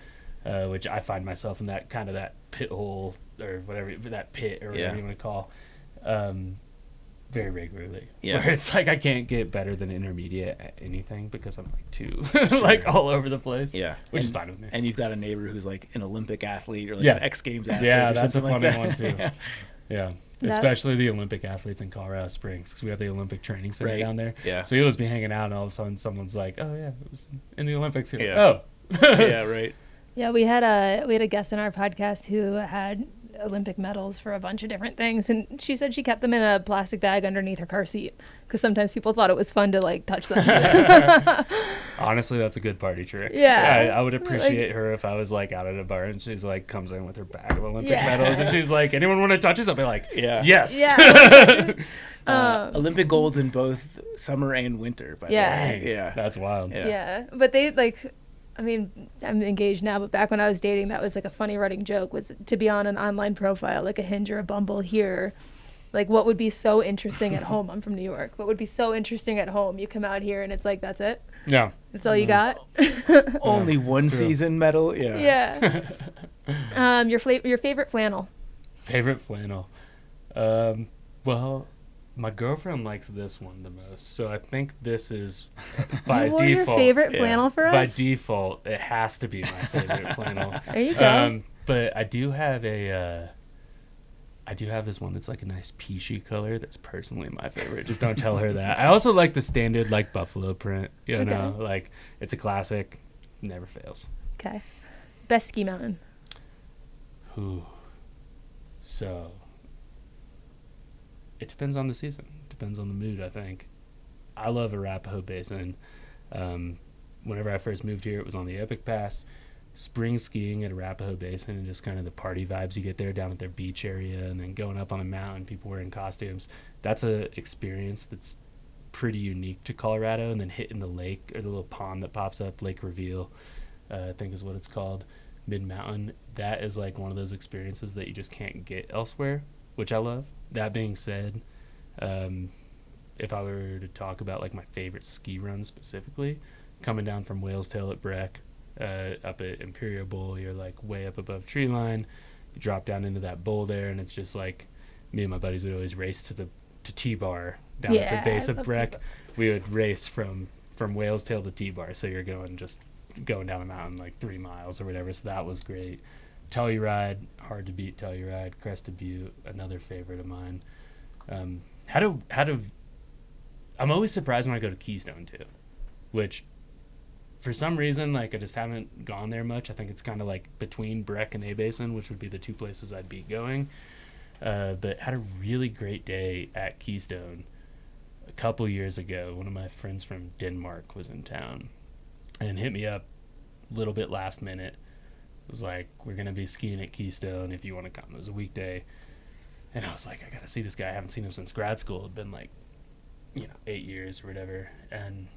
Which I find myself in that kind of that pit hole or whatever, that pit or whatever you want to call, very regularly. Yeah. Where it's like I can't get better than intermediate at anything because I'm like too like all over the place. Yeah. Which is fine with me. And you've got a neighbor who's like an Olympic athlete or like an X Games athlete. Yeah, or that's a funny like one too. Yeah. Especially the Olympic athletes in Colorado Springs, because we have the Olympic training center down there. Yeah. So you'll just be hanging out, and all of a sudden someone's like, "Oh yeah, it was in the Olympics." Yeah. Oh. Yeah. Right. Yeah, we had a guest in our podcast who had Olympic medals for a bunch of different things, and she said she kept them in a plastic bag underneath her car seat because sometimes people thought it was fun to like touch them. Honestly, that's a good party trick. Yeah, I would appreciate her if I was like out at a bar and she's like comes in with her bag of Olympic medals and she's like, anyone want to touch this? I'll be like, yes. Yeah. Olympic golds in both summer and winter. By the way. Yeah, that's wild. Yeah, but they like. I mean, I'm engaged now, but back when I was dating, that was like a funny running joke, was to be on an online profile, like a Hinge or a Bumble here. Like, what would be so interesting at home? I'm from New York. What would be so interesting at home? You come out here and it's like, that's it? Yeah. That's all you got? Only one season medal? Yeah. Yeah. Your favorite flannel? Favorite flannel? Well, my girlfriend likes this one the most, so I think this is by default. Your favorite flannel for us? By default, it has to be my favorite flannel. There you go. But I do have this one that's like a nice peachy color that's personally my favorite. Just don't tell her that. I also like the standard like buffalo print. You know, like it's a classic, never fails. Okay. Best ski mountain? Ooh. So. It depends on the season. Depends on the mood, I think. I love Arapahoe Basin. Whenever I first moved here, it was on the Epic Pass. Spring skiing at Arapahoe Basin and just kind of the party vibes you get there down at their beach area and then going up on a mountain, people wearing costumes. That's a experience that's pretty unique to Colorado. And then hitting the lake or the little pond that pops up, Lake Reveal, I think is what it's called, mid-mountain. That is like one of those experiences that you just can't get elsewhere, which I love. That being said, if I were to talk about like my favorite ski run specifically, coming down from Whale's Tail at Breck, up at Imperial Bowl, you're like way up above tree line. You drop down into that bowl there, and it's just like me and my buddies would always race to T-Bar down at the base of Breck. We would race from Whale's Tail to T-Bar, so you're going down the mountain like 3 miles or whatever. So that was great. Telluride, hard to beat Telluride. Crested Butte, another favorite of mine. I'm always surprised when I go to Keystone too, which for some reason like I just haven't gone there much. I think it's kind of like between Breck and A-Basin, which would be the 2 places I'd be going. But had a really great day at Keystone a couple years ago. One of my friends from Denmark was in town and hit me up a little bit last minute. It was like, we're going to be skiing at Keystone if you want to come. It was a weekday. And I was like, I got to see this guy. I haven't seen him since grad school. It'd been like, 8 years or whatever. And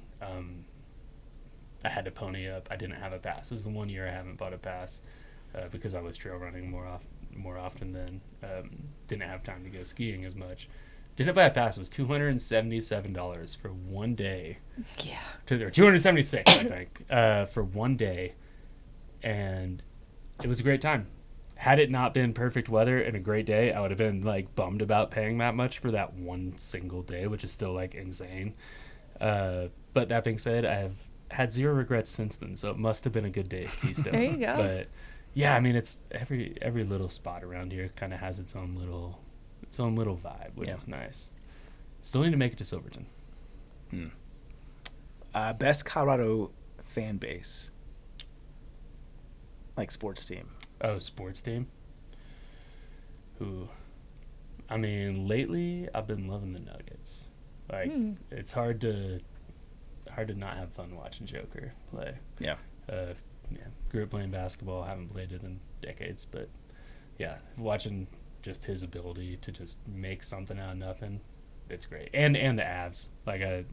I had to pony up. I didn't have a pass. It was the 1 year I haven't bought a pass because I was trail running more often than didn't have time to go skiing as much. Didn't buy a pass. It was $277 for 1 day. Yeah. Or $276, I think, for 1 day. And it was a great time. Had it not been perfect weather and a great day, I would have been like bummed about paying that much for that one single day, which is still like insane. But that being said, I have had zero regrets since then, so it must have been a good day at Keystone. There you go. But yeah, I mean, it's every little spot around here kind of has its own little vibe, which is nice. Still need to make it to Silverton. Best Colorado fan base. Like sports team. Oh, sports team? Ooh. I mean, lately I've been loving the Nuggets. Like it's hard to not have fun watching Joker play. Yeah. Grew up playing basketball. Haven't played it in decades, but yeah, watching just his ability to just make something out of nothing, it's great. And the abs. Like I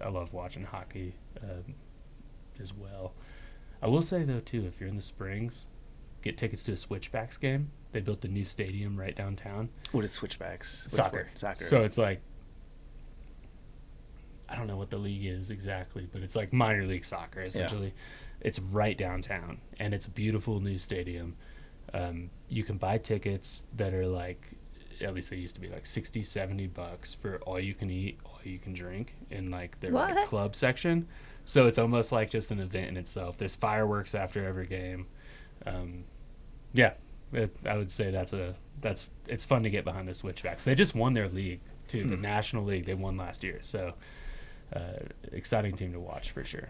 love watching hockey as well. I will say though too, if you're in the Springs, get tickets to a Switchbacks game. They built a new stadium right downtown. What is Switchbacks? Soccer. So it's like, I don't know what the league is exactly, but it's like minor league soccer essentially. Yeah. It's right downtown, and it's a beautiful new stadium. You can buy tickets that are like, at least they used to be like $60-$70 for all you can eat, all you can drink in like their like club section. So it's almost like just an event in itself. There's fireworks after every game. I would say it's fun to get behind the Switchbacks. They just won their league too, the National League. They won last year, so exciting team to watch for sure.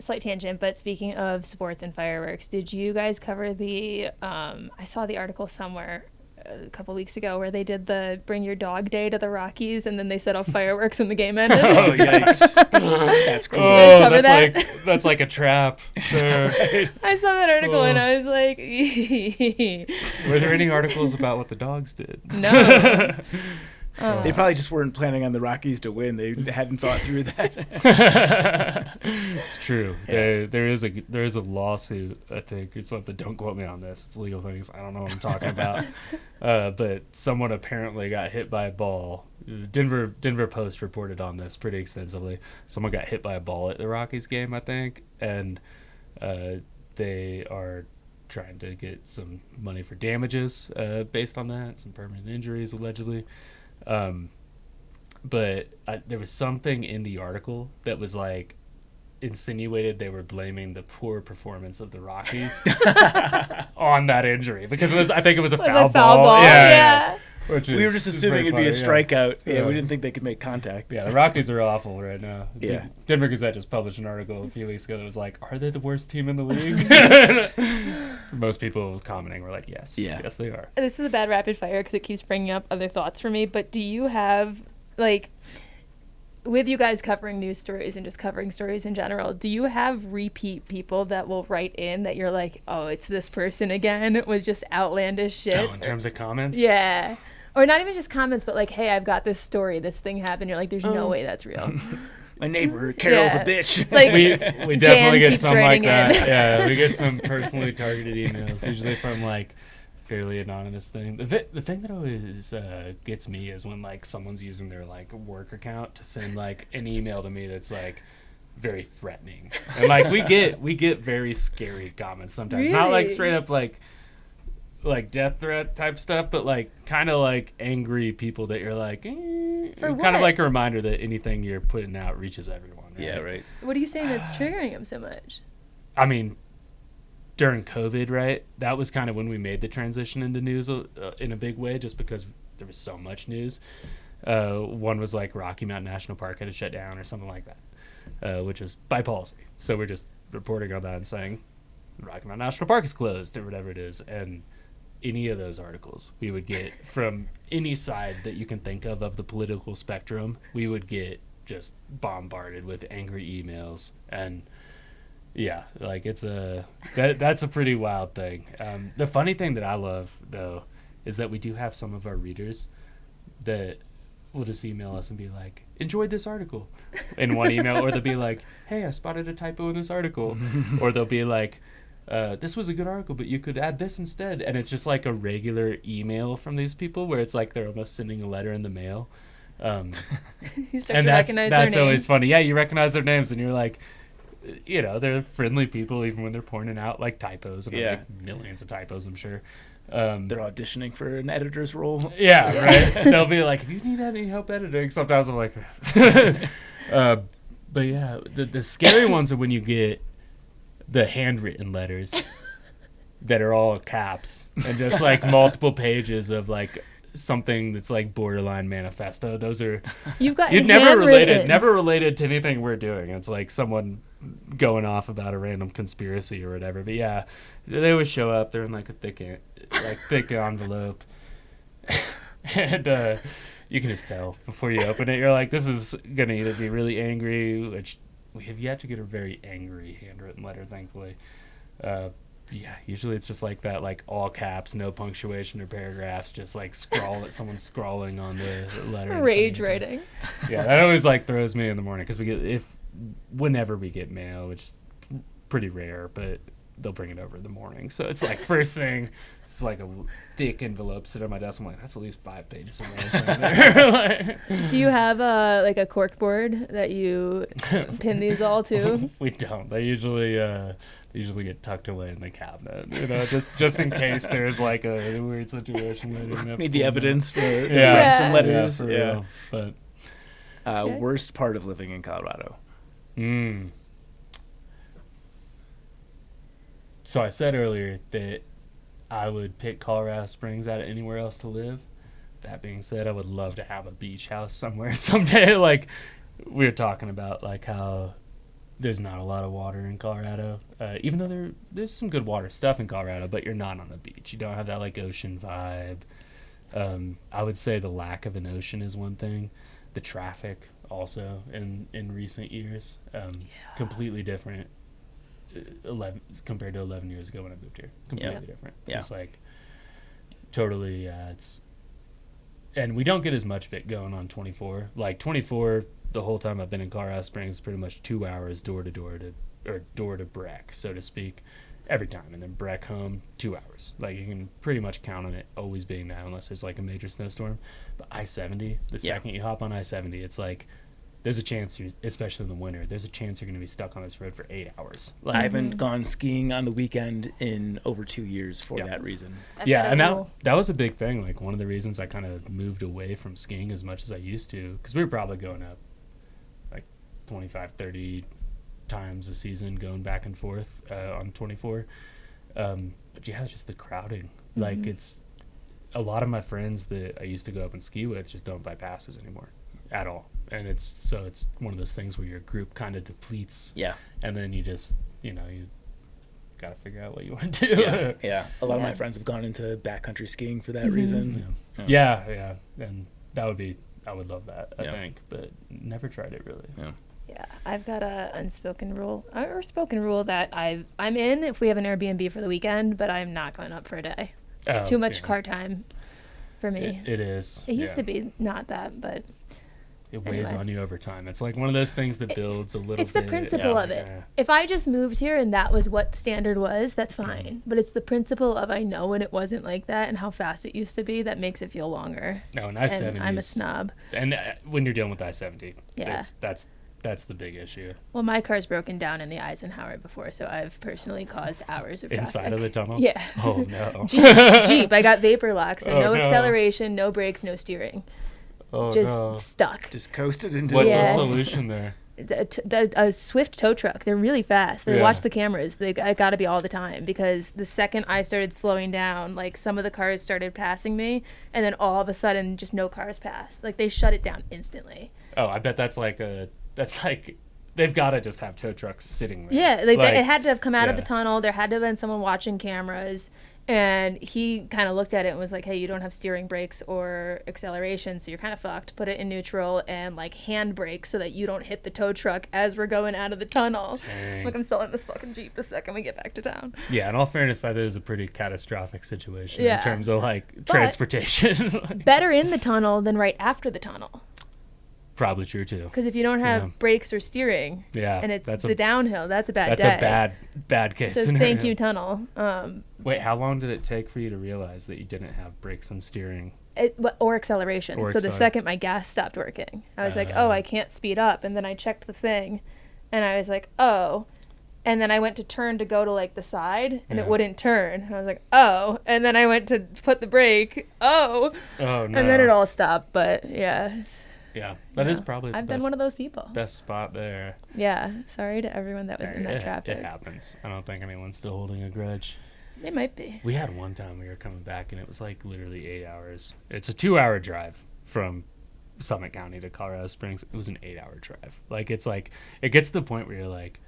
Slight tangent, but speaking of sports and fireworks, did you guys cover the? I saw the article somewhere a couple weeks ago where they did the Bring Your Dog Day to the Rockies, and then they set off fireworks when the game ended. Oh yikes! That's cool. Oh, that's like a trap. I saw that article and I was like, were there any articles about what the dogs did? No. They probably just weren't planning on the Rockies to win. They hadn't thought through that. It's true. Yeah. There is a lawsuit, I think, or something. Don't quote me on this. It's legal things. I don't know what I'm talking about. But someone apparently got hit by a ball. Denver Post reported on this pretty extensively. Someone got hit by a ball at the Rockies game, I think, and they are trying to get some money for damages based on that, some permanent injuries allegedly. But there was something in the article that was like insinuated they were blaming the poor performance of the Rockies on that injury because I think it was a foul ball. Yeah. We were just assuming it'd be a strikeout. Yeah, we didn't think they could make contact. Yeah, the Rockies are awful right now. Yeah. Denver Gazette just published an article a few weeks ago that was like, are they the worst team in the league? Most people commenting were like, yes. Yeah. Yes, they are. This is a bad rapid fire because it keeps bringing up other thoughts for me, but do you have, like, with you guys covering news stories and just covering stories in general, do you have repeat people that will write in that you're like, oh, it's this person again with just outlandish shit? Oh, in terms of comments? Yeah. Or not even just comments, but like, hey, I've got this story, this thing happened. You're like, there's no way that's real. My neighbor, Carol's a bitch. It's like we definitely get some like that. Yeah, we get some personally targeted emails, usually from like fairly anonymous thing. The thing that always gets me is when like someone's using their like work account to send like an email to me that's like very threatening. And like we get very scary comments sometimes. Really? Not like straight up like death threat type stuff, but like kind of like angry people that you're like kind of like a reminder that anything you're putting out reaches everyone, right? Yeah, right. What are you saying that's triggering them so much? I mean, during COVID, right, that was kind of when we made the transition into news in a big way, just because there was so much news. One was like Rocky Mountain National Park had to shut down or something like that, which is by policy. So we're just reporting on that and saying Rocky Mountain National Park is closed or whatever it is. And any of those articles we would get from any side that you can think of the political spectrum, we would get just bombarded with angry emails. And yeah, like that's a pretty wild thing. The funny thing that I love though is that we do have some of our readers that will just email us and be like, enjoyed this article in one email, or they'll be like, hey, I spotted a typo in this article, or they'll be like, this was a good article, but you could add this instead. And it's just like a regular email from these people where it's like they're almost sending a letter in the mail. You start to recognize their names. That's always funny. Yeah, you recognize their names and you're like, you know, they're friendly people even when they're pointing out like typos. And like millions of typos, I'm sure. They're auditioning for an editor's role. Yeah, right. They'll be like, if you need any help editing, sometimes I'm like, but yeah, the scary ones are when you get the handwritten letters that are all caps and just like multiple pages of like something that's like borderline manifesto. Those are you've never related to anything we're doing. It's like someone going off about a random conspiracy or whatever. But yeah, they always show up. They're in like a thick envelope, and You can just tell before you open it. You're like, this is gonna either be really angry, which we have yet to get a very angry handwritten letter, thankfully. Yeah, usually it's just like that, like all caps, no punctuation or paragraphs, just like someone scrawling on the letter. Rage writing. Yeah, that always like throws me in the morning because whenever we get mail, which is pretty rare, but they'll bring it over in the morning. So it's like first thing, it's like a thick envelope sitting on my desk. I'm like, that's at least 5 pages of mail right there. Do you have like a cork board that you pin these all to? We don't. They usually get tucked away in the cabinet, just in case there's like a weird situation. Need the evidence for some letters. Yeah, for real. But worst part of living in Colorado. So I said earlier that I would pick Colorado Springs out of anywhere else to live. That being said, I would love to have a beach house somewhere someday. Like we were talking about, like how there's not a lot of water in Colorado, even though there's some good water stuff in Colorado, but you're not on the beach. You don't have that like ocean vibe. I would say the lack of an ocean is one thing. The traffic also in recent years, completely different. 11 compared to 11 years ago when I moved here, completely different. It's like totally and we don't get as much of it going on 24. Like 24, the whole time I've been in Colorado Springs, pretty much 2 hours door to Breck, so to speak, every time, and then Breck home 2 hours. Like you can pretty much count on it always being that unless there's like a major snowstorm. But I-70, the second you hop on I-70, it's like there's a chance, especially in the winter, there's a chance you're going to be stuck on this road for 8 hours. Like, I haven't gone skiing on the weekend in over 2 years for that reason. And that was a big thing. Like one of the reasons I kind of moved away from skiing as much as I used to, because we were probably going up like 25, 30 times a season going back and forth on 24. But just the crowding. Like it's a lot of my friends that I used to go up and ski with just don't buy passes anymore at all. And it's one of those things where your group kind of depletes. Yeah. And then you just, you got to figure out what you want to do. A lot of my friends have gone into backcountry skiing for that reason. Yeah. And I would love that, I think, but never tried it really. Yeah, I've got a unspoken rule or spoken rule that I'm in if we have an Airbnb for the weekend, but I'm not going up for a day. It's too much car time for me. It is. It used to be not that, but it weighs on you over time. It's like one of those things that builds a little bit. It's the principle of it. Yeah. If I just moved here and that was what the standard was, that's fine. But it's the principle of I know when it wasn't like that and how fast it used to be that makes it feel longer. No, and I-70. And I'm a snob. And when you're dealing with I-70, that's the big issue. Well, my car's broken down in the Eisenhower before, so I've personally caused hours of traffic. Inside of the tunnel? Yeah. Oh, no. Jeep. I got vapor lock, so no acceleration, no brakes, no steering. Stuck. Just coasted into What's the solution there? A Swift tow truck. They're really fast. They watch the cameras. They got to be all the time because the second I started slowing down, like some of the cars started passing me, and then all of a sudden just no cars passed. Like they shut it down instantly. Oh, I bet that's like they've got to just have tow trucks sitting there. Yeah, it had to have come out of the tunnel. There had to have been someone watching cameras. And he kind of looked at it and was like, hey, you don't have steering brakes or acceleration, so you're kind of fucked. Put it in neutral and, like, hand brake so that you don't hit the tow truck as we're going out of the tunnel. Dang. Like, I'm selling this fucking Jeep the second we get back to town. Yeah, in all fairness, that is a pretty catastrophic situation in terms of, like, transportation. Better in the tunnel than right after the tunnel. Probably true, too. Because if you don't have brakes or steering and it's the downhill, that's a bad day. That's a bad case scenario. Thank you, tunnel. Wait, how long did it take for you to realize that you didn't have brakes and steering? Or acceleration. The second my gas stopped working, I was like, I can't speed up. And then I checked the thing, and I was like, oh. And then I went to turn to go to, like, the side, and it wouldn't turn. And I was like, oh. And then I went to put the brake. Oh. Oh, no. And then it all stopped. But, yeah. Yeah, that is probably I've been one of those people. Best spot there. Yeah, sorry to everyone that was in that traffic. It happens. I don't think anyone's still holding a grudge. They might be. We had one time we were coming back, and it was like literally 8 hours. It's a 2-hour drive from Summit County to Colorado Springs. It was an 8-hour drive. Like, it's like, it gets to the point where you're like,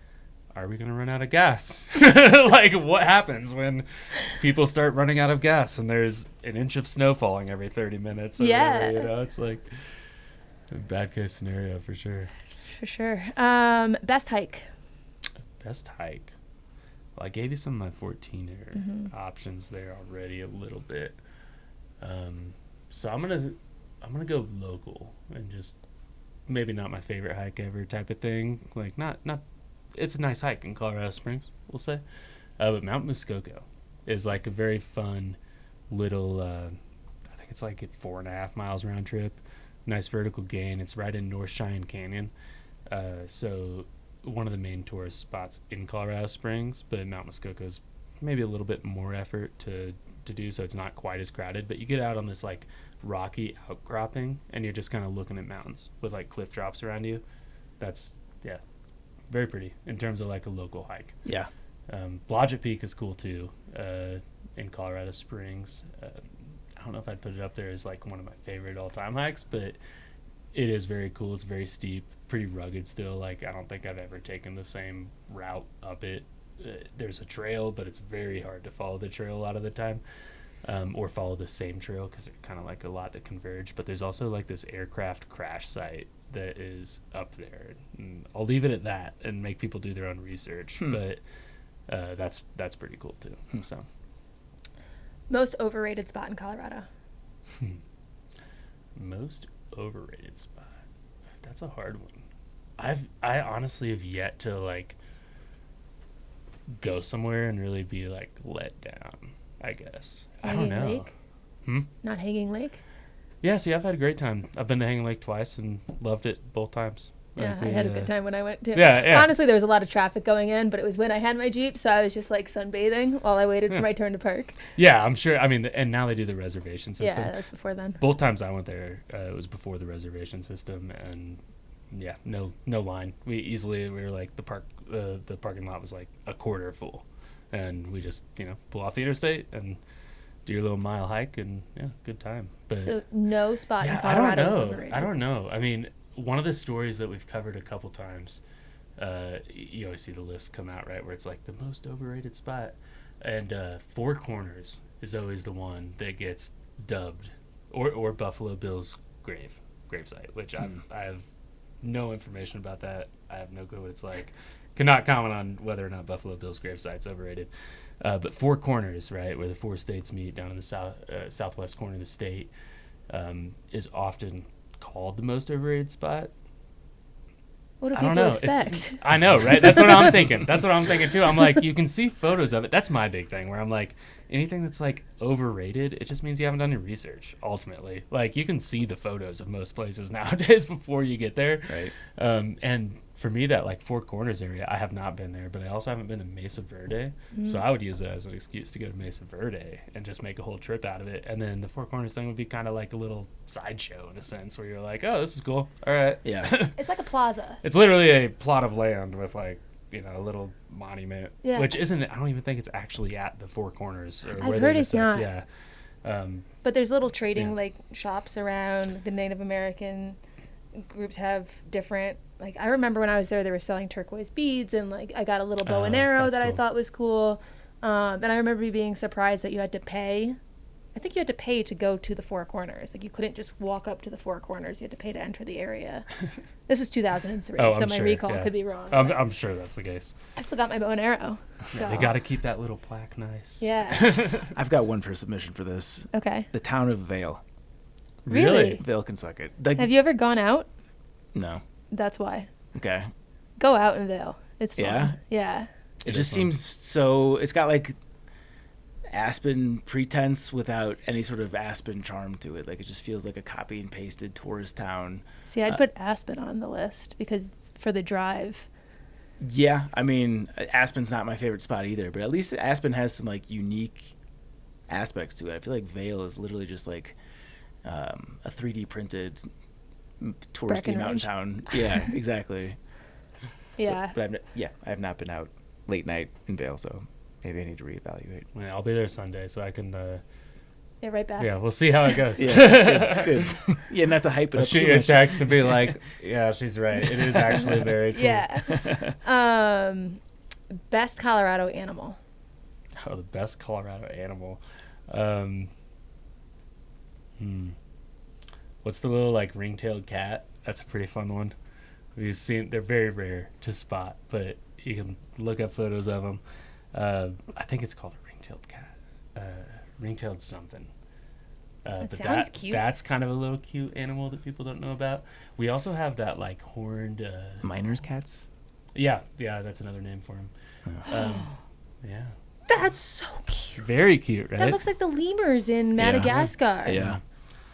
are we going to run out of gas? Like, what happens when people start running out of gas and there's an inch of snow falling every 30 minutes? Or whatever, you know, it's like a bad case scenario for sure. For sure. Best hike. Best hike. Well, I gave you some of my 14er options there already a little bit. So I'm gonna go local and just maybe not my favorite hike ever type of thing. Like not it's a nice hike in Colorado Springs, we'll say. But Mount Muskoka is like a very fun little I think it's like 4.5 miles round trip. Nice vertical gain. It's right in North Cheyenne Canyon. So one of the main tourist spots in Colorado Springs, but Mount Muskoka is maybe a little bit more effort to do, so it's not quite as crowded. But you get out on this like rocky outcropping and you're just kind of looking at mountains with like cliff drops around you. That's very pretty in terms of like a local hike. Yeah. Blodgett Peak is cool too, in Colorado Springs. I don't know if I'd put it up there as like one of my favorite all-time hikes, but it is very cool. It's very steep, pretty rugged still. Like, I don't think I've ever taken the same route up it. There's a trail, but it's very hard to follow the trail a lot of the time, or follow the same trail because they're kind of like a lot that converge. But there's also like this aircraft crash site that is up there. And I'll leave it at that and make people do their own research. But that's pretty cool too. So, most overrated spot in Colorado. Most overrated spot. That's a hard one. I honestly have yet to like go somewhere and really be like let down, I guess. I don't know. Lake? Not Hanging Lake? Yeah, see, I've had a great time. I've been to Hanging Lake twice and loved it both times. Yeah, I had a good time when I went too. Yeah. Honestly, there was a lot of traffic going in, but it was when I had my Jeep, so I was just like sunbathing while I waited for my turn to park. Yeah, I'm sure. I mean, and now they do the reservation system. Yeah, that was before then. Both times I went there, it was before the reservation system, and yeah, no line. We were like the parking lot was like a quarter full, and we just pull off the interstate and do your little mile hike, and good time. But so no spot in Colorado is overrated. I don't know. I mean, one of the stories that we've covered a couple times, you always see the list come out, right, where it's like the most overrated spot, and Four Corners is always the one that gets dubbed, or Buffalo Bill's gravesite, which I have no information about that. I have no clue what it's like. Cannot comment on whether or not Buffalo Bill's gravesite's overrated. But Four Corners, right, where the four states meet down in the southwest corner of the state, is often called the most overrated spot. What do people expect? I know, right? That's what I'm thinking. That's what I'm thinking too. I'm like, you can see photos of it. That's my big thing, where I'm like, anything that's like overrated, it just means you haven't done your research, ultimately. Like, you can see the photos of most places nowadays before you get there. Right. And for me, that like Four Corners area, I have not been there, but I also haven't been to Mesa Verde. So I would use it as an excuse to go to Mesa Verde and just make a whole trip out of it. And then the Four Corners thing would be kind of like a little sideshow in a sense, where you're like, oh, this is cool. All right. Yeah. It's like a plaza. It's literally a plot of land with like, a little monument, which isn't, I don't even think it's actually at the Four Corners. Or I've heard it's not. Yeah. But there's little trading like shops around. The Native American groups have different, like, I remember when I was there, they were selling turquoise beads, and like I got a little bow and arrow that cool. I thought was cool. And I remember being surprised that you had to pay. I think you had to pay to go to the Four Corners. Like, you couldn't just walk up to the Four Corners. You had to pay to enter the area. This is 2003, so my recall could be wrong. I'm sure that's the case. I still got my bow and arrow. So. They got to keep that little plaque nice. Yeah. I've got one for submission for this. Okay. The town of Vail. Really? Vail, Kentucky. Have you ever gone out? No. That's why. Okay. Go out in Vail. It's fun. Yeah? Yeah. It just seems so, it's got like Aspen pretense without any sort of Aspen charm to it. Like, it just feels like a copy and pasted tourist town. See, I'd put Aspen on the list because for the drive. Yeah, I mean, Aspen's not my favorite spot either, but at least Aspen has some like unique aspects to it. I feel like Vail is literally just like a 3D printed touristy mountain town. Yeah, exactly. Yeah. But I have not been out late night in Vail, so maybe I need to reevaluate. Yeah, I'll be there Sunday, so I can. Yeah, right back. Yeah, we'll see how it goes. Yeah, good. Yeah, not to hype it I'll up shoot too you a much. text to be like, yeah, she's right. It is actually very cool. Yeah. Best Colorado animal. Oh, the best Colorado animal. What's the little like ring-tailed cat? That's a pretty fun one. We've seen, they're very rare to spot, but you can look up photos of them. I think it's called a ring-tailed cat. Ring-tailed something. That But sounds cute. That's kind of a little cute animal that people don't know about. We also have that like horned Miners cats. Yeah, that's another name for him. Yeah. That's so cute. Very cute, right? That looks like the lemurs in Madagascar. Yeah.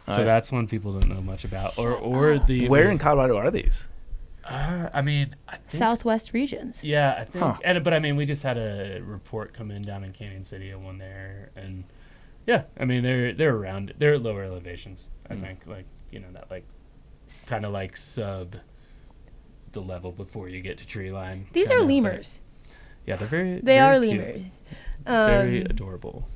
So that's one people don't know much about. Or the Where in Colorado are these? I mean, I think Southwest regions. Yeah, I think. But I mean, we just had a report come in down in Canyon City and one there, and yeah, I mean they're around. They're at lower elevations. I think, like that like kind of like sub the level before you get to tree line. These are lemurs. Yeah, they're very. They very are cute. lemurs. Very adorable.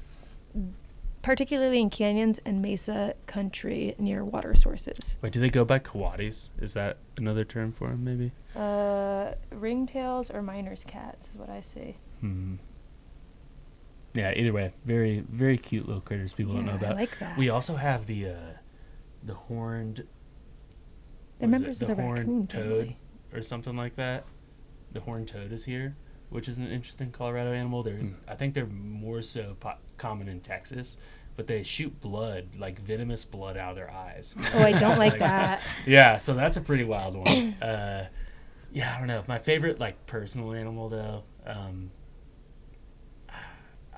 Particularly in canyons and mesa country near water sources. Wait, do they go by coatis? Is that another term for them, maybe? Ringtails or miners cats is what I see. Yeah, either way, very, very cute little critters people don't know about. I like that. We also have the horned... They're members of the the raccoon horned toad family. or something like that. The horned toad is here, which is an interesting Colorado animal. I think they're more so common in Texas, but they shoot blood, like venomous blood out of their eyes. Oh, I don't like that. Yeah, so that's a pretty wild one. Yeah, I don't know. My favorite, like, personal animal, though, I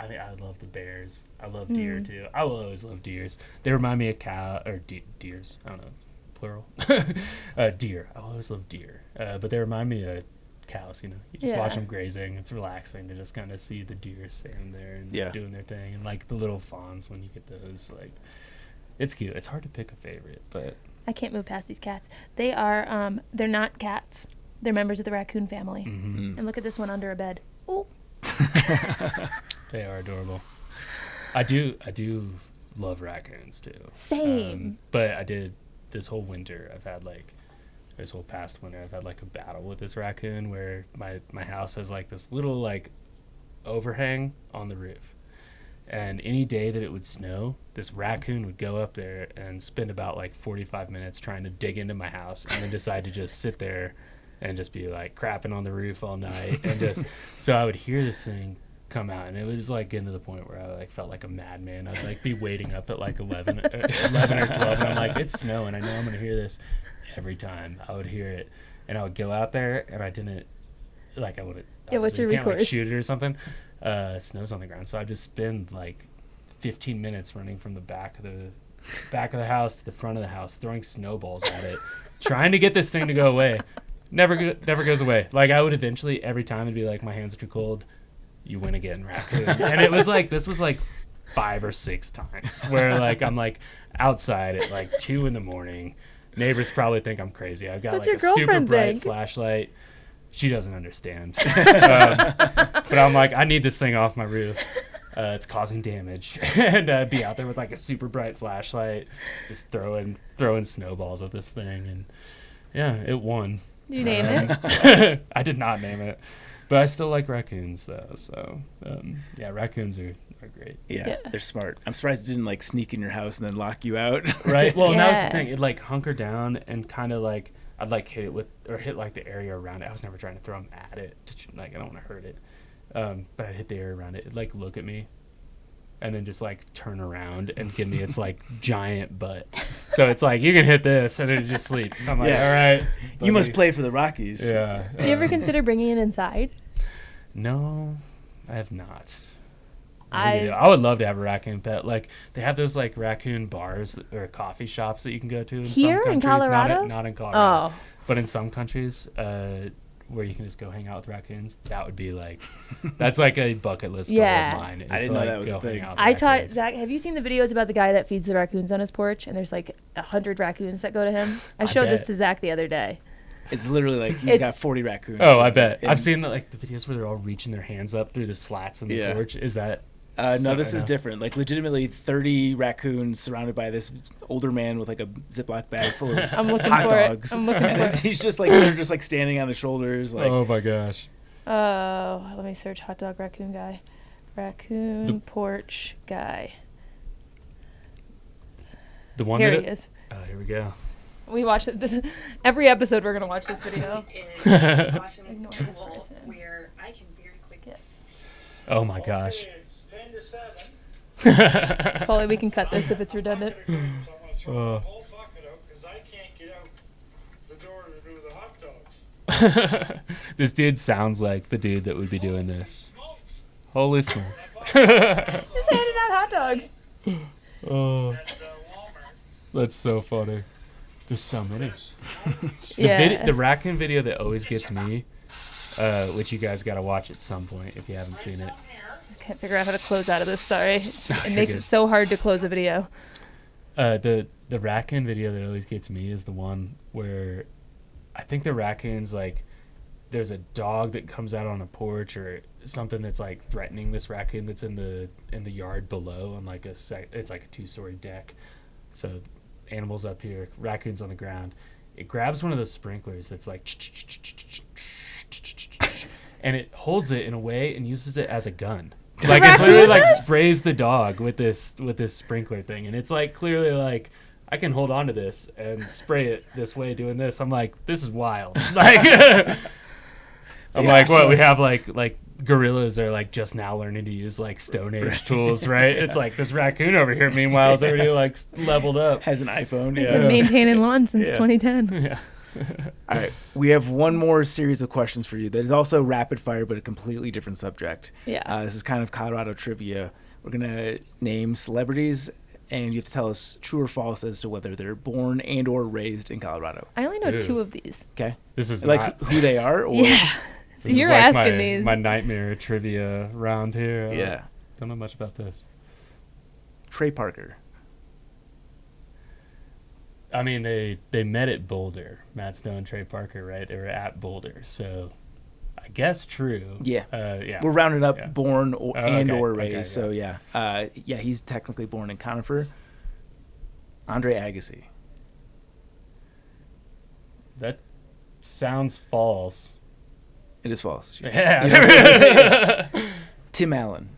mean, I love the bears. I love deer, too. I will always love deers. They remind me of deers. I don't know, plural. Deer. I will always love deer. But they remind me of cows, you just watch them grazing. It's relaxing to just kind of see the deer standing there and doing their thing, and like the little fawns when you get those, like, it's cute. It's hard to pick a favorite, but I can't move past these cats. They are they're not cats. They're members of the raccoon family. And look at this one under a bed. Oh. They are adorable. I do love raccoons too. Same. But I did this whole winter. I've had like this whole past winter, I've had like a battle with this raccoon where my house has like this little like overhang on the roof. And any day that it would snow, this raccoon would go up there and spend about like 45 minutes trying to dig into my house and then decide to just sit there and just be like crapping on the roof all night. And just, so I would hear this thing come out, and it was like getting to the point where I like felt like a madman. I'd like be waiting up at like 11 or 12, and I'm like, it's snowing. I know I'm going to hear this. Every time I would hear it, and I would go out there, and I didn't, like, I wouldn't. Yeah, what's your recourse? Like, shoot it or something. Snow's on the ground, so I just spend like 15 minutes running from the back of the house to the front of the house, throwing snowballs at it, trying to get this thing to go away. Never goes away. Like, I would eventually, every time, it'd be like, my hands are too cold. You win again, raccoon. And it was like, this was like 5 or 6 times where like I'm like outside at like 2 a.m. Neighbors probably think I'm crazy. I've got What's like your a super bright think? flashlight. She doesn't understand. But I'm like, I need this thing off my roof. It's causing damage. And I'd be out there with like a super bright flashlight, just throwing snowballs at this thing. And yeah, it won. You name it? I did not name it. But I still like raccoons, though. So, yeah, raccoons are great. Yeah, they're smart. I'm surprised it didn't, like, sneak in your house and then lock you out. Right? Well, and that was the thing. It, like, hunkered down and kind of, like, I'd, like, hit like, the area around it. I was never trying to throw them at it. Like, I don't want to hurt it. But I'd hit the area around it. It'd, like, look at me and then just, like, turn around and give me its, like, giant butt. So it's like, you can hit this, and then it just sleep. I'm like, all right. Buddy. You must play for the Rockies. Yeah. Do you ever consider bringing it inside? No, I have not. I would love to have a raccoon pet. Like, they have those, like, raccoon bars or coffee shops that you can go to in Here some countries. In Colorado? Not in Colorado. Oh. But in some countries where you can just go hang out with raccoons, that would be, like, that's, like, a bucket list goal of mine. I didn't know that was a thing. I taught Zach, have you seen the videos about the guy that feeds the raccoons on his porch? And there's, like, 100 raccoons that go to him. I showed this to Zach the other day. It's literally like he's got 40 raccoons. Oh, I bet. I've seen the videos where they're all reaching their hands up through the slats in the porch. Is that... no, this is different. Like, legitimately 30 raccoons surrounded by this older man with, like, a Ziploc bag full of hot dogs. I'm looking for it. He's just, like, they're just, like, standing on his shoulders. Like, oh, my gosh. Let me search hot dog raccoon guy. Raccoon porch guy. The one Here he is. Oh, here we go. We watch it. This every episode. We're gonna watch this video. An awesome tool where I can very quickly. Oh my gosh. Okay, it's 10 to 7. Polly, we can cut this if it's redundant. I'm gonna throw the whole bucket out because I can't get out the door to do the hot dogs. This dude sounds like the dude that would be doing this. Holy smokes. Just handing out hot dogs. Oh, At Walmart. that's so funny. There's so many. Yeah. The raccoon video that always gets me, which you guys got to watch at some point if you haven't seen it. I can't figure out how to close out of this. Sorry. It You're makes good. it so hard to close a video. The raccoon video that always gets me is the one where I think the raccoon's like there's a dog that comes out on a porch or something that's like threatening this raccoon that's in the yard below on like it's like a 2-story deck. So animals up here, raccoons on the ground. It grabs one of those sprinklers that's like and it holds it in a way and uses it as a gun. Like it's literally like sprays the dog with this sprinkler thing, and it's like clearly like I can hold on to this and spray it this way doing this. I'm like, this is wild. Like I'm like, what, we have like gorillas are like just now learning to use like Stone Age tools, right? It's like this raccoon over here meanwhile is already like leveled up. Has an iPhone. It's Yeah. been maintaining lawn since Yeah. 2010. Yeah. All right. We have one more series of questions for you that is also rapid fire, but a completely different subject. Yeah. This is kind of Colorado trivia. We're going to name celebrities, and you have to tell us true or false as to whether they're born and or raised in Colorado. I only know Ew. 2 of these. Okay? This is Like not, who they are? Or Yeah. So this is you're like asking my, these. my nightmare trivia round here. Yeah. Don't know much about this. Trey Parker. I mean, they met at Boulder. Matt Stone, Trey Parker, right? They were at Boulder, so I guess true. Yeah. Yeah. We're rounding up Yeah. born or, Oh, and okay, or okay, raised. So, yeah. Yeah, he's technically born in Conifer. Andre Agassi. That sounds false. It is false. Yeah. Tim Allen.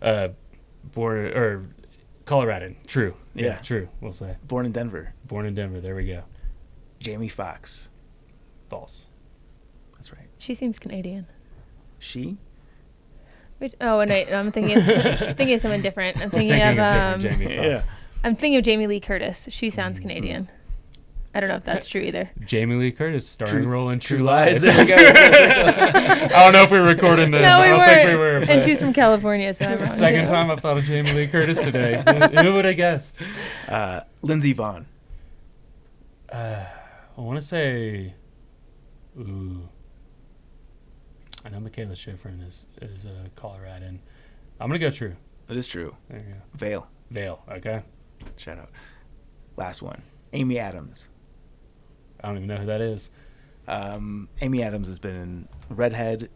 Born or Coloradan. True. Yeah. True. We'll say. Born in Denver. Born in Denver. There we go. Jamie Foxx. False. That's right. She seems Canadian. She? Wait, oh, wait, I'm thinking of someone different. I'm thinking of different Jamie yeah. Foxx. I'm thinking of Jamie Lee Curtis. She sounds Canadian. I don't know if that's true either. Jamie Lee Curtis starring True- role in True True Lies. Lies. There we go. I don't know if we were recording this. No, I we don't weren't. think we were. And but she's from California, so I'm wrong. second too. time I've thought of Jamie Lee Curtis today. Who would have guessed? Lindsey Vaughn. I want to say, ooh. I know Michaela Schifrin is a Coloradan. I'm gonna go true. That is true. There you go. Vale. Vale. Okay. Shout out. Last one. Amy Adams. I don't even know who that is. Amy Adams has been in Redhead.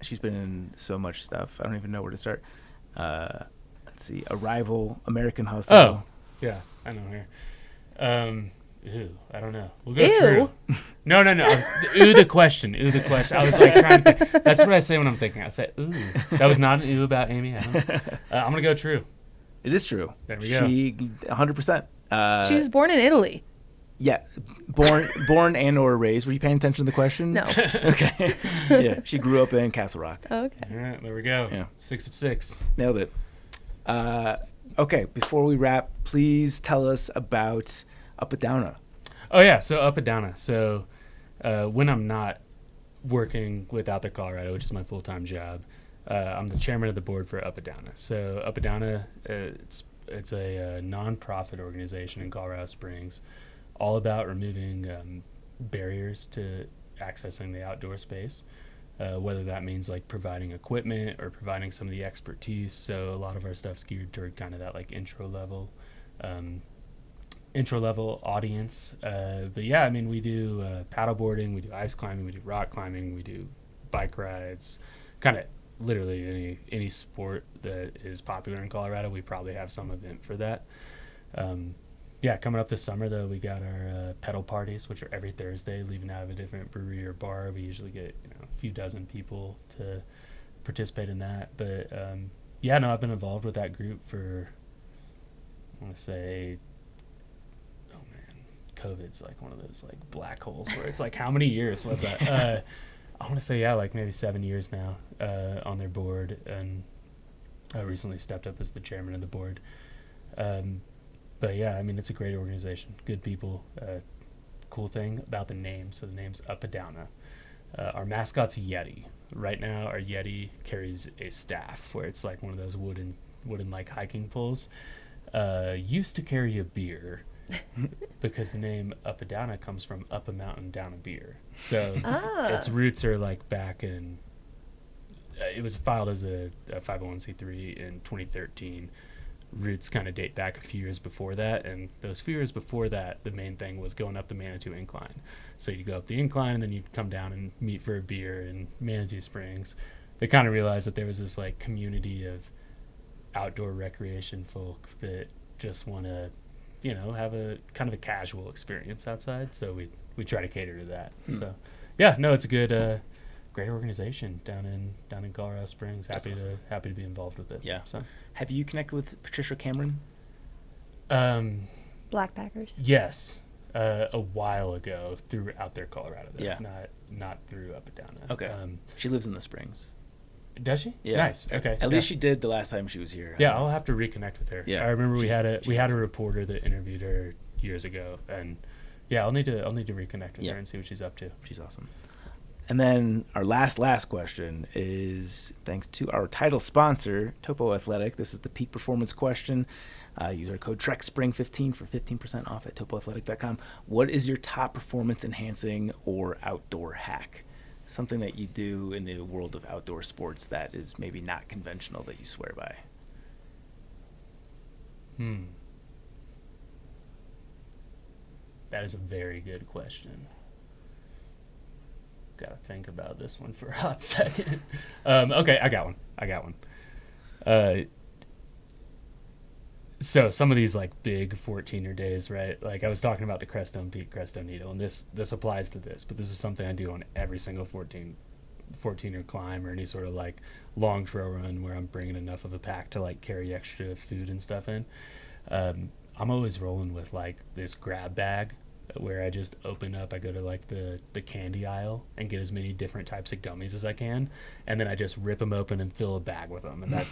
She's been in so much stuff. I don't even know where to start. Let's see. Arrival, American Hustle. Oh, yeah, I know her. Ew, I don't know. We'll go Ew. true. No. Ooh, the question. Ooh, the question. I was like trying to think. That's what I say when I'm thinking. I say, ooh. That was not an ooh about Amy Adams. I'm gonna go true. It is true. There we go. She 100%. She was born in Italy. Yeah, born and or raised. Were you paying attention to the question? No. Okay. Yeah, she grew up in Castle Rock. Oh, okay. All right, there we go. Yeah. 6 of 6. Nailed it. Okay, before we wrap, please tell us about UpaDowna. Oh yeah, so UpaDowna. So when I'm not working with OutThere Colorado, which is my full-time job, I'm the chairman of the board for UpaDowna. So UpaDowna, it's a non-profit organization in Colorado Springs, all about removing barriers to accessing the outdoor space, whether that means like providing equipment or providing some of the expertise. So a lot of our stuff's geared toward kind of that like intro level audience. But yeah, I mean, we do paddleboarding, we do ice climbing, we do rock climbing, we do bike rides, kind of literally any sport that is popular in Colorado. We probably have some event for that. Yeah, coming up this summer, though, we got our pedal parties, which are every Thursday, leaving out of a different brewery or bar. We usually get a few dozen people to participate in that. But, yeah, no, I've been involved with that group for, I want to say, oh, man, COVID's like one of those, like, black holes where it's like, how many years was that? I want to say, yeah, like maybe 7 years now on their board. And I recently stepped up as the chairman of the board. But yeah, I mean, it's a great organization, good people. Cool thing about the name, so the name's UpaDowna. Our mascot's a Yeti. Right now, our Yeti carries a staff where it's like one of those wooden like hiking poles. Used to carry a beer because the name UpaDowna comes from up a mountain, down a beer. So its roots are like back in. It was filed as a 501c3 in 2013. Roots kind of date back a few years before that, and those few years before that, the main thing was going up the Manitou Incline. So you go up the incline, and then you come down and meet for a beer in Manitou Springs. They kind of realized that there was this like community of outdoor recreation folk that just want to, have a kind of a casual experience outside. So we try to cater to that. So yeah, no, it's a good. Great organization down in Colorado Springs. Happy to be involved with it. Yeah. So, have you connected with Patricia Cameron? Blackpackers. Yes, a while ago through OutThere, Colorado. Though. Yeah. Not through UpaDowna. Okay. She lives in the Springs. Does she? Yeah. Nice. Okay. At least she did the last time she was here. Yeah, I'll have to reconnect with her. Yeah. I remember we had a awesome. reporter that interviewed her years ago, and yeah, I'll need to reconnect with her and see what she's up to. She's awesome. And then our last question is thanks to our title sponsor, Topo Athletic. This is the peak performance question. Use our code TREKSPRING15 for 15% off at topoathletic.com. What is your top performance enhancing or outdoor hack? Something that you do in the world of outdoor sports that is maybe not conventional that you swear by. That is a very good question. Got to think about this one for a hot second. Okay, I got one. So some of these like big 14er days, right? Like I was talking about the Crestone Peak, Crestone Needle, and this applies to this, but this is something I do on every single 14er climb or any sort of like long trail run where I'm bringing enough of a pack to like carry extra food and stuff in. I'm always rolling with like this grab bag where I just open up, I go to like the candy aisle and get as many different types of gummies as I can, and then I just rip them open and fill a bag with them, and that's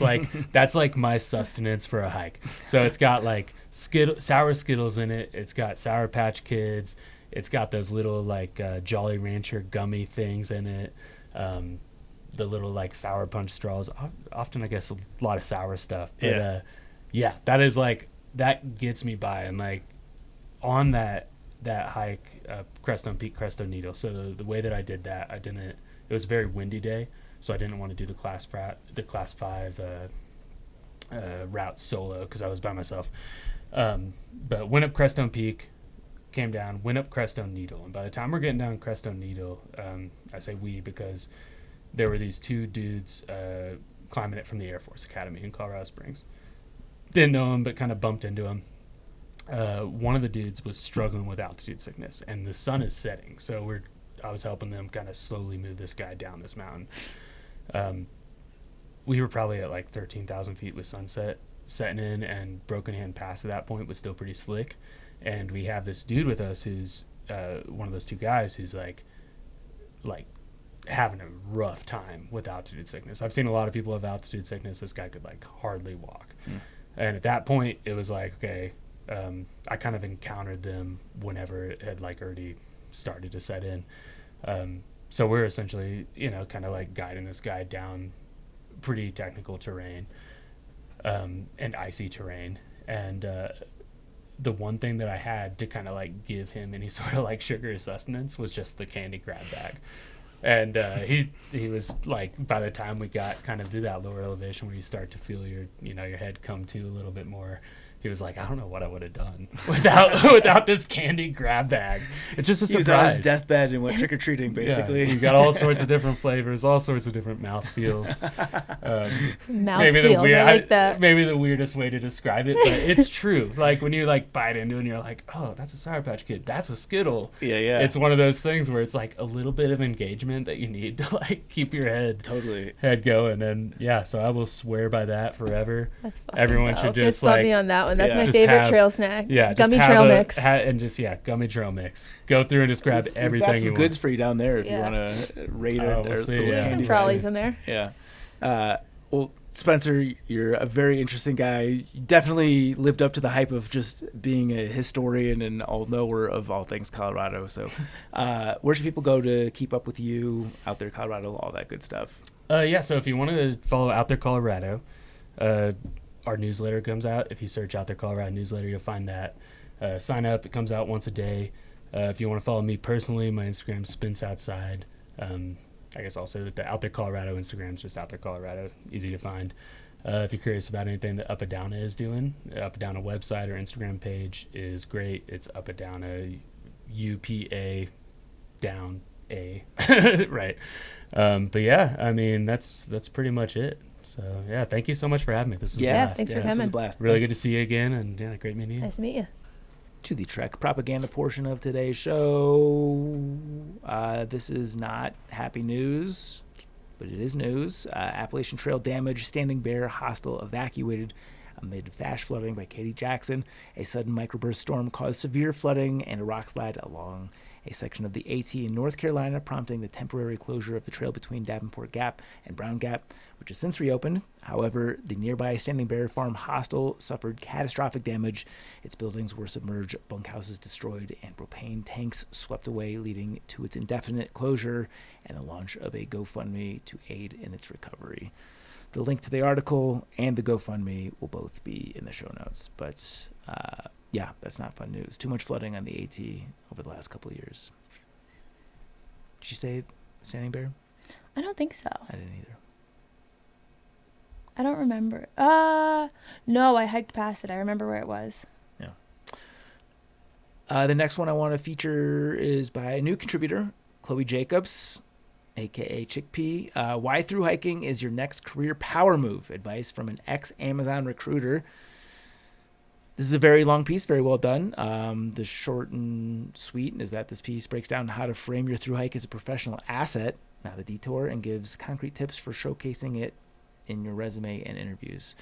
like my sustenance for a hike. So it's got like sour Skittles in it, it's got Sour Patch Kids, it's got those little like Jolly Rancher gummy things in it, the little like Sour Punch straws, often I guess a lot of sour stuff, but yeah, that is like, that gets me by. And like on that hike, Crestone Peak, Crestone Needle. So the way that I did that, it was a very windy day, so I didn't want to do the class 5 route solo because I was by myself. But went up Crestone Peak, came down, went up Crestone Needle, and by the time we're getting down Crestone Needle, I say we because there were these two dudes climbing it from the Air Force Academy in Colorado Springs. Didn't know them, but kind of bumped into them. One of the dudes was struggling with altitude sickness, and the sun is setting, so I was helping them kind of slowly move this guy down this mountain. We were probably at like 13,000 feet with sunset setting in, and Broken Hand Pass at that point was still pretty slick. And we have this dude with us who's one of those two guys who's like having a rough time with altitude sickness. I've seen a lot of people have altitude sickness. This guy could like hardly walk. And at that point it was like, okay, I kind of encountered them whenever it had like already started to set in. So we're essentially, kind of like guiding this guy down pretty technical terrain, and icy terrain. And the one thing that I had to kind of like give him any sort of like sugar sustenance was just the candy grab bag. And he was like, by the time we got kind of to that lower elevation where you start to feel your head come to a little bit more, he was like, I don't know what I would have done without this candy grab bag. It's just a surprise. He was on his deathbed and went trick-or-treating, basically. Yeah, you got all sorts of different flavors, all sorts of different mouthfeels. Mouthfeels, I like that. Maybe the weirdest way to describe it, but it's true. Like when you like bite into it and you're like, oh, that's a Sour Patch Kid. That's a Skittle. Yeah. It's one of those things where it's like a little bit of engagement that you need to like keep your head going. And yeah, so I will swear by that forever. That's fun. Everyone should just like me on that one. That's my just favorite trail snack. Yeah, gummy trail mix. Gummy trail mix. Go through and just grab everything. We've got some you goods want. for you down there if you want to rate it. We'll see, There's some trolleys in there. Yeah. Well, Spencer, you're a very interesting guy. You definitely lived up to the hype of just being a historian and all-knower of all things Colorado. So where should people go to keep up with you, Out There Colorado, all that good stuff? So if you want to follow Out There Colorado, our newsletter comes out. If you search Out There Colorado newsletter, you'll find that. Sign up. It comes out once a day. If you want to follow me personally, my Instagram is SpinsOutside. I guess also the Out There Colorado Instagram is just Out There Colorado, easy to find. If you're curious about anything that UpaDowna is doing, the UpaDowna website or Instagram page is great. It's UpaDowna, UPA down A, right? But yeah, I mean that's pretty much it. So yeah, thank you so much for having me. This is a blast. Thanks for coming. This is a blast. Really good to see you again, and yeah, great meeting you. Nice to meet you. To the Trek propaganda portion of today's show. This is not happy news, but it is news. Appalachian Trail damage, Standing Bear hostel evacuated amid flash flooding by Katie Jackson. A sudden microburst storm caused severe flooding and a rock slide along a section of the AT in North Carolina, prompting the temporary closure of the trail between Davenport Gap and Brown Gap, which has since reopened. However, the nearby Standing Bear Farm hostel suffered catastrophic damage. Its buildings were submerged, bunkhouses destroyed, and propane tanks swept away, leading to its indefinite closure and the launch of a GoFundMe to aid in its recovery. The link to the article and the GoFundMe will both be in the show notes. But yeah, that's not fun news. Too much flooding on the AT over the last couple of years. Did you say Standing Bear? I don't think so. I didn't either. I don't remember. No, I hiked past it. I remember where it was. Yeah. The next one I want to feature is by a new contributor, Chloe Jacobs, aka Chickpea. Why thru-hiking is your next career power move? Advice from an ex-Amazon recruiter. This is a very long piece, very well done. The short and sweet is that this piece breaks down how to frame your thru-hike as a professional asset, not a detour, and gives concrete tips for showcasing it in your resume and interviews.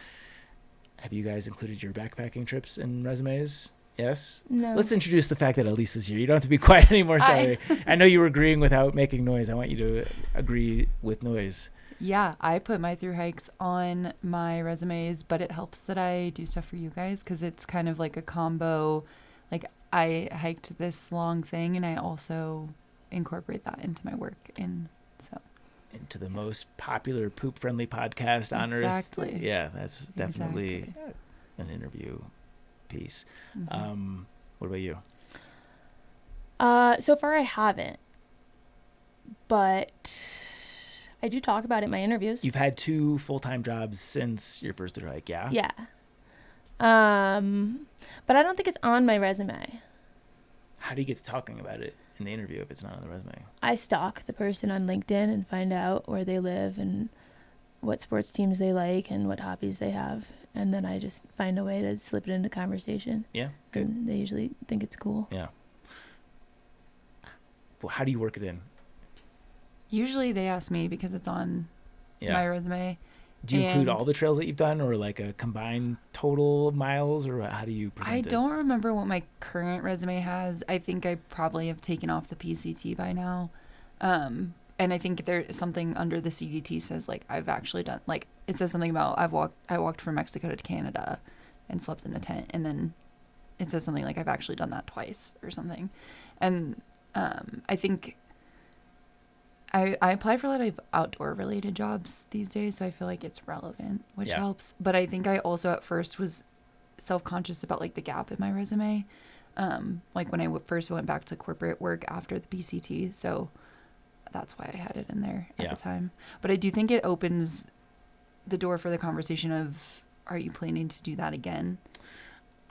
Have you guys included your backpacking trips in resumes? Yes? No. Let's introduce the fact that Elise is here. You don't have to be quiet anymore. Sorry. I know you were agreeing without making noise. I want you to agree with noise. Yeah, I put my thru hikes on my resumes, but it helps that I do stuff for you guys because it's kind of like a combo. Like I hiked this long thing and I also incorporate that into my work. And so into the most popular poop-friendly podcast on Earth. Exactly. Yeah, that's definitely an interview piece. Mm-hmm. What about you? So far I haven't, but I do talk about it in my interviews. You've had 2 full-time jobs since your first hike, yeah? Yeah. But I don't think it's on my resume. How do you get to talking about it in the interview if it's not on the resume? I stalk the person on LinkedIn and find out where they live and what sports teams they like and what hobbies they have. And then I just find a way to slip it into conversation. Yeah, good. And they usually think it's cool. Yeah. Well, how do you work it in? usually they ask me because it's on my resume. Do you include all the trails that you've done or like a combined total miles, or how do you present it? I don't remember what my current resume has. I think I probably have taken off the PCT by now. And I think there's something under the CDT says like I've actually done, like it says something about I walked from Mexico to Canada and slept in a tent, and then it says something like I've actually done that twice or something. And I think I apply for a lot of outdoor related jobs these days, so I feel like it's relevant, which helps. But I think I also at first was self-conscious about like the gap in my resume, like when I first went back to corporate work after the PCT. So that's why I had it in there at the time. But I do think it opens the door for the conversation of, are you planning to do that again?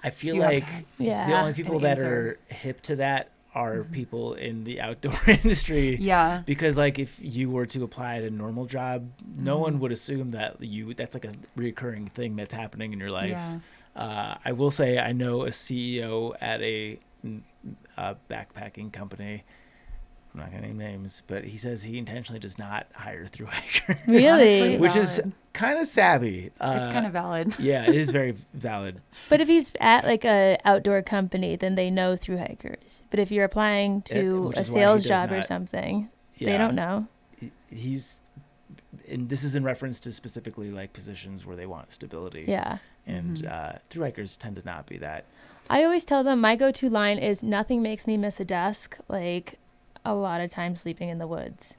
I feel So you have like to have the only people an that answer. are hip to that are people in the outdoor industry. Yeah. Because like if you were to apply at a normal job, no one would assume that that's like a recurring thing that's happening in your life. Yeah. I will say I know a CEO at a backpacking company. I'm not going to name names, but he says he intentionally does not hire thru-hikers. Really? Honestly, Which is valid. kind of savvy. It's kind of valid. Yeah, it is very valid. But if he's at like a outdoor company, then they know thru hikers. But if you're applying to which a is why he sales does job or not- something, Yeah. they don't know. He's, and this is in reference to specifically like positions where they want stability. Yeah. And thru-hikers tend to not be that. I always tell them my go-to line is nothing makes me miss a desk, like a lot of time sleeping in the woods.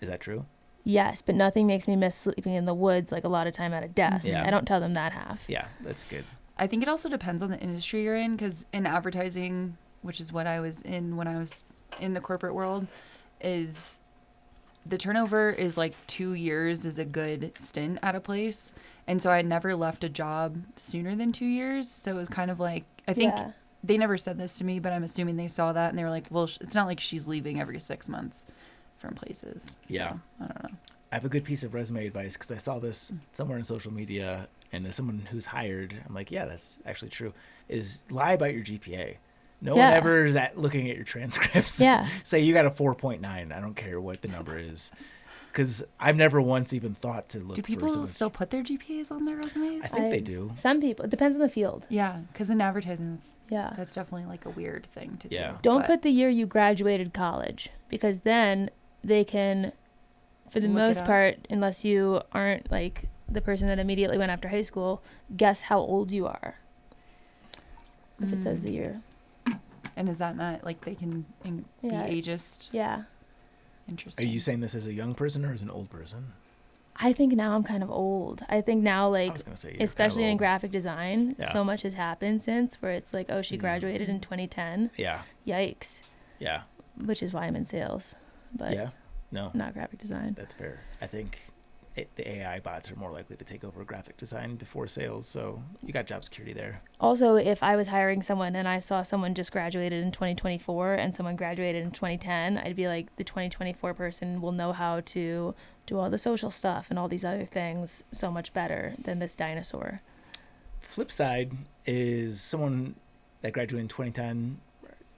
Is that true? Yes, but nothing makes me miss sleeping in the woods, like a lot of time at a desk. Yeah. I don't tell them that half. Yeah, that's good. I think it also depends on the industry you're in, because in advertising, which is what I was in when I was in the corporate world, is the turnover is like 2 years is a good stint at a place. And so I never left a job sooner than 2 years. So it was kind of like, I think Yeah. they never said this to me, but I'm assuming they saw that and they were like, well, it's not like she's leaving every 6 months from places. So, Yeah. I don't know. I have a good piece of resume advice because I saw this somewhere on social media, and as someone who's hired, I'm like, yeah, that's actually true, is lie about your GPA. No one Yeah. ever is looking at your transcripts. Yeah. Say you got a 4.9. I don't care what the number is. Because I've never once even thought to look Do for people someone's- still put their GPAs on their resumes? I think they do. Some people. It depends on the field. Yeah, because in advertising, Yeah. that's definitely like a weird thing to Yeah. do. Don't but- put the year you graduated college, because then they can, for the Look it most up. part, unless you aren't like the person that immediately went after high school, guess how old you are. If it says the year. And is that not like they can Yeah. be ageist? Yeah. Are Interesting. you saying this as a young person or as an old person? I think now I'm kind of old. I think now, I like, was going to say you're especially kind of in old. graphic design, Yeah. so much has happened since, where it's like, oh, she graduated in 2010. Yeah. Yikes. Yeah. Which is why I'm in sales, but Yeah. No, not graphic design. that's fair. I think the AI bots are more likely to take over graphic design before sales, so you got job security there. Also, if I was hiring someone and I saw someone just graduated in 2024 and someone graduated in 2010, I'd be like, the 2024 person will know how to do all the social stuff and all these other things so much better than this dinosaur. Flip side is someone that graduated in 2010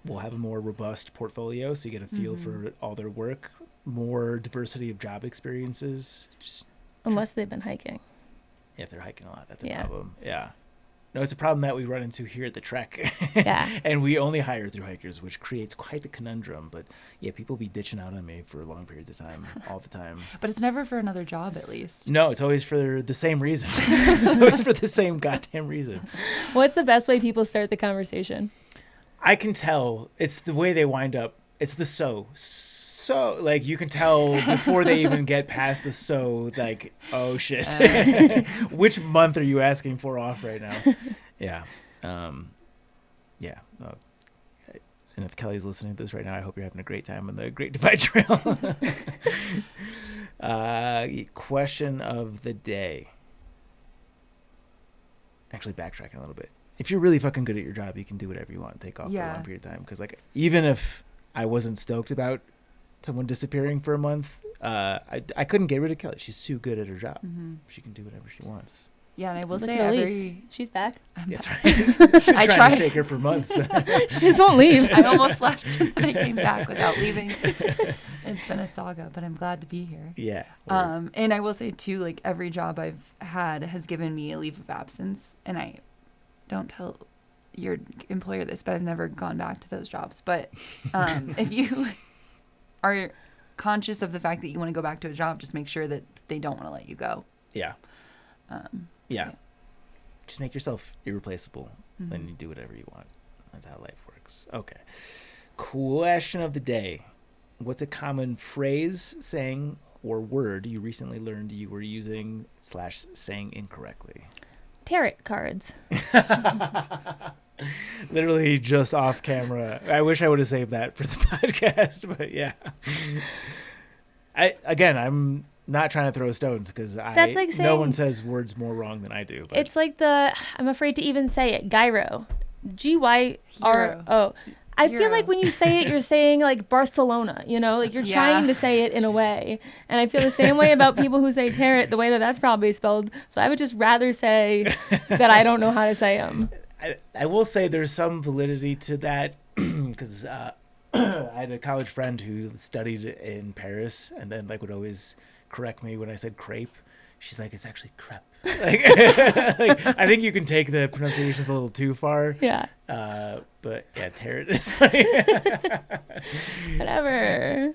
will have a more robust portfolio, so you get a feel for all their work, more diversity of job experiences. Just, Unless they've been hiking. yeah, if they're hiking a lot, that's a Yeah. problem. Yeah. No, it's a problem that we run into here at the Trek. Yeah. And we only hire through hikers, which creates quite the conundrum. But yeah, people be ditching out on me for long periods of time, all the time. But it's never for another job, at least. No, it's always for the same reason. It's always for the same goddamn reason. What's the best way people start the conversation? I can tell. It's the way they wind up. It's the so, like, you can tell before they even get past the so, like, oh shit. Which month are you asking for off right now? Yeah. Yeah. Oh. And if Kelly's listening to this right now, I hope you're having a great time on the Great Divide Trail. Question of the day. Actually, backtracking a little bit. If you're really fucking good at your job, you can do whatever you want and take off for a Yeah. long period of time. Because, like, even if I wasn't stoked about someone disappearing for a month, I couldn't get rid of Kelly. She's too good at her job. She can do whatever she wants. Yeah, and I will Look say at Elise. every... She's back. That's right. Been I trying tried. to shake her for months. But She just won't leave. I almost left and I came back without leaving. It's been a saga, but I'm glad to be here. yeah. And I will say too, like every job I've had has given me a leave of absence, and I don't tell your employer this, but I've never gone back to those jobs. But if you are conscious of the fact that you want to go back to a job, just make sure that they don't want to let you go. Yeah. Yeah. Just make yourself irreplaceable and you do whatever you want. That's how life works. Okay. Question of the day. What's a common phrase, saying, or word you recently learned you were using / saying incorrectly? Tarot cards. Literally just off camera. I wish I would have saved that for the podcast, but yeah. I'm not trying to throw stones because That's like no saying- one says words more wrong than I do. But It's like I'm afraid to even say it, gyro. G-Y-R-O. I feel like when you say it, you're saying like Barcelona, you know, like you're trying to say it in a way. And I feel the same way about people who say Tarot, the way that that's probably spelled. So I would just rather say that I don't know how to say them. I will say there's some validity to that because I had a college friend who studied in Paris and then like would always correct me when I said crepe. She's like, it's actually crepe. Like, I think you can take the pronunciations a little too far. Yeah. But yeah, tarot is funny. Whatever.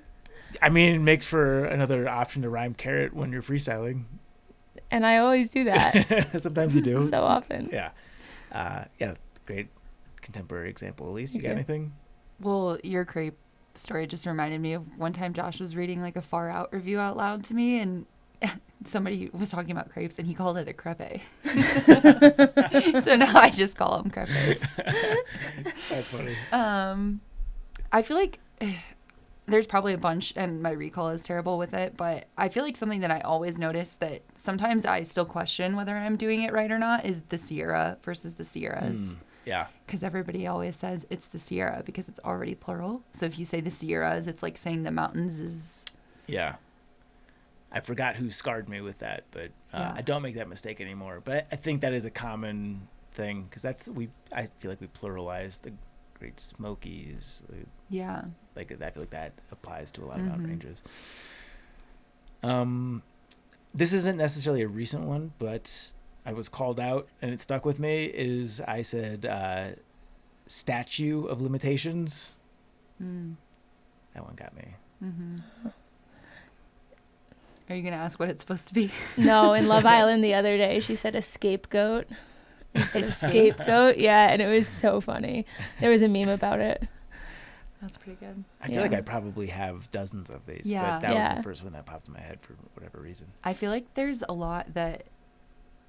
I mean, it makes for another option to rhyme carrot when you're freestyling. And I always do that. Sometimes you do. So often. Yeah. Yeah, great contemporary example. Elise, you got anything? Well, your crepe story just reminded me of one time Josh was reading like a Far Out review out loud to me, and somebody was talking about crepes and he called it a crepe. So now I just call them crepes. That's funny. I feel like there's probably a bunch, and my recall is terrible with it, but I feel like something that I always notice that sometimes I still question whether I'm doing it right or not is the Sierra versus the Sierras. Yeah. Because everybody always says it's the Sierra because it's already plural. So if you say the Sierras, it's like saying the mountains is... Yeah. I forgot who scarred me with that, but I don't make that mistake anymore. But I think that is a common thing because I feel like we pluralize the Great Smokies. Yeah. Like I feel like that applies to a lot of mountain ranges. This isn't necessarily a recent one, but I was called out and it stuck with me. Is I said statue of limitations. That one got me. Are you going to ask what it's supposed to be? No, in Love Island the other day, she said a scapegoat. A scapegoat, yeah, and it was so funny. There was a meme about it. That's pretty good. I feel like I probably have dozens of these, but that was the first one that popped in my head for whatever reason. I feel like there's a lot that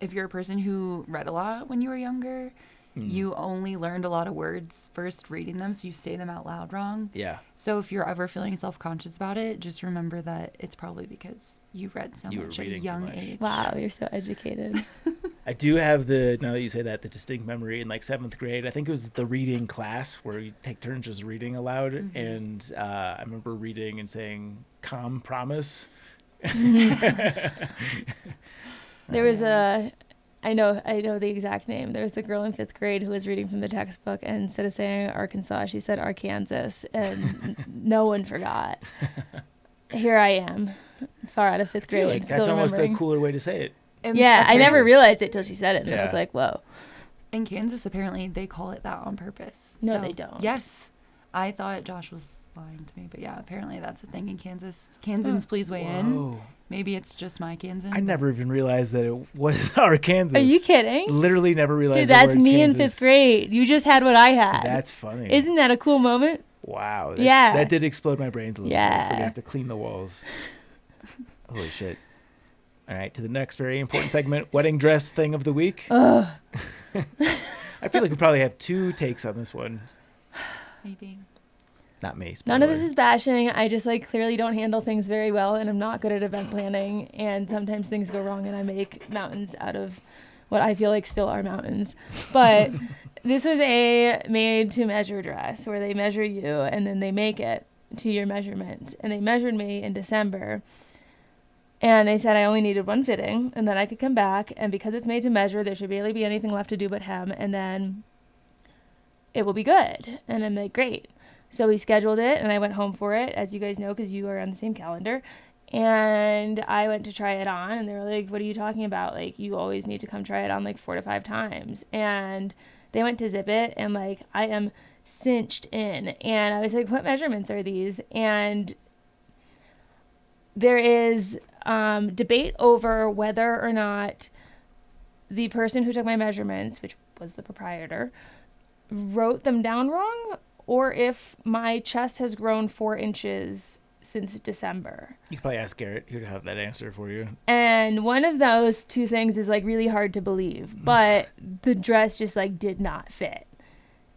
if you're a person who read a lot when you were younger, you only learned a lot of words first reading them, so you say them out loud wrong. Yeah. So if you're ever feeling self-conscious about it, just remember that it's probably because you read so much at a young age. Wow, you're so educated. I do have now that you say that, the distinct memory in like 7th grade. I think it was the reading class where you take turns just reading aloud. And I remember reading and saying, "Calm promise." There was I know the exact name. There was a girl in 5th grade who was reading from the textbook, and instead of saying Arkansas, she said Arkansas, and no one forgot. Here I am, far out of 5th grade. Like that's almost a cooler way to say it. I never realized it till she said it, and I was like, whoa. In Kansas, apparently, they call it that on purpose. No, they don't. Yes. I thought Josh was lying to me, but yeah, apparently that's a thing in Kansas. Kansans, please weigh in. Maybe it's just my Kansan. I never even realized that it was Arkansas. Are you kidding? Literally never realized. Dude, that's me in 5th grade. You just had what I had. That's funny. Isn't that a cool moment? Wow. Yeah. That did explode my brains a little bit. We're going to have to clean the walls. Holy shit. All right, to the next very important segment, wedding dress thing of the week. Ugh. I feel like we probably have 2 takes on this one. Maybe. Not me. None of this is bashing. I just like clearly don't handle things very well, and I'm not good at event planning, and sometimes things go wrong and I make mountains out of what I feel like still are mountains. But this was a made to measure dress where they measure you and then they make it to your measurements. And they measured me in December, and they said I only needed 1 fitting and then I could come back, and because it's made to measure, there should barely be anything left to do but hem, and then it will be good. And I'm like, great. So we scheduled it, and I went home for it, as you guys know, because you are on the same calendar. And I went to try it on, and they were like, what are you talking about? Like, you always need to come try it on, like, 4 to 5 times. And they went to zip it, and, like, I am cinched in. And I was like, what measurements are these? And there is debate over whether or not the person who took my measurements, which was the proprietor, wrote them down wrong, or if my chest has grown 4 inches since December. You could probably ask Garrett. He would have that answer for you. And one of those 2 things is like really hard to believe, but the dress just like did not fit.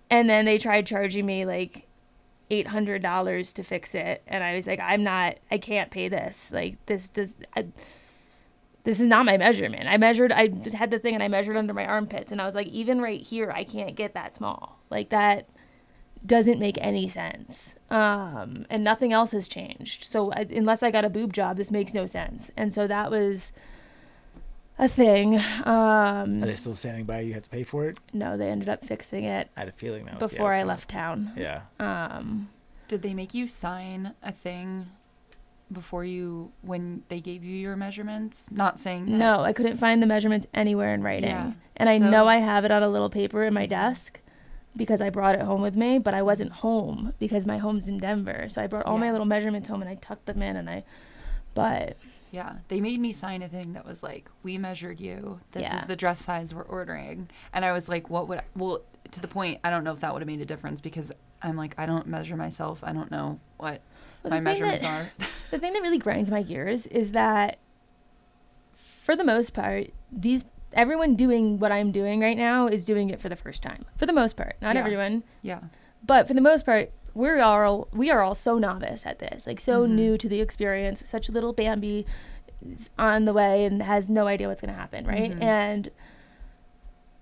And then they tried charging me like $800 to fix it, and I was like, I can't pay this. Like this this is not my measurement. I had the thing and I measured under my armpits, and I was like, even right here, I can't get that small. Like, that doesn't make any sense. And nothing else has changed. So unless I got a boob job, this makes no sense. And so that was a thing. Are they still standing by? You had to pay for it? No, they ended up fixing it. I had a feeling that was before I left town. Yeah. Did they make you sign a thing when they gave you your measurements? Not saying that. No, I couldn't find the measurements anywhere in writing. Yeah. And I know I have it on a little paper in my desk because I brought it home with me, but I wasn't home because my home's in Denver. So I brought all my little measurements home and I tucked them in Yeah, they made me sign a thing that was like, we measured you. This is the dress size we're ordering. And I was like, to the point, I don't know if that would have made a difference because I'm like, I don't measure myself. I don't know what my measurements are. The thing that really grinds my gears is that for the most part, everyone doing what I'm doing right now is doing it for the first time. For the most part, not everyone. Yeah. But for the most part, we are all so novice at this, like so new to the experience. Such a little Bambi is on the way and has no idea what's going to happen, right? And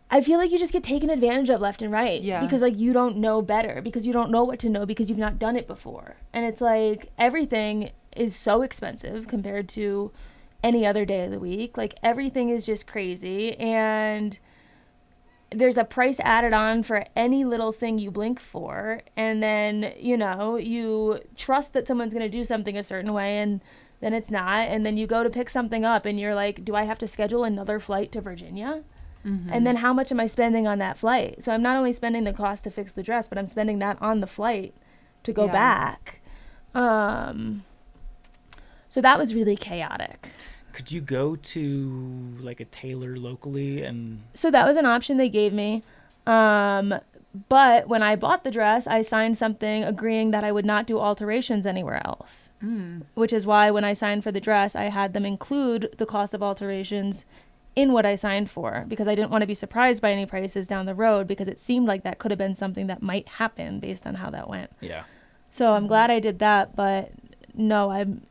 I feel like you just get taken advantage of left and right because like you don't know better, because you don't know what to know, because you've not done it before. And it's like everything is so expensive compared to any other day of the week. Like everything is just crazy, and there's a price added on for any little thing you blink for, and then you trust that someone's going to do something a certain way, and then it's not, and then you go to pick something up and you're like, do I have to schedule another flight to Virginia? And then how much am I spending on that flight? So I'm not only spending the cost to fix the dress, but I'm spending that on the flight to go back. So that was really chaotic. Could you go to like a tailor locally So that was an option they gave me. But when I bought the dress, I signed something agreeing that I would not do alterations anywhere else. Which is why when I signed for the dress, I had them include the cost of alterations in what I signed for, because I didn't want to be surprised by any prices down the road, because it seemed like that could have been something that might happen based on how that went. Yeah. So I'm glad I did that, but no, I'm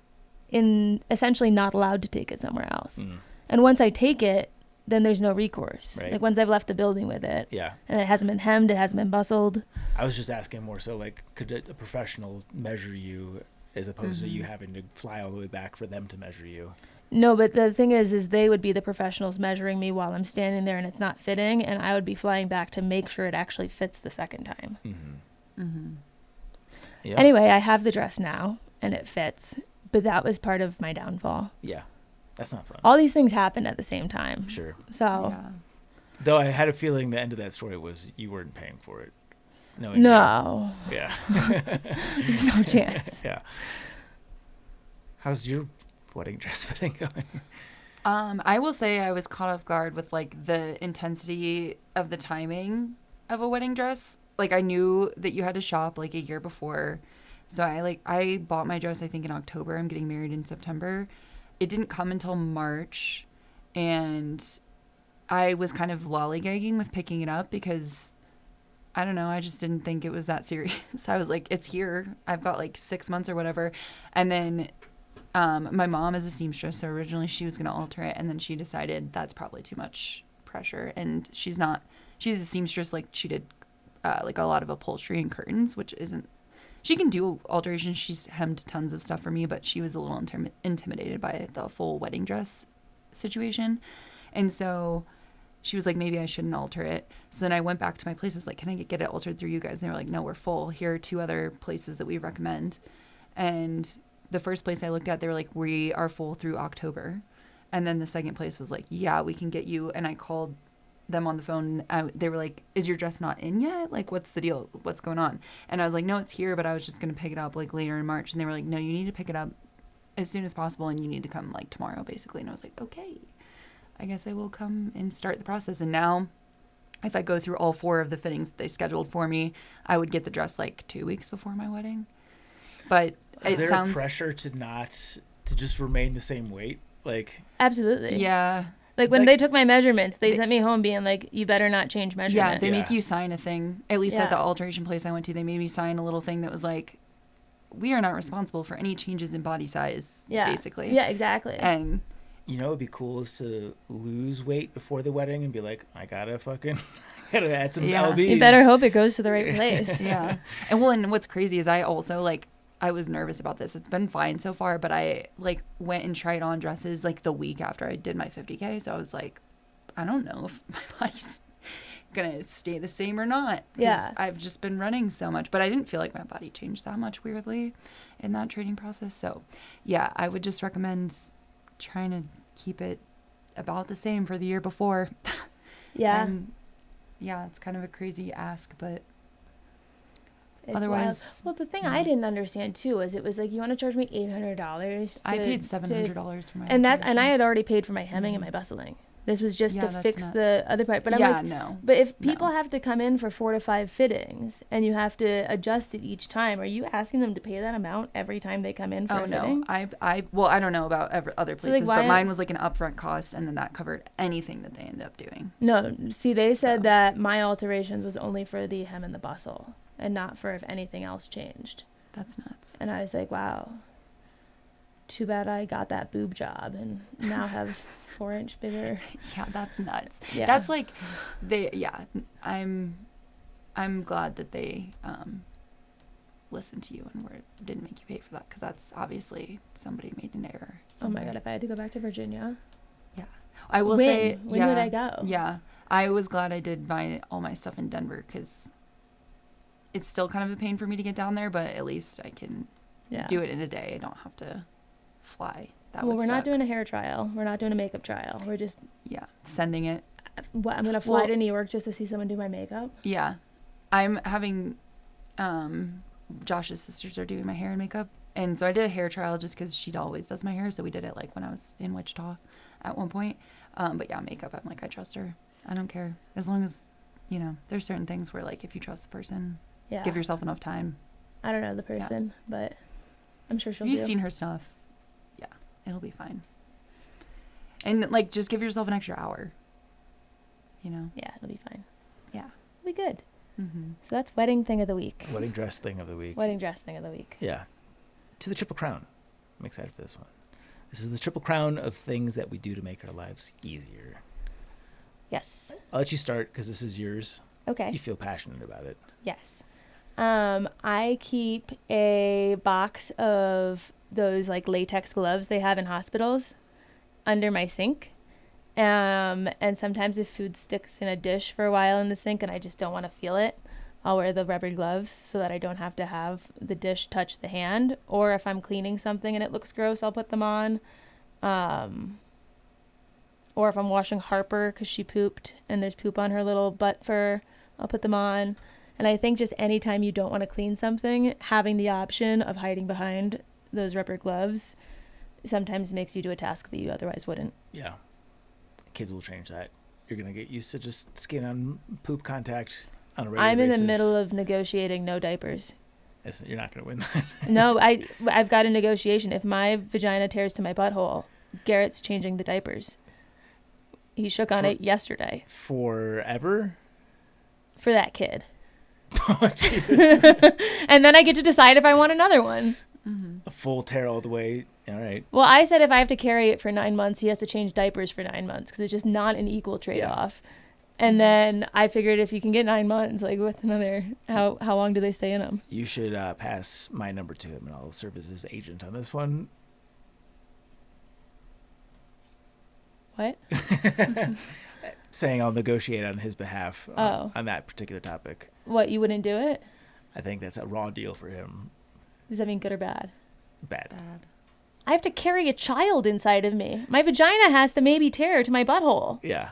essentially not allowed to take it somewhere else. And once I take it, then there's no recourse. Right. Like once I've left the building with it. Yeah. And it hasn't been hemmed, it hasn't been bustled. I was just asking more so like, could a professional measure you as opposed to you having to fly all the way back for them to measure you? No, but the thing is they would be the professionals measuring me while I'm standing there and it's not fitting, and I would be flying back to make sure it actually fits the second time. Yeah. Anyway, I have the dress now and it fits, but that was part of my downfall. Yeah. That's not fun. All these things happened at the same time. Sure. So. Yeah. Though I had a feeling the end of that story was you weren't paying for it. No. Yeah. No chance. Yeah. How's your wedding dress fitting going? I will say I was caught off guard with like the intensity of the timing of a wedding dress. Like I knew that you had to shop like a year before. So I bought my dress I think in October. I'm getting married in September. It didn't come until March, and I was kind of lollygagging with picking it up because I don't know, I just didn't think it was that serious. I was like, it's here. I've got like 6 months or whatever. And then my mom is a seamstress, so originally she was going to alter it, and then she decided that's probably too much pressure, and she's a seamstress. Like she did like a lot of upholstery and curtains, which isn't, she can do alterations. She's hemmed tons of stuff for me, but she was a little intimidated by the full wedding dress situation. And so she was like, maybe I shouldn't alter it. So then I went back to my place. I was like, can I get it altered through you guys? And they were like, no, we're full. Here are 2 other places that we recommend. And the first place I looked at, they were like, we are full through October. And then the second place was like, yeah, we can get you. And I called them on the phone. They were like, is your dress not in yet? Like, what's the deal? What's going on? And I was like, no, it's here, but I was just going to pick it up like later in March. And they were like, no, you need to pick it up as soon as possible, and you need to come like tomorrow, basically. And I was like, okay, I guess I will come and start the process. And now if I go through all 4 of the fittings that they scheduled for me, I would get the dress like 2 weeks before my wedding. But Is there a pressure to just remain the same weight? Like, absolutely. Yeah. Like when they took my measurements, they sent me home being like, you better not change measurements. Yeah, they make you sign a thing. At least at the alteration place I went to, they made me sign a little thing that was like, we are not responsible for any changes in body size, basically. Yeah, exactly. And You know, it'd be cool is to lose weight before the wedding and be like, I gotta add some lbs. You better hope it goes to the right place. Yeah. And what's crazy is I also like, I was nervous about this. It's been fine so far, but I like went and tried on dresses like the week after I did my 50K. So I was like, I don't know if my body's gonna stay the same or not. Yeah. I've just been running so much, but I didn't feel like my body changed that much weirdly in that training process. So yeah, I would just recommend trying to keep it about the same for the year before. Yeah. And yeah, it's kind of a crazy ask, but It's otherwise. wild. Well, the thing I didn't understand too was it was like, you want to charge me $800? I paid $700 for my and I had alterations. already paid for my hemming and my bustling. This was just Yeah, to that's fix nuts. the other part. But I'm Yeah, like, no. but if people No. have to come in for 4 to 5 fittings and you have to adjust it each time, are you asking them to pay that amount every time they come in for Oh a no, fitting? well, I don't know about other So, like, places, why- but mine was like an upfront cost, and then that covered anything that they ended up doing. No, see, they said So. that my alterations was only for the hem and the bustle and not for if anything else changed. That's nuts. And I was like, wow, too bad I got that boob job and now have 4-inch bigger. Yeah, that's nuts. Yeah. That's like, I'm glad that they listened to you and didn't make you pay for that, because that's obviously somebody made an error. Oh my God, if I had to go back to Virginia. Yeah. I will When? say, When yeah, would I go? Yeah. I was glad I did all my stuff in Denver, because it's still kind of a pain for me to get down there, but at least I can do it in a day. I don't have to fly. Well, we're not doing a hair trial. We're not doing a makeup trial. We're just, sending it. what, I'm going to fly to New York just to see someone do my makeup? Yeah. I'm having, Josh's sisters are doing my hair and makeup. And so I did a hair trial just because she always does my hair. So we did it like when I was in Wichita at one point. But yeah, makeup, I'm like, I trust her. I don't care. As long as, there's certain things where like if you trust the person, give yourself enough time. I don't know the person, but I'm sure she'll You've do. seen her stuff. Yeah, it'll be fine. And like, just give yourself an extra hour. Yeah, it'll be fine. Yeah. It'll be good. Mm-hmm. So that's wedding thing of the week. Wedding dress thing of the week. Wedding dress thing of the week. Yeah. To the Triple Crown. I'm excited for this one. This is the Triple Crown of things that we do to make our lives easier. Yes. I'll let you start because this is yours. Okay. You feel passionate about it. Yes. I keep a box of those like latex gloves they have in hospitals under my sink. And sometimes if food sticks in a dish for a while in the sink and I just don't want to feel it, I'll wear the rubber gloves so that I don't have to have the dish touch the hand. Or if I'm cleaning something and it looks gross, I'll put them on. Or if I'm washing Harper because she pooped and there's poop on her little butt fur, I'll put them on. And I think just anytime you don't want to clean something, having the option of hiding behind those rubber gloves sometimes makes you do a task that you otherwise wouldn't. Yeah. Kids will change that. You're going to get used to just skin on poop contact on a regular I'm in basis. the middle of negotiating no diapers. You're not going to win that. No, I've got a negotiation. If my vagina tears to my butthole, Garrett's changing the diapers. He shook on it yesterday. Forever? For that kid. Oh, Jesus. And then I get to decide if I want another one. Mm-hmm. A full tear all the way. All right. Well, I said if I have to carry it for 9 months, he has to change diapers for 9 months because it's just not an equal trade-off. And then I figured if you can get 9 months, like what's another, how long do they stay in them? You should pass my number to him and I'll serve as his agent on this one. What? Saying I'll negotiate on his behalf on that particular topic. What, you wouldn't do it? I think that's a raw deal for him. Does that mean good or bad? Bad. I have to carry a child inside of me. My vagina has to maybe tear to my butthole. Yeah.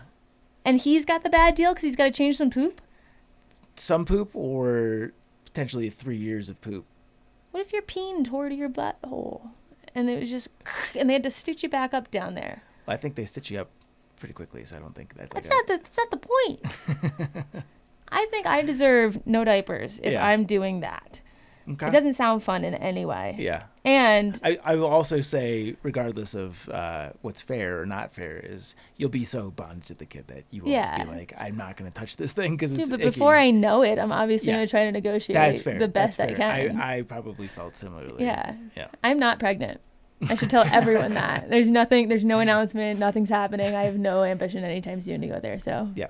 And he's got the bad deal because he's got to change some poop? Some poop or potentially 3 years of poop. What if you're peeing toward your butthole? And it was just, and they had to stitch you back up down there. Well, I think they stitch you up pretty quickly, so I don't think that's That's not the point. I think I deserve no diapers if I'm doing that. Okay. It doesn't sound fun in any way. Yeah. And I will also say, regardless of what's fair or not fair, is you'll be so bonded to the kid that you won't be like, I'm not going to touch this thing because it's but icky. before I know it, I'm obviously going to try to negotiate That's fair. the best That's I fair. can. I probably felt similarly. Yeah. Yeah. I'm not pregnant. I should tell everyone that. There's no announcement, nothing's happening. I have no ambition anytime soon to go there. So Yeah.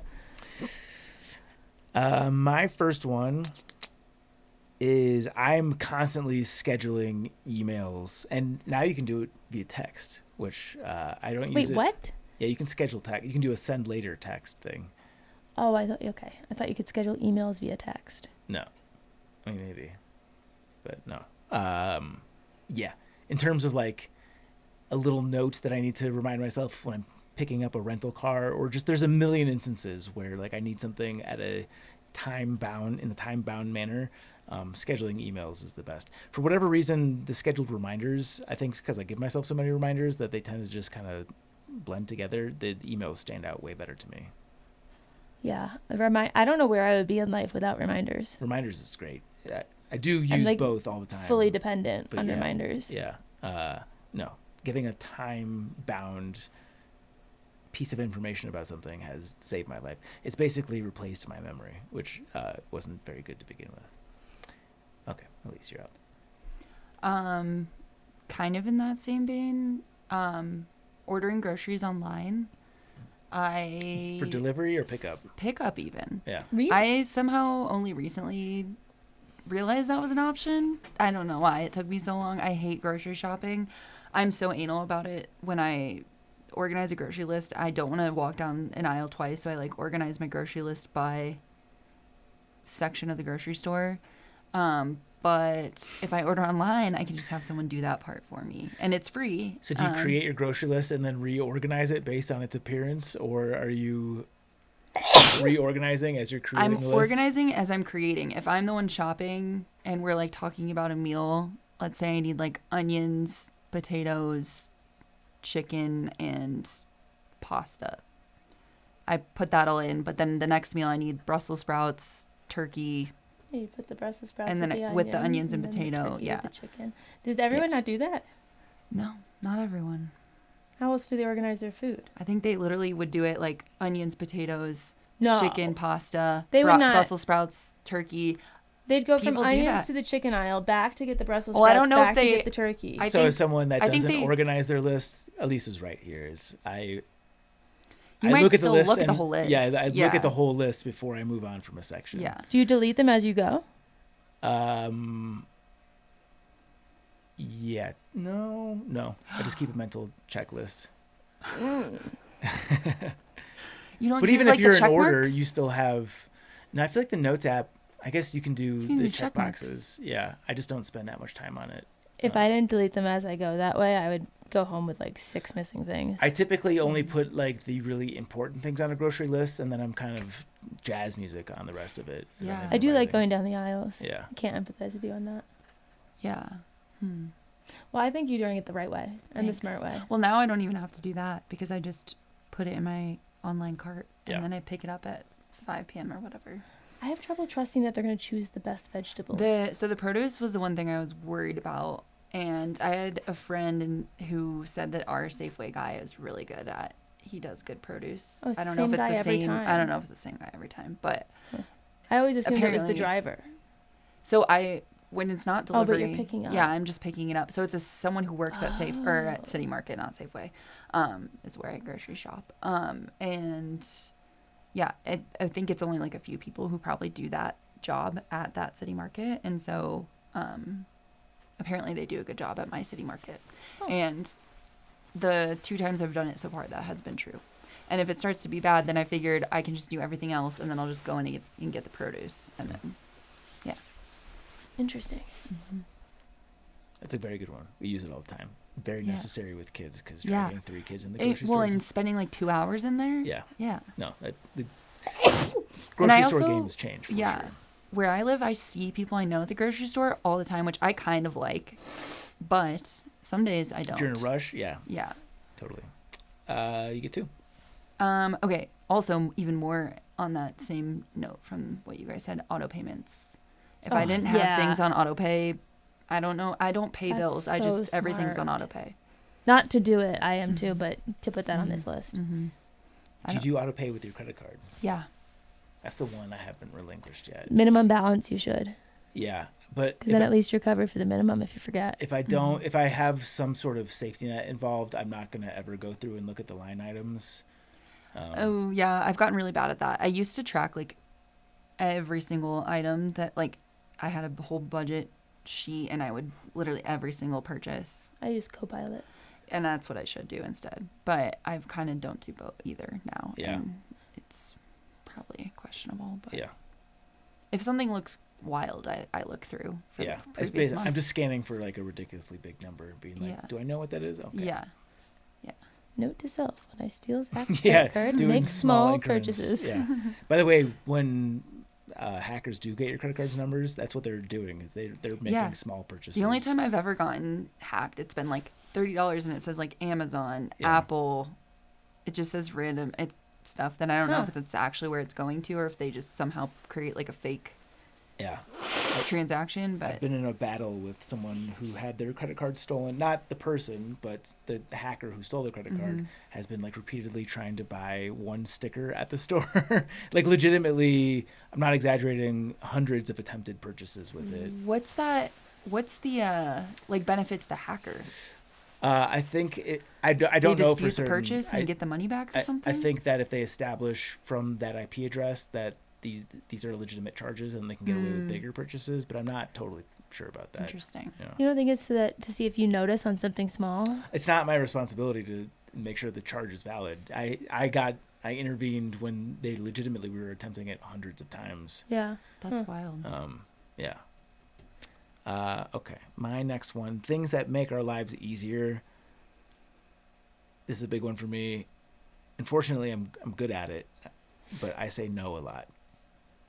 My first one is I'm constantly scheduling emails, and now you can do it via text, which I don't use. Wait, what? Yeah, you can schedule text. You can do a send later text thing. Oh, I thought you could schedule emails via text. No, I mean maybe, but no. Yeah, in terms of like a little note that I need to remind myself when I'm picking up a rental car, or just there's a million instances where like I need something at a time bound manner. Scheduling emails is the best. For whatever reason, the scheduled reminders, I think because I give myself so many reminders that they tend to just kind of blend together, the emails stand out way better to me. Yeah. I don't know where I would be in life without reminders. Reminders is great. I do use like both all the time. Fully dependent on yeah, reminders. Yeah. No. Getting a time-bound piece of information about something has saved my life. It's basically replaced my memory, which wasn't very good to begin with. Okay, Elise, you're out. Kind of in that same vein, ordering groceries online. For delivery or pickup? Pickup even. Yeah. Really? I somehow only recently realized that was an option. I don't know why it took me so long. I hate grocery shopping. I'm so anal about it. When I organize a grocery list, I don't want to walk down an aisle twice, so I like organize my grocery list by section of the grocery store. But if I order online, I can just have someone do that part for me, and it's free. So do you create your grocery list and then reorganize it based on its appearance, or are you reorganizing as you're creating the list? I'm organizing as I'm creating. If I'm the one shopping and we're like talking about a meal, let's say I need like onions, potatoes, chicken, and pasta. I put that all in, but then the next meal I need Brussels sprouts, turkey. Yeah, you put the Brussels sprouts and then with the onions and potato, the yeah. The chicken. Does everyone not do that? No, not everyone. How else do they organize their food? I think they literally would do it like onions, potatoes, No. chicken, pasta, They would not. Brussels sprouts, turkey. They'd go from People do onions that. to the chicken aisle, back to get the Brussels Well, sprouts, I don't know back if they- to get the turkey. So as someone that I think doesn't they- organize their list, Elise is right here. You I might look at the still list look at the and- whole list. Yeah, I look Yeah. at the whole list before I move on from a section. Yeah. Do you delete them as you go? Yeah. No. I just keep a mental checklist. You don't But use, even like, if you're the in check order, marks? you still have. No, I feel like the Notes app. I guess you can do can the do check check marks. boxes. Yeah, I just don't spend that much time on it. If I didn't delete them as I go that way, I would go home with like 6 missing things. I typically only put like the really important things on a grocery list, and then I'm kind of jazz music on the rest of it. as I'm Yeah. I do like improvising. going down the aisles. Yeah. I can't empathize with you on that. Yeah. Well, I think you're doing it the right way and Thanks. the smart way. Well, now I don't even have to do that because I just put it in my online cart and Yeah. then I pick it up at 5 p.m. or whatever. I have trouble trusting that they're going to choose the best vegetables. So the produce was the one thing I was worried about, and I had a friend who said that our Safeway guy is really good at. He does good produce. Oh, it's I don't the know if same it's guy the every same. I time. don't know if it's the same guy every time, but I always assumed it was the apparently- driver. so when it's not Oh, but delivery, you're picking up. Yeah, I'm just picking it up. So it's someone who works at Safe or at City Market, not Safeway. Is where I grocery shop. And yeah, I think it's only like a few people who probably do that job at that City Market, and so apparently they do a good job at my City Market. Oh. And the 2 times I've done it so far, that has been true. And if it starts to be bad, then I figured I can just do everything else, and then I'll just go in and get the produce, and then yeah. Interesting. That's a very good one. We use it all the time. Very Yeah. necessary with kids because Yeah. dragging 3 kids in the grocery Well, store. and spending like 2 hours in there. Yeah. Yeah. No, the And grocery I store also- game has changed. For Yeah. Sure. Where I live, I see people I know at the grocery store all the time, which I kind of like. But some days I don't. If you're in a rush, yeah, Yeah. totally. You get 2. Okay. Also, even more on that same note from what you guys said, auto payments. If I Oh, didn't have yeah. things on auto pay, I don't know. I don't pay That's bills. I so just everything's on smart. auto pay. Not to do it, I am too, but to put that on this list. Mm-hmm. Do you do auto pay with your credit card? Yeah. That's the one I haven't relinquished yet. Minimum balance, you should. Yeah, but Because then at least you're covered for the minimum if you forget. if I don't, if I have some sort of safety net involved, I'm not going to ever go through and look at the line items. Oh yeah, I've gotten really bad at that. I used to track like every single item that like I had a whole budget sheet and I would literally every single purchase. I use Copilot. And that's what I should do instead. But I kind of don't do both either now. Yeah. And it's probably questionable. But Yeah. if something looks wild, I look through. For Yeah. the previous I'm month. just scanning for like a ridiculously big number, being like, Yeah. do I know what that is? Okay. Yeah. Note to self: when I steal Zach's Yeah, credit card, doing make small increments. purchases. Yeah. By the way, when hackers do get your credit cards numbers, that's what they're doing. Is they're making small purchases. The only time I've ever gotten hacked, it's been like $30 and it says like Amazon, Yeah. Apple. It just says random stuff. Then I don't know if it's actually where it's going to or if they just somehow create like a fake transaction. But I've been in a battle with someone who had their credit card stolen. Not the person, but the hacker who stole their credit card has been like repeatedly trying to buy one sticker at the store. Like legitimately, I'm not exaggerating, hundreds of attempted purchases with it. what's that? What's the like benefit to the hacker? I think I don't They know for dispute the certain. purchase and get the money back or something? I think that if they establish from that IP address that these are legitimate charges and they can get away with bigger purchases, but I'm not totally sure about that. Interesting. You know? You don't think it's to see if you notice on something small? It's not my responsibility to make sure the charge is valid. I intervened when they legitimately were attempting it hundreds of times. Yeah. That's wild. Yeah. Okay. My next one, things that make our lives easier. This is a big one for me. Unfortunately, I'm good at it, but I say no a lot.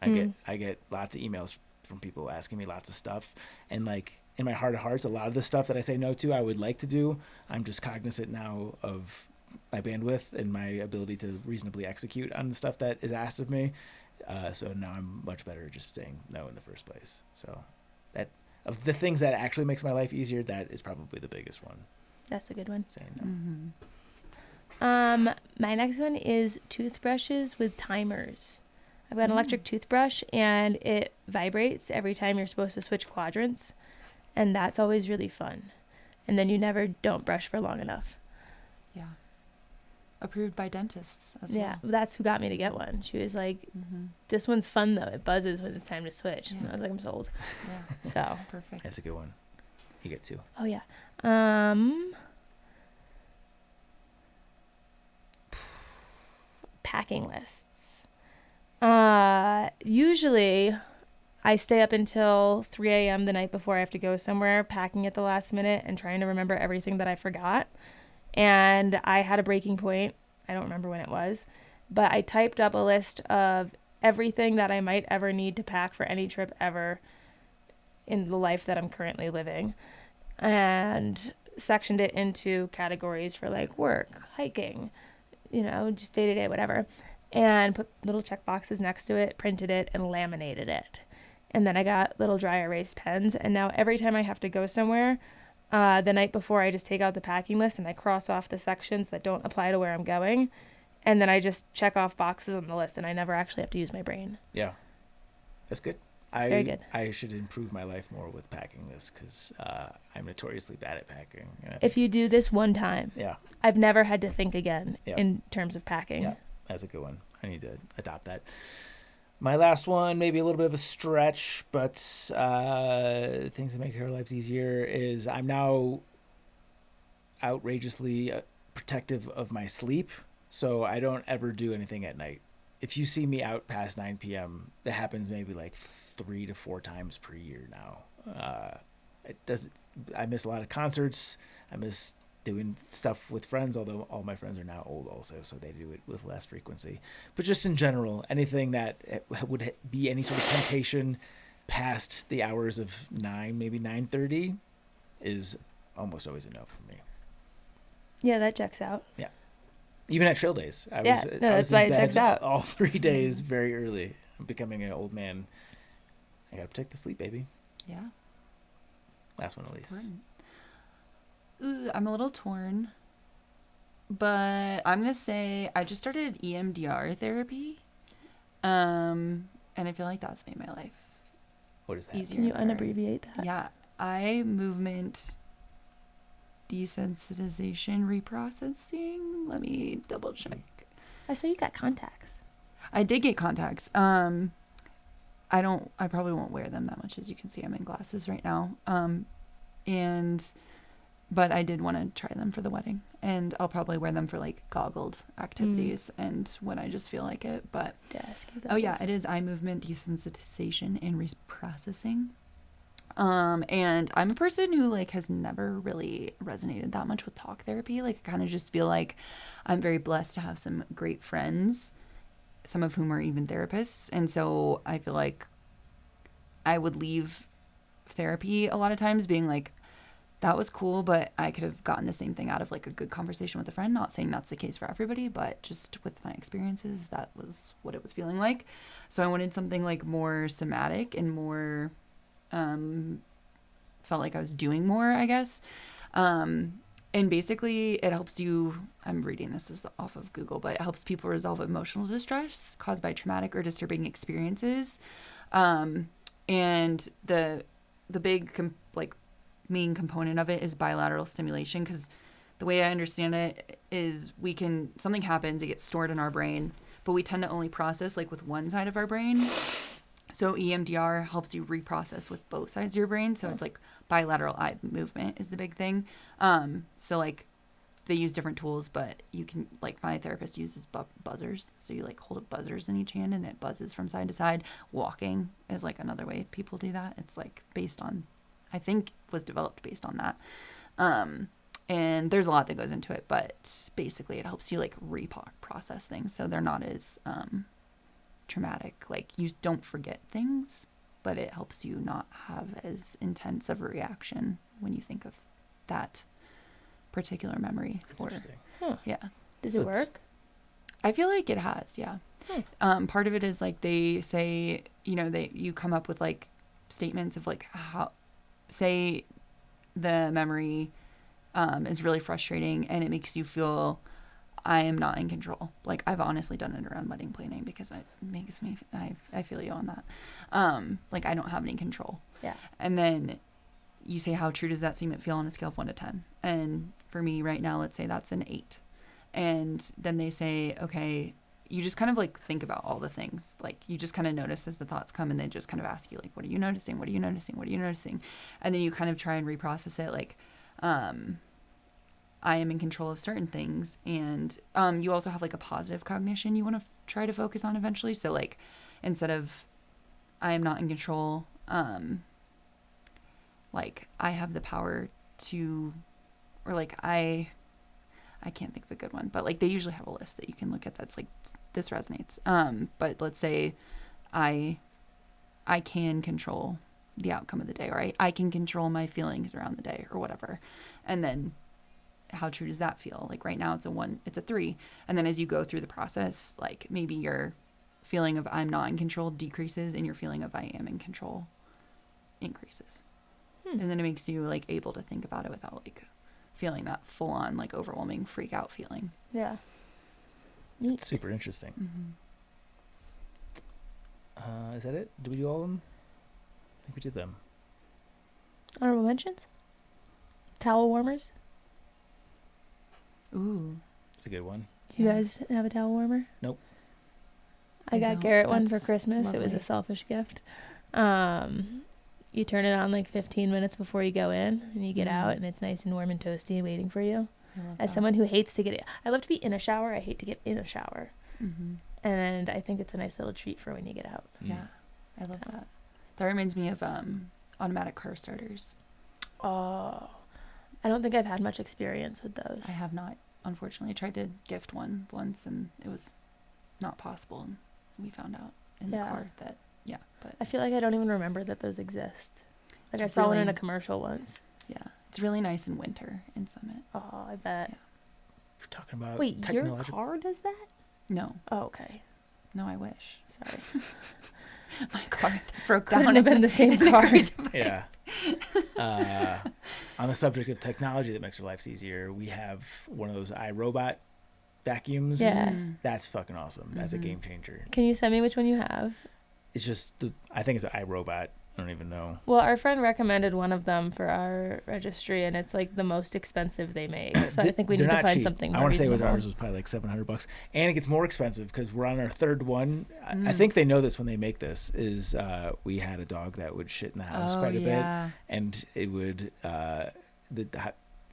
I get lots of emails from people asking me lots of stuff, and like in my heart of hearts, a lot of the stuff that I say no to, I would like to do. I'm just cognizant now of my bandwidth and my ability to reasonably execute on the stuff that is asked of me. So now I'm much better at just saying no in the first place. So that of the things that actually makes my life easier, that is probably the biggest one. That's a good one. Saying no. My next one is toothbrushes with timers. I've got an electric toothbrush and it vibrates every time you're supposed to switch quadrants, and that's always really fun. And then you never don't brush for long enough. Yeah. Approved by dentists as Yeah, well. that's who got me to get one. She was like, this one's fun though. It buzzes when it's time to switch. Yeah. And I was like, I'm sold. Yeah. So, Perfect. That's a good one. You get two. oh yeah. Packing lists. Usually I stay up until 3 a.m. the night before I have to go somewhere, packing at the last minute and trying to remember everything that I forgot. And I had a breaking point. I don't remember when it was, but I typed up a list of everything that I might ever need to pack for any trip ever in the life that I'm currently living, and sectioned it into categories for like work, hiking, just day to day, whatever, and put little check boxes next to it, printed it, and laminated it. And then I got little dry erase pens, and now every time I have to go somewhere, the night before, I just take out the packing list and I cross off the sections that don't apply to where I'm going, and then I just check off boxes on the list, and I never actually have to use my brain. Yeah, that's good. Very good. I should improve my life more with packing this because I'm notoriously bad at packing. If you do this one time, Yeah, I've never had to think again Yeah. in terms of packing. yeah, that's a good one. I need to adopt that. My last one, maybe a little bit of a stretch, but things that make our lives easier is I'm now outrageously protective of my sleep, so I don't ever do anything at night. If you see me out past 9 p.m., that happens maybe like 3 to 4 times per year now. I miss a lot of concerts. I miss doing stuff with friends, although all my friends are now old also, so they do it with less frequency. But just in general, anything that would be any sort of temptation past the hours of 9, maybe 9:30, is almost always enough for me. Yeah, that checks out. Yeah. Even at trail days. I that's was why in it checks bed out. all 3 days very early. I'm becoming an old man. I gotta protect the sleep, baby. Yeah. Last one, Elise. Important. I'm a little torn, but I'm gonna say I just started EMDR therapy, and I feel like that's made my life What is that? easier. Can you to learn. unabbreviate that? Yeah, eye movement desensitization reprocessing. Let me double check. I saw you got contacts. I did get contacts. I probably won't wear them that much. As you can see, I'm in glasses right now. But I did want to try them for the wedding, and I'll probably wear them for like goggled activities and when I just feel like it. But it is eye movement desensitization and reprocessing. And I'm a person who like has never really resonated that much with talk therapy. Like I kind of just feel like I'm very blessed to have some great friends, some of whom are even therapists. And so I feel like I would leave therapy a lot of times being like, that was cool, but I could have gotten the same thing out of like a good conversation with a friend. Not saying that's the case for everybody, but just with my experiences, that was what it was feeling like. So I wanted something like more somatic and more, felt like I was doing more, I guess. And basically it helps you, I'm reading this off of Google, but it helps people resolve emotional distress caused by traumatic or disturbing experiences. And the big, main component of it is bilateral stimulation, because the way I understand it is something happens, it gets stored in our brain, but we tend to only process like with one side of our brain. So EMDR helps you reprocess with both sides of your brain. So it's like bilateral eye movement is the big thing. So like they use different tools, but you can, like my therapist uses buzzers. So you like hold up buzzers in each hand and it buzzes from side to side. Walking is like another way people do that. It's like based on, I think was developed based on that. And there's a lot that goes into it, but basically it helps you like reprocess things. So they're not as traumatic. Like you don't forget things, but it helps you not have as intense of a reaction when you think of that particular memory. That's interesting. Yeah. Does it work? I feel like it has, yeah. Part of it is like they say, you come up with like statements of like how, say the memory is really frustrating and it makes you feel I am not in control. Like I've honestly done it around wedding planning because it makes me, I feel you on that. Like I don't have any control. Yeah. And then you say, how true does that seem to feel on a scale of 1 to 10? And for me right now, let's say that's an 8. And then they say, okay, you just kind of like think about all the things. Like you just kind of notice as the thoughts come and they just kind of ask you like, what are you noticing? What are you noticing? What are you noticing? And then you kind of try and reprocess it. Like, I am in control of certain things. And, you also have like a positive cognition you want to try to focus on eventually. So like, instead of I am not in control, like I have the power to, or like I can't think of a good one, but like they usually have a list that you can look at that's like, this resonates. But let's say I can control the outcome of the day, or I can control my feelings around the day or whatever. And then how true does that feel? Like right now it's a 3. And then as you go through the process, like maybe your feeling of I'm not in control decreases and your feeling of I am in control increases. And then it makes you like able to think about it without like feeling that full on like overwhelming freak out feeling. Yeah. Neat. Super interesting. Is that it? Did we do all of them? I think we did them. Honorable mentions? Towel warmers? Ooh. It's a good one. Do you guys have a towel warmer? Nope. I got don't. Garrett one for That's Christmas. It was a lovely. selfish gift. You turn it on like 15 minutes before you go in and you get out and it's nice and warm and toasty waiting for you. As someone who hates to I love to be in a shower. I hate to get in a shower. And I think it's a nice little treat for when you get out. Yeah, I love that. That reminds me of automatic car starters. Oh, I don't think I've had much experience with those. I have not, unfortunately. I tried to gift one once and it was not possible. And we found out in the car that, but I feel like I don't even remember that those exist. Like I It's saw one in really- a commercial once. yeah, it's really nice in winter in Summit. Oh, I bet. Yeah. We're talking about Wait, your technological. car does that? No, Oh, okay. no, I wish. Sorry. My car broke Couldn't down. have been the same in the car. Great Divide. Yeah. On the subject of technology that makes our lives easier, we have one of those iRobot vacuums. Yeah. That's fucking awesome. That's a game changer. Can you send me which one you have? It's just I think it's an iRobot I don't even know. Well, our friend recommended one of them for our registry, and it's like the most expensive they make. So I think we need to find something more I want to say reasonable. ours was probably like $700, and it gets more expensive because we're on our third one. I think they know this when they make this. Is we had a dog that would shit in the house quite a bit, and it would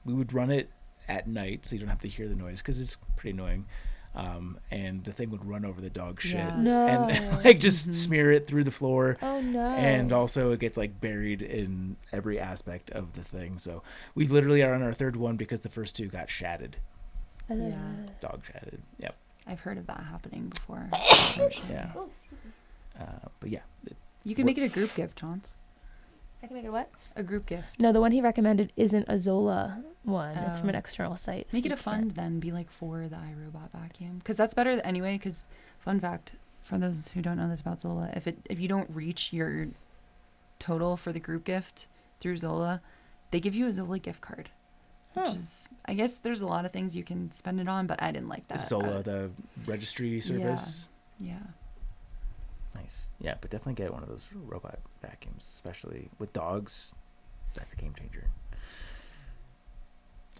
we would run it at night so you don't have to hear the noise because it's pretty annoying. And the thing would run over the dog's shit and like just smear it through the floor. Oh no. And also it gets like buried in every aspect of the thing. So we literally are on our third one because the first two got shatted. Dog shatted. Yep. I've heard of that happening before. Yeah. But yeah. You can make it a group gift, Chance. I can make it what? A group gift. No, the one he recommended isn't a Zola one. It's from an external site. Make it a fund then. Be like for the iRobot vacuum. Because that's better anyway. Because fun fact, for those who don't know this about Zola, if you don't reach your total for the group gift through Zola, they give you a Zola gift card. Which is, I guess there's a lot of things you can spend it on, but I didn't like that. Zola, the registry service. Yeah. Nice. Yeah, but definitely get one of those robot vacuums, especially with dogs. That's a game changer.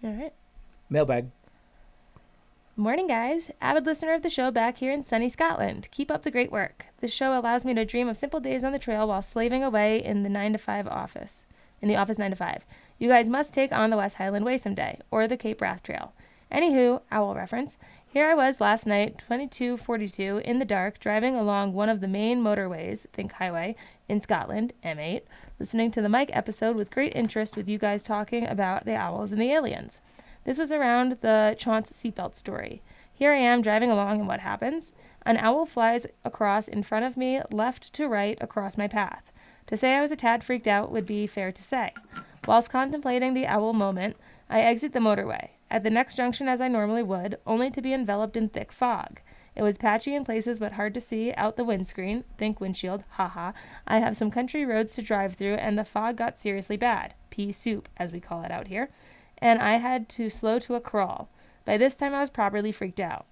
All right. Mailbag. Morning, guys. Avid listener of the show back here in sunny Scotland. Keep up the great work. This show allows me to dream of simple days on the trail while slaving away in the 9-to-5 office. In the office 9 to 5. You guys must take on the West Highland Way someday, or the Cape Wrath Trail. Anywho, owl reference. Here I was last night, 22:42, in the dark, driving along one of the main motorways, think highway, in Scotland, M8, listening to the Mike episode with great interest with you guys talking about the owls and the aliens. This was around the Chauncey seatbelt story. Here I am driving along, and what happens? An owl flies across in front of me, left to right, across my path. To say I was a tad freaked out would be fair to say. Whilst contemplating the owl moment, I exit the motorway. At the next junction as I normally would, only to be enveloped in thick fog. It was patchy in places but hard to see out the windscreen, think windshield, haha. I have some country roads to drive through and the fog got seriously bad, pea soup as we call it out here, and I had to slow to a crawl. By this time I was properly freaked out.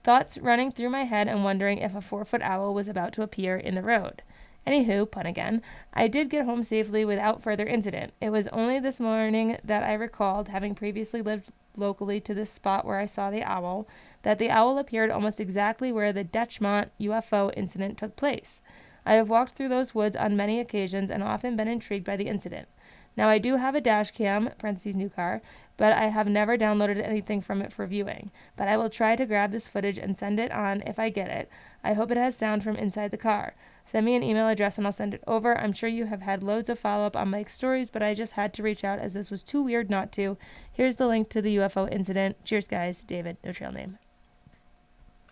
Thoughts running through my head and wondering if a 4-foot owl was about to appear in the road. Anywho, pun again, I did get home safely without further incident. It was only this morning that I recalled, having previously lived locally to this spot where I saw the owl, that the owl appeared almost exactly where the Detchmont UFO incident took place. I have walked through those woods on many occasions and often been intrigued by the incident. Now I do have a dash cam, parentheses new car, but I have never downloaded anything from it for viewing. But I will try to grab this footage and send it on if I get it. I hope it has sound from inside the car. Send me an email address and I'll send it over. I'm sure you have had loads of follow-up on Mike's stories, but I just had to reach out as this was too weird not to. Here's the link to the UFO incident. Cheers, guys. David, no trail name.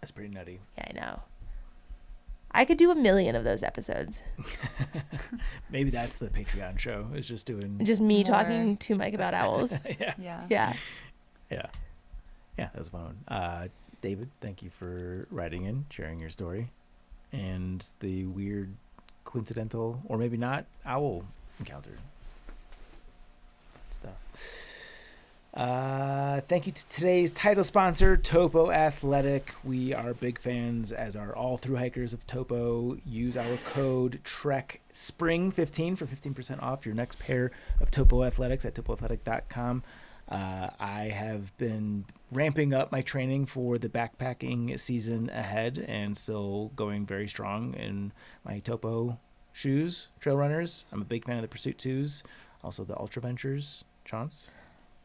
That's pretty nutty. Yeah, I know. I could do 1,000,000 of those episodes. Maybe that's the Patreon show. It's just doing... Just me talking to Mike about owls. Yeah. Yeah. Yeah, that was a fun one. David, thank you for writing in, sharing your story, and the weird, coincidental, or maybe not, owl encounter stuff. Thank you to today's title sponsor, Topo Athletic. We are big fans, as are all thru hikers of Topo. Use our code TREKSPRING15 for 15% off your next pair of Topo Athletics at topoathletic.com. I have been ramping up my training for the backpacking season ahead and still going very strong in my Topo shoes, trail runners. I'm a big fan of the Pursuit 2s, also the Ultra Ventures. Chance?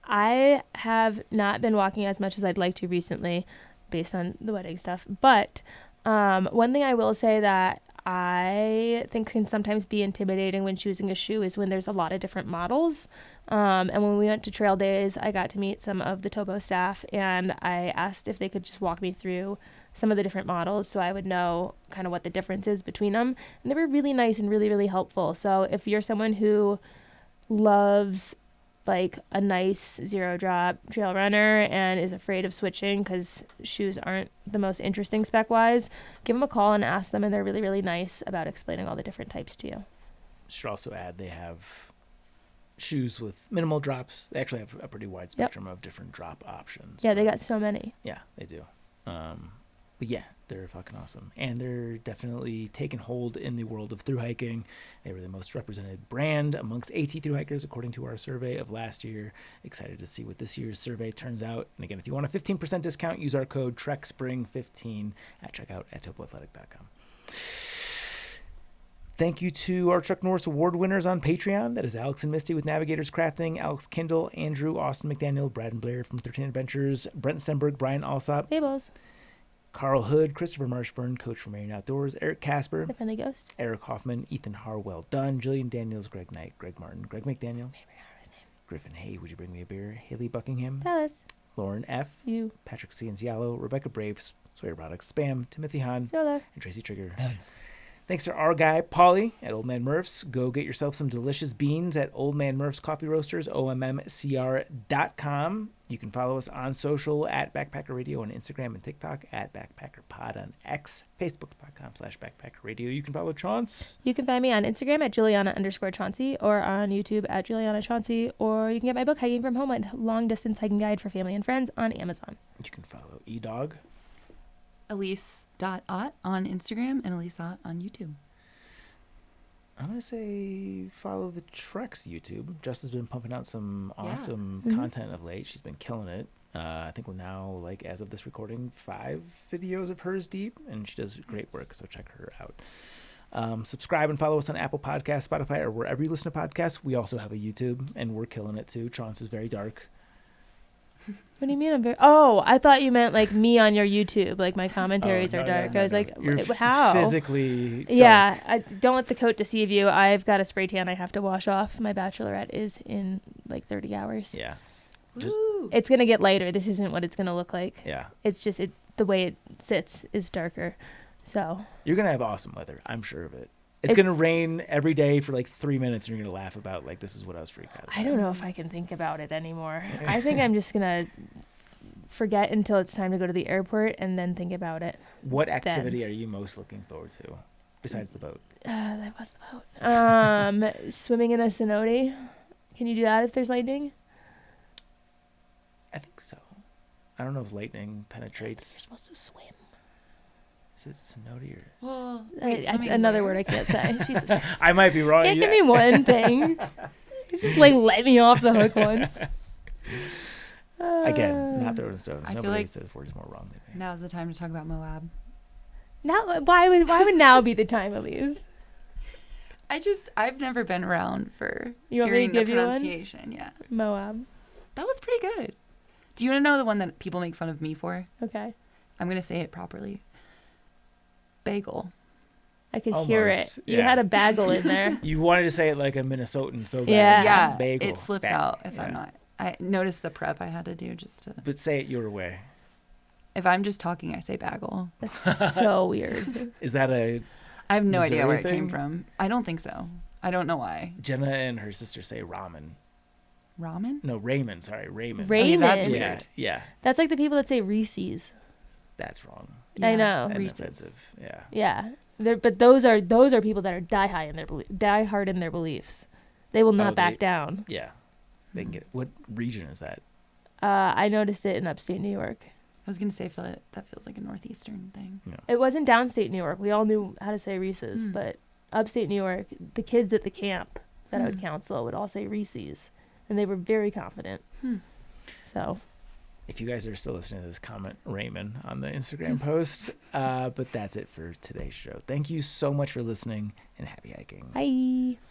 I have not been walking as much as I'd like to recently based on the wedding stuff. But one thing I will say that I think can sometimes be intimidating when choosing a shoe is when there's a lot of different models. And when we went to trail days, I got to meet some of the Topo staff and I asked if they could just walk me through some of the different models so I would know kind of what the difference is between them. And they were really nice and really, really helpful. So if you're someone who loves like a nice zero drop trail runner and is afraid of switching because shoes aren't the most interesting spec wise, give them a call and ask them, and they're really, really nice about explaining all the different types to you. Should also add they have shoes with minimal drops. They actually have a pretty wide spectrum of different drop options. Yeah, they got so many. Yeah, they do. But yeah, they're fucking awesome. And they're definitely taken hold in the world of thru-hiking. They were the most represented brand amongst AT thru-hikers, according to our survey of last year. Excited to see what this year's survey turns out. And again, if you want a 15% discount, use our code TrekSpring15 at checkout at topoathletic.com. Thank you to our Chuck Norris Award winners on Patreon. That is Alex and Misty with Navigators Crafting, Alex Kindle, Andrew, Austin McDaniel, Brad and Blair from 13 Adventures, Brent Stenberg, Brian Alsop, Fables. Carl Hood, Christopher Marshburn, Coach from Marine Outdoors, Eric Casper, The Friendly Ghost. Eric Hoffman, Ethan Harwell Dunn, Jillian Daniels, Greg Knight, Greg Martin, Greg McDaniel, Griffin Hay, Would You Bring Me a Beer, Haley Buckingham, Dallas. Lauren F., You. Patrick Cianzialo, Rebecca Braves, Sawyer Products, Spam, Timothy Hahn, Solo. and Tracy Trigger. Thanks to our guy, Paulie, at Old Man Murph's. Go get yourself some delicious beans at Old Man Murph's Coffee Roasters, ommcr.com. You can follow us on social at Backpacker Radio on Instagram and TikTok, at BackpackerPod on X, Facebook.com/Backpacker Radio. You can follow Chance. You can find me on Instagram at Juliana_Chauncey or on YouTube at Juliana Chauncey, or you can get my book, Hiking from Home, a long-distance hiking guide for family and friends, on Amazon. You can follow eDog. Elise.ott on Instagram and Elise.ott on YouTube. I'm going to say follow the Trek's YouTube. Jess has been pumping out some awesome Mm-hmm. content of late. She's been killing it. I think we're now, like, as of this recording, 5 videos of hers deep, and she does great work, so check her out. Subscribe and follow us on Apple Podcasts, Spotify, or wherever you listen to podcasts. We also have a YouTube, and we're killing it, too. Chance is very dark. What do you mean I'm very... Oh, I thought you meant like me on your YouTube. Like my commentaries Oh, are no, dark. no, I was no. like, You're how? physically dark. Yeah, don't let the coat deceive you. I've got a spray tan I have to wash off. My bachelorette is in like 30 hours. Yeah. Woo! It's going to get lighter. This isn't what it's going to look like. Yeah. It's just the way it sits is darker. So You're going to have awesome weather. I'm sure of it. It's going to rain every day for like 3 minutes, and you're going to laugh about, like, this is what I was freaked out about. I don't know if I can think about it anymore. I think I'm just going to forget until it's time to go to the airport and then think about it. What activity are you most looking forward to besides the boat? That was the boat. Swimming in a cenote. Can you do that if there's lightning? I think so. I don't know if lightning You're penetrates. supposed to swim. Is it cenote or? Well, Another word I can't say. Jesus. I might be wrong. Can't give me one thing. Just like let me off the hook once. Again, not throwing stones. I feel Nobody like says words more wrong than me. now's the time to talk about Moab. Now, why would now be the time, Elise? I've never been around for You want me to hearing the give you one? pronunciation. Yeah, Moab. that was pretty good. Do you want to know the one that people make fun of me for? Okay. I'm gonna say it properly. Bagel. I could hear it. Almost, You yeah. had a bagel in there. You wanted to say it like a Minnesotan so bad. Yeah. Yeah, Bagel. it slips out if I'm not. I noticed the prep I had to do just to. But say it your way. If I'm just talking, I say bagel. That's so weird. Is that a I have no idea Missouri where it thing? came from. I don't think so. I don't know why. Jenna and her sister say ramen? Ramen? No, Raymond. Sorry, Raymond. Raymond. that's Yeah, weird. yeah, That's like the people that say Reese's. that's wrong I know. and Reese's. offensive. Yeah. Yeah. But those are people that are die hard in their beliefs. They will not back down. Yeah. They can get. What region is that? I noticed it in upstate New York. I was gonna say that feels like a northeastern thing. It wasn't downstate New York. We all knew how to say Reese's, but upstate New York, the kids at the camp that I would counsel would all say Reese's, and they were very confident. So, If you guys are still listening to this, comment Raymond on the Instagram post. But that's it for today's show. Thank you so much for listening, and happy hiking. bye.